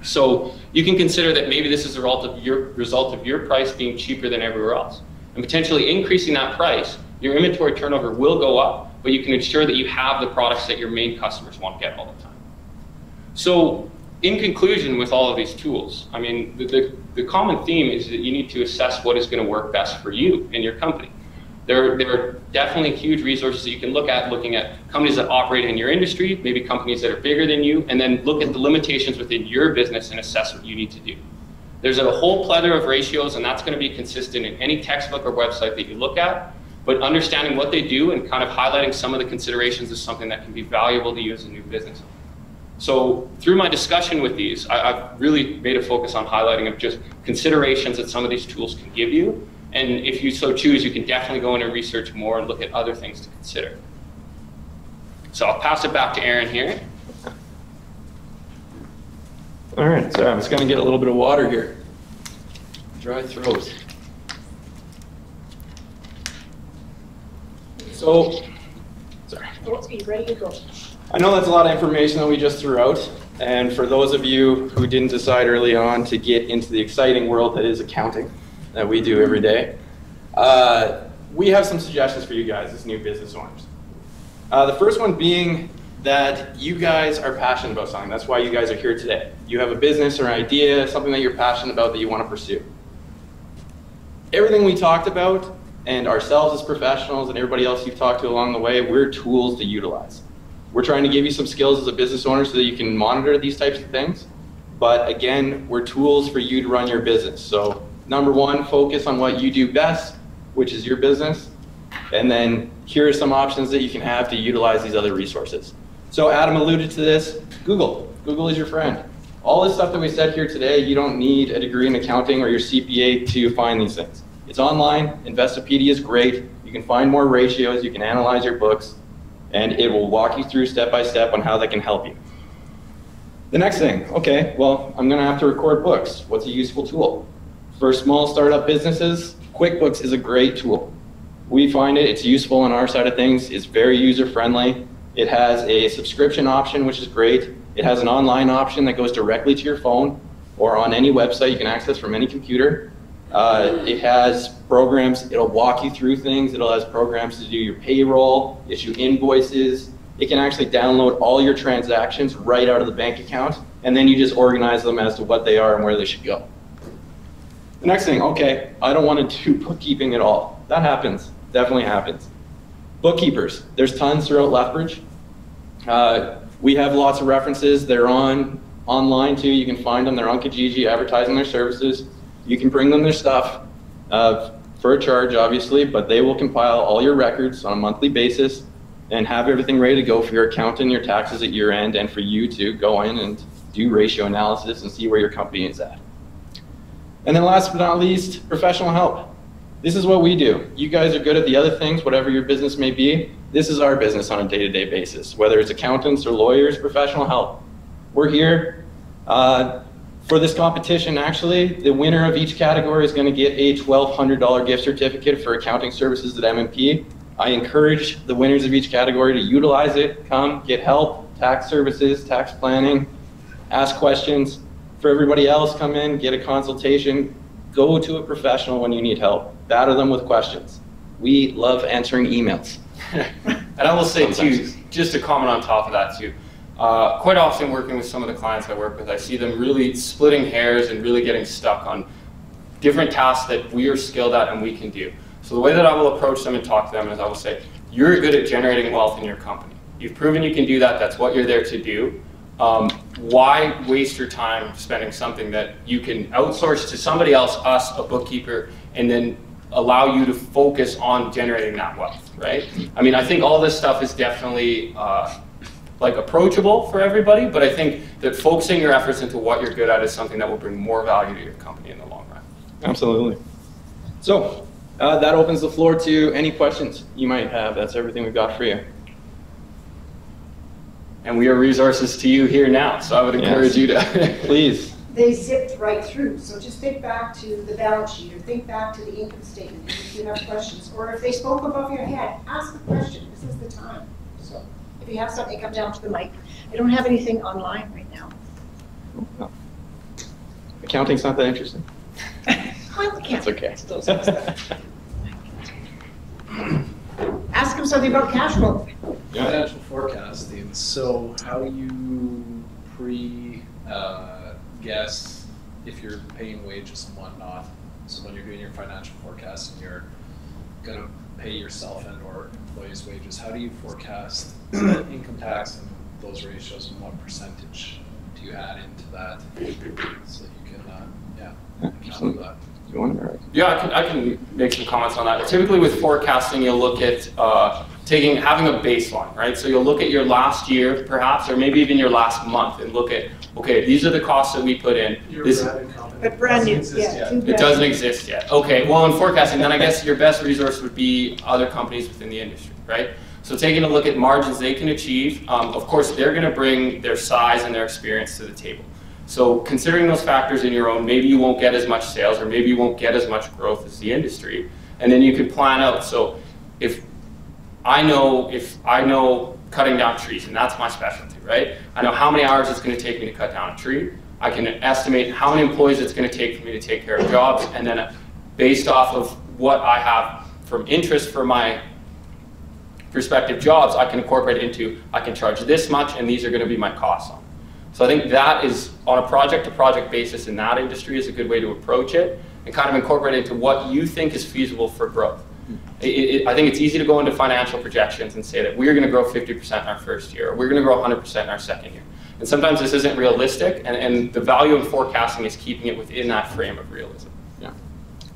So you can consider that maybe this is a result of your price being cheaper than everywhere else. And potentially increasing that price, your inventory turnover will go up, but you can ensure that you have the products that your main customers want to get all the time. So in conclusion with all of these tools, I mean, the common theme is that you need to assess what is going to work best for you and your company. There are definitely huge resources that you can look at, looking at companies that operate in your industry, maybe companies that are bigger than you, and then look at the limitations within your business and assess what you need to do. There's a whole plethora of ratios, and that's going to be consistent in any textbook or website that you look at, but understanding what they do and kind of highlighting some of the considerations is something that can be valuable to you as a new business owner. So through my discussion with these, I've really made a focus on highlighting of just considerations that some of these tools can give you. And if you so choose, you can definitely go in and research more and look at other things to consider. So I'll pass it back to Aaron here. All right, so I'm just gonna get a little bit of water here. Dry throat. So, sorry. Ready to go. I know that's a lot of information that we just threw out, and for those of you who didn't decide early on to get into the exciting world that is accounting, that we do every day, we have some suggestions for you guys as new business owners. The first one being that you guys are passionate about something. That's why you guys are here today. You have a business or an idea, something that you're passionate about that you want to pursue. Everything we talked about, and ourselves as professionals and everybody else you've talked to along the way, we're tools to utilize. We're trying to give you some skills as a business owner so that you can monitor these types of things. But again, we're tools for you to run your business. So number one, focus on what you do best, which is your business. And then here are some options that you can have to utilize these other resources. So Adam alluded to this, Google. Google is your friend. All this stuff that we said here today, you don't need a degree in accounting or your CPA to find these things. It's online. Investopedia is great. You can find more ratios. You can analyze your books, and it will walk you through step by step on how that can help you. The next thing, okay, well, I'm going to have to record books. What's a useful tool? For small startup businesses, QuickBooks is a great tool. We find it's useful on our side of things. It's very user-friendly. It has a subscription option, which is great. It has an online option that goes directly to your phone or on any website you can access from any computer. It has programs, it'll walk you through things. It'll has programs to do your payroll, issue invoices. It can actually download all your transactions right out of the bank account, and then you just organize them as to what they are and where they should go. The next thing, okay, I don't want to do bookkeeping at all. That happens, definitely happens. Bookkeepers, there's tons throughout Lethbridge. We have lots of references. They're online too. You can find them. They're on Kijiji advertising their services. You can bring them their stuff for a charge, obviously, but they will compile all your records on a monthly basis and have everything ready to go for your accountant, your taxes at year end, and for you to go in and do ratio analysis and see where your company is at. And then last but not least, professional help. This is what we do. You guys are good at the other things, whatever your business may be. This is our business on a day-to-day basis, whether it's accountants or lawyers, professional help. We're here for this competition. Actually, the winner of each category is going to get a $1,200 gift certificate for accounting services at M&P. I encourage the winners of each category to utilize it, come, get help, tax services, tax planning, ask questions. For everybody else, come in, get a consultation, go to a professional when you need help. Batter them with questions. We love answering emails. And I will say too, just to comment on top of that too, quite often working with some of the clients I work with, I see them really splitting hairs and really getting stuck on different tasks that we are skilled at and we can do. So the way that I will approach them and talk to them is I will say, you're good at generating wealth in your company. You've proven you can do that. That's what you're there to do. Why waste your time spending something that you can outsource to somebody else, us, a bookkeeper, and then allow you to focus on generating that wealth, right? I mean, I think all this stuff is definitely like approachable for everybody, but I think that focusing your efforts into what you're good at is something that will bring more value to your company in the long run. Absolutely. So that opens the floor to any questions you might have. That's everything we've got for you. And we are resources to you here now, so I would encourage you to please. They zipped right through, so just think back to the balance sheet or think back to the income statement if you have questions. Or if they spoke above your head, ask a question. This is the time. So if you have something, come down to the mic. I don't have anything online right now. Oh. Accounting's not that interesting. Well, That's okay. Ask them something about cash flow. Yeah. Financial forecasting. So how do you guess if you're paying wages and whatnot? So when you're doing your financial forecasting, you're going to pay yourself and or employees' wages. How do you forecast income tax and those ratios, and what percentage do you add into that so you can account for that? Yeah, I can make some comments on that. Typically with forecasting, you'll look at having a baseline, right? So you'll look at your last year, perhaps, or maybe even your last month, and look at, okay, these are the costs that we put in. But brand new, yeah. It doesn't exist yet. Okay, well, in forecasting, then I guess your best resource would be other companies within the industry, right? So taking a look at margins they can achieve, of course, they're going to bring their size and their experience to the table. So considering those factors in your own, maybe you won't get as much sales or maybe you won't get as much growth as the industry. And then you can plan out. So if I know cutting down trees, and that's my specialty, right? I know how many hours it's going to take me to cut down a tree. I can estimate how many employees it's going to take for me to take care of jobs. And then based off of what I have from interest for my prospective jobs, I can incorporate into, I can charge this much and these are going to be my costs on. So I think that is, on a project-to-project basis in that industry, is a good way to approach it and kind of incorporate it into what you think is feasible for growth. I think it's easy to go into financial projections and say that we're going to grow 50% in our first year, or we're going to grow 100% in our second year. And sometimes this isn't realistic, and the value of forecasting is keeping it within that frame of realism. Yeah.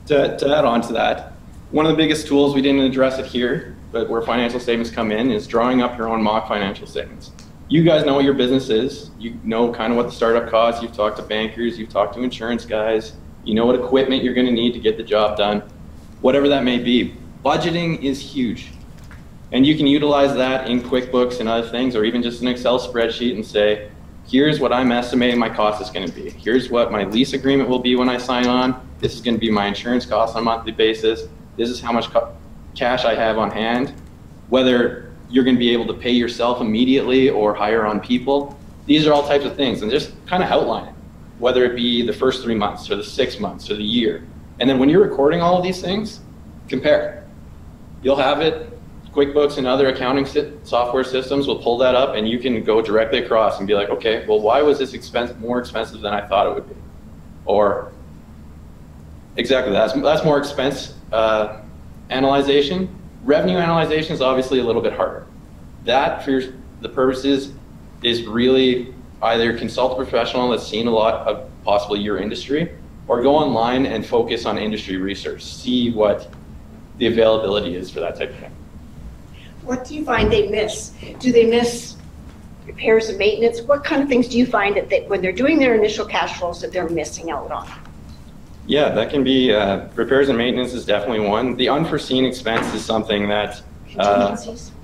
To add on to that, one of the biggest tools, we didn't address it here, but where financial statements come in, is drawing up your own mock financial statements. You guys know what your business is. You know kind of what the startup costs. You've talked to bankers. You've talked to insurance guys. You know what equipment you're going to need to get the job done. Whatever that may be. Budgeting is huge. And you can utilize that in QuickBooks and other things, or even just an Excel spreadsheet and say, here's what I'm estimating my cost is going to be. Here's what my lease agreement will be when I sign on. This is going to be my insurance cost on a monthly basis. This is how much cash I have on hand. Whether you're going to be able to pay yourself immediately or hire on people. These are all types of things, and just kind of outline it, whether it be the first 3 months or the 6 months or the year. And then when you're recording all of these things, compare. You'll have it, QuickBooks and other accounting software systems will pull that up, and you can go directly across and be like, okay, well, why was this more expensive than I thought it would be? Or exactly, that's more expense analyzation. Revenue analyzation is obviously a little bit harder. That, for the purposes, is really either consult a professional that's seen a lot of possibly your industry, or go online and focus on industry research. See what the availability is for that type of thing. What do you find they miss? Do they miss repairs and maintenance? What kind of things do you find that when they're doing their initial cash flows that they're missing out on? Yeah, that can be, repairs and maintenance is definitely one. The unforeseen expense is something that,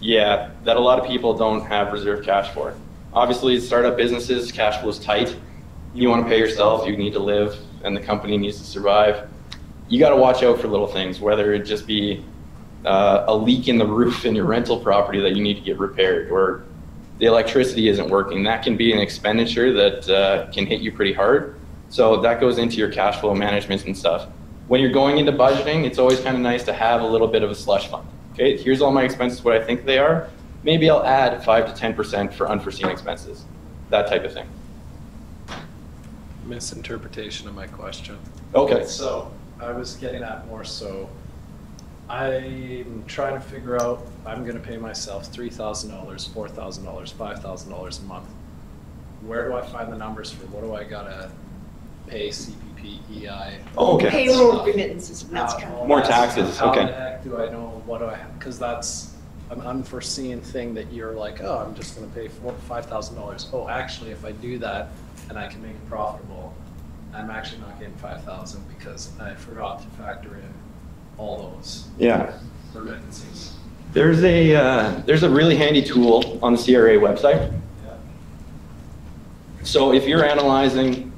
yeah, that a lot of people don't have reserve cash for. Obviously, startup businesses, cash flow is tight. You want to pay yourself, you need to live, and the company needs to survive. You got to watch out for little things, whether it just be a leak in the roof in your rental property that you need to get repaired, or the electricity isn't working. That can be an expenditure that can hit you pretty hard. So that goes into your cash flow management and stuff. When you're going into budgeting, it's always kind of nice to have a little bit of a slush fund. Okay, here's all my expenses, what I think they are. Maybe I'll add 5 to 10% for unforeseen expenses, that type of thing. Misinterpretation of my question. Okay. So I was getting at more so, I'm trying to figure out, I'm going to pay myself $3,000, $4,000, $5,000 a month. Where do I find the numbers for what do I got to pay CPP, EI? Oh, okay. Payroll remittances, that's kind of. More taxes, okay. How the heck do I know what do I have? Because that's an unforeseen thing that you're like, oh, I'm just going to pay $5,000. Oh, actually, if I do that and I can make it profitable, I'm actually not getting 5,000 because I forgot to factor in all those remittances. There's a really handy tool on the CRA website. Yeah. So if you're analyzing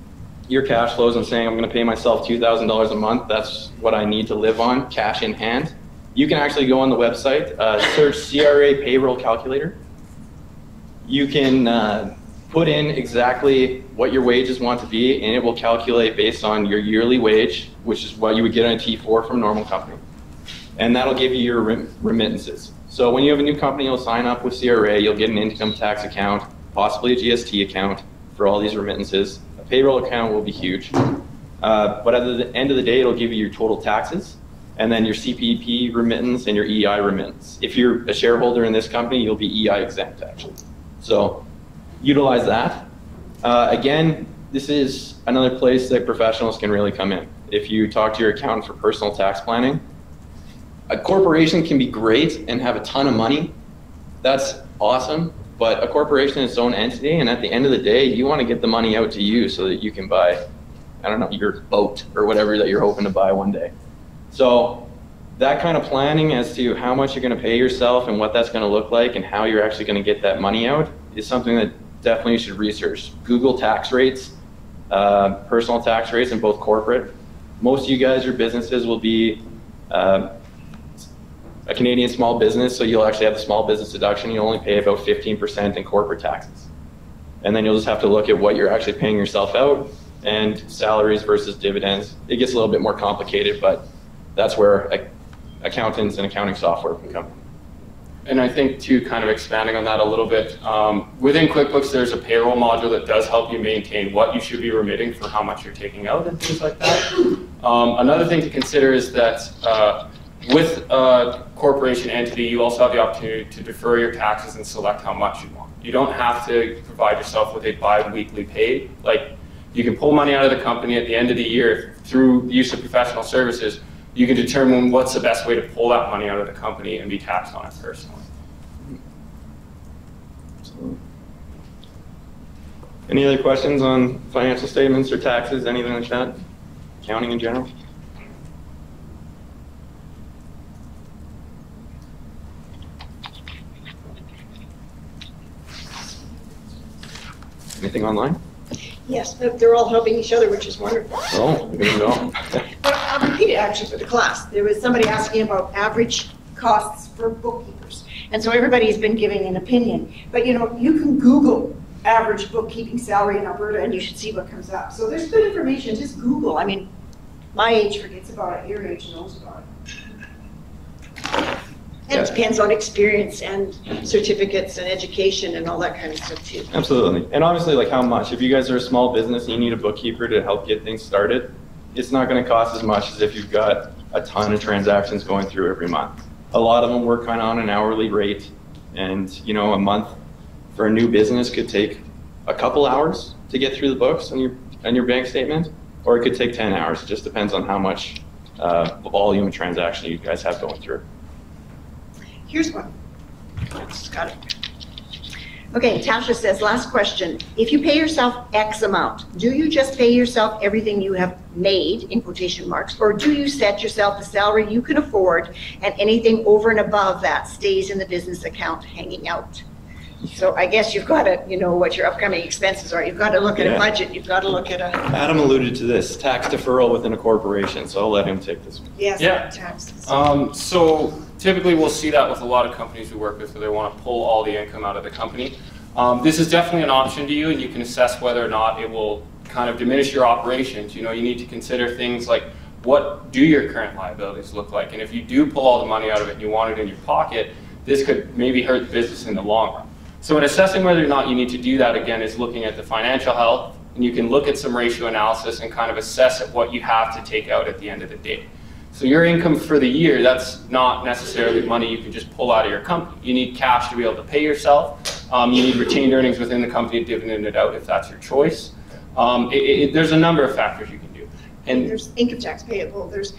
your cash flows and saying, I'm going to pay myself $2,000 a month, that's what I need to live on, cash in hand, you can actually go on the website, search CRA payroll calculator. You can put in exactly what your wages want to be, and it will calculate based on your yearly wage, which is what you would get on a T4 from a normal company. And that'll give you your remittances. So when you have a new company, you'll sign up with CRA, you'll get an income tax account, possibly a GST account for all these remittances. A payroll account will be huge. But at the end of the day, it'll give you your total taxes, and then your CPP remittance and your EI remittance. If you're a shareholder in this company, you'll be EI exempt, actually. So utilize that. Again, this is another place that professionals can really come in. If you talk to your accountant for personal tax planning, a corporation can be great and have a ton of money. That's awesome, but a corporation is its own entity, and at the end of the day, you want to get the money out to you so that you can buy, I don't know, your boat or whatever that you're hoping to buy one day. So that kind of planning as to how much you're going to pay yourself and what that's going to look like and how you're actually going to get that money out is something that definitely you should research. Google tax rates, personal tax rates, and both corporate. Most of you guys, your businesses will be a Canadian small business, so you'll actually have the small business deduction. You only pay about 15% in corporate taxes. And then you'll just have to look at what you're actually paying yourself out and salaries versus dividends. It gets a little bit more complicated, but that's where accountants and accounting software can come in. And I think too, kind of expanding on that a little bit, within QuickBooks, there's a payroll module that does help you maintain what you should be remitting for how much you're taking out and things like that. Another thing to consider is that with a corporation entity, you also have the opportunity to defer your taxes and select how much you want. You don't have to provide yourself with a bi-weekly pay. Like, you can pull money out of the company at the end of the year through the use of professional services. You can determine what's the best way to pull that money out of the company and be taxed on it personally. Any other questions on financial statements or taxes, anything like that? Accounting in general? Anything online? Yes, they're all helping each other, which is wonderful. Oh, there you go. But I'll repeat it actually for the class. There was somebody asking about average costs for bookkeepers. And so everybody's been giving an opinion. But you know, you can Google average bookkeeping salary in Alberta and you should see what comes up. So there's good information, just Google. I mean, my age forgets about it, your age knows about it. And it depends on experience and certificates and education and all that kind of stuff too. Absolutely. And obviously, like, how much? If you guys are a small business and you need a bookkeeper to help get things started, it's not going to cost as much as if you've got a ton of transactions going through every month. A lot of them work kind of on an hourly rate, and you know, a month for a new business could take a couple hours to get through the books on your bank statement, or it could take 10 hours. It just depends on how much volume of transaction you guys have going through. Here's one. It's got it. Okay, Tasha says, last question. If you pay yourself X amount, do you just pay yourself everything you have made, in quotation marks, or do you set yourself the salary you can afford and anything over and above that stays in the business account hanging out? So I guess you've got to, you know, what your upcoming expenses are. You've got to look at a budget. You've got to look at a... Adam alluded to this, tax deferral within a corporation, so I'll let him take this one. Yes, yeah. Taxes. So typically we'll see that with a lot of companies we work with where they want to pull all the income out of the company. This is definitely an option to you, and you can assess whether or not it will kind of diminish your operations. You know, you need to consider things like, what do your current liabilities look like? And if you do pull all the money out of it and you want it in your pocket, this could maybe hurt the business in the long run. So in assessing whether or not you need to do that, again, is looking at the financial health, and you can look at some ratio analysis and kind of assess at what you have to take out at the end of the day. So your income for the year, that's not necessarily money you can just pull out of your company. You need cash to be able to pay yourself. You need retained earnings within the company to dividend it out if that's your choice. There's a number of factors you can do. And there's income tax payable. There's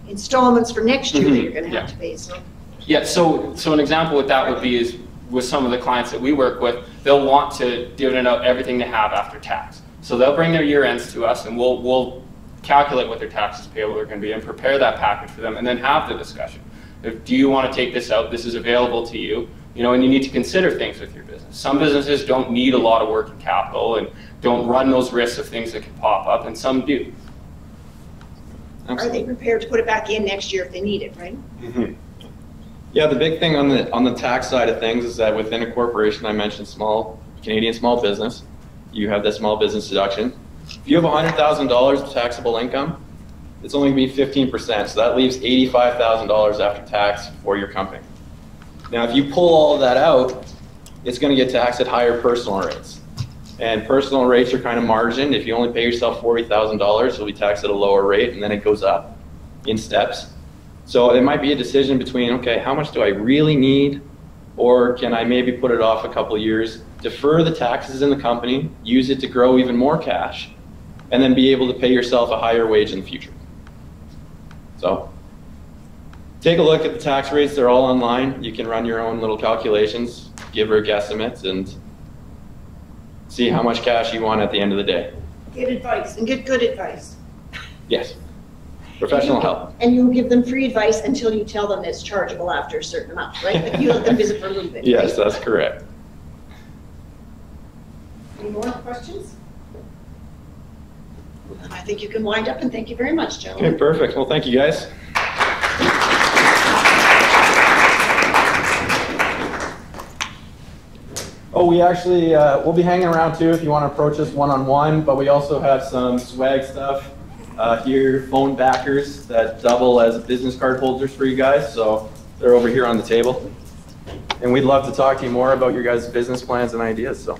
installments for next year that you're going to have to pay. So. Yeah, so an example with that would be is with some of the clients that we work with, they'll want to dividend out everything they have after tax. So they'll bring their year ends to us, and we'll calculate what their taxes payable are going to be and prepare that package for them, and then have the discussion. Do you want to take this out? This is available to you. You know, and you need to consider things with your business. Some businesses don't need a lot of working capital and don't run those risks of things that can pop up, and some do. Are they prepared to put it back in next year if they need it, right? Mm-hmm. Yeah, the big thing on the tax side of things is that within a corporation, I mentioned Canadian small business, you have that small business deduction. If you have $100,000 of taxable income, it's only going to be 15%, so that leaves $85,000 after tax for your company. Now, if you pull all of that out, it's going to get taxed at higher personal rates. And personal rates are kind of margined. If you only pay yourself $40,000, you'll be taxed at a lower rate, and then it goes up in steps. So it might be a decision between, okay, how much do I really need, or can I maybe put it off a couple of years, defer the taxes in the company, use it to grow even more cash, and then be able to pay yourself a higher wage in the future. So take a look at the tax rates. They're all online. You can run your own little calculations, give her guesstimates, and see how much cash you want at the end of the day. Get advice, and get good advice. Yes. Professional help. And you give them free advice until you tell them it's chargeable after a certain amount, right? But you let them visit for a little bit. Yes, right? that's correct. Any more questions? I think you can wind up, and thank you very much, gentlemen. Okay, perfect. Well, thank you, guys. Oh, we actually, we'll be hanging around too if you want to approach us one-on-one, but we also have some swag stuff here, phone backers that double as business card holders for you guys, so they're over here on the table. And we'd love to talk to you more about your guys' business plans and ideas, so.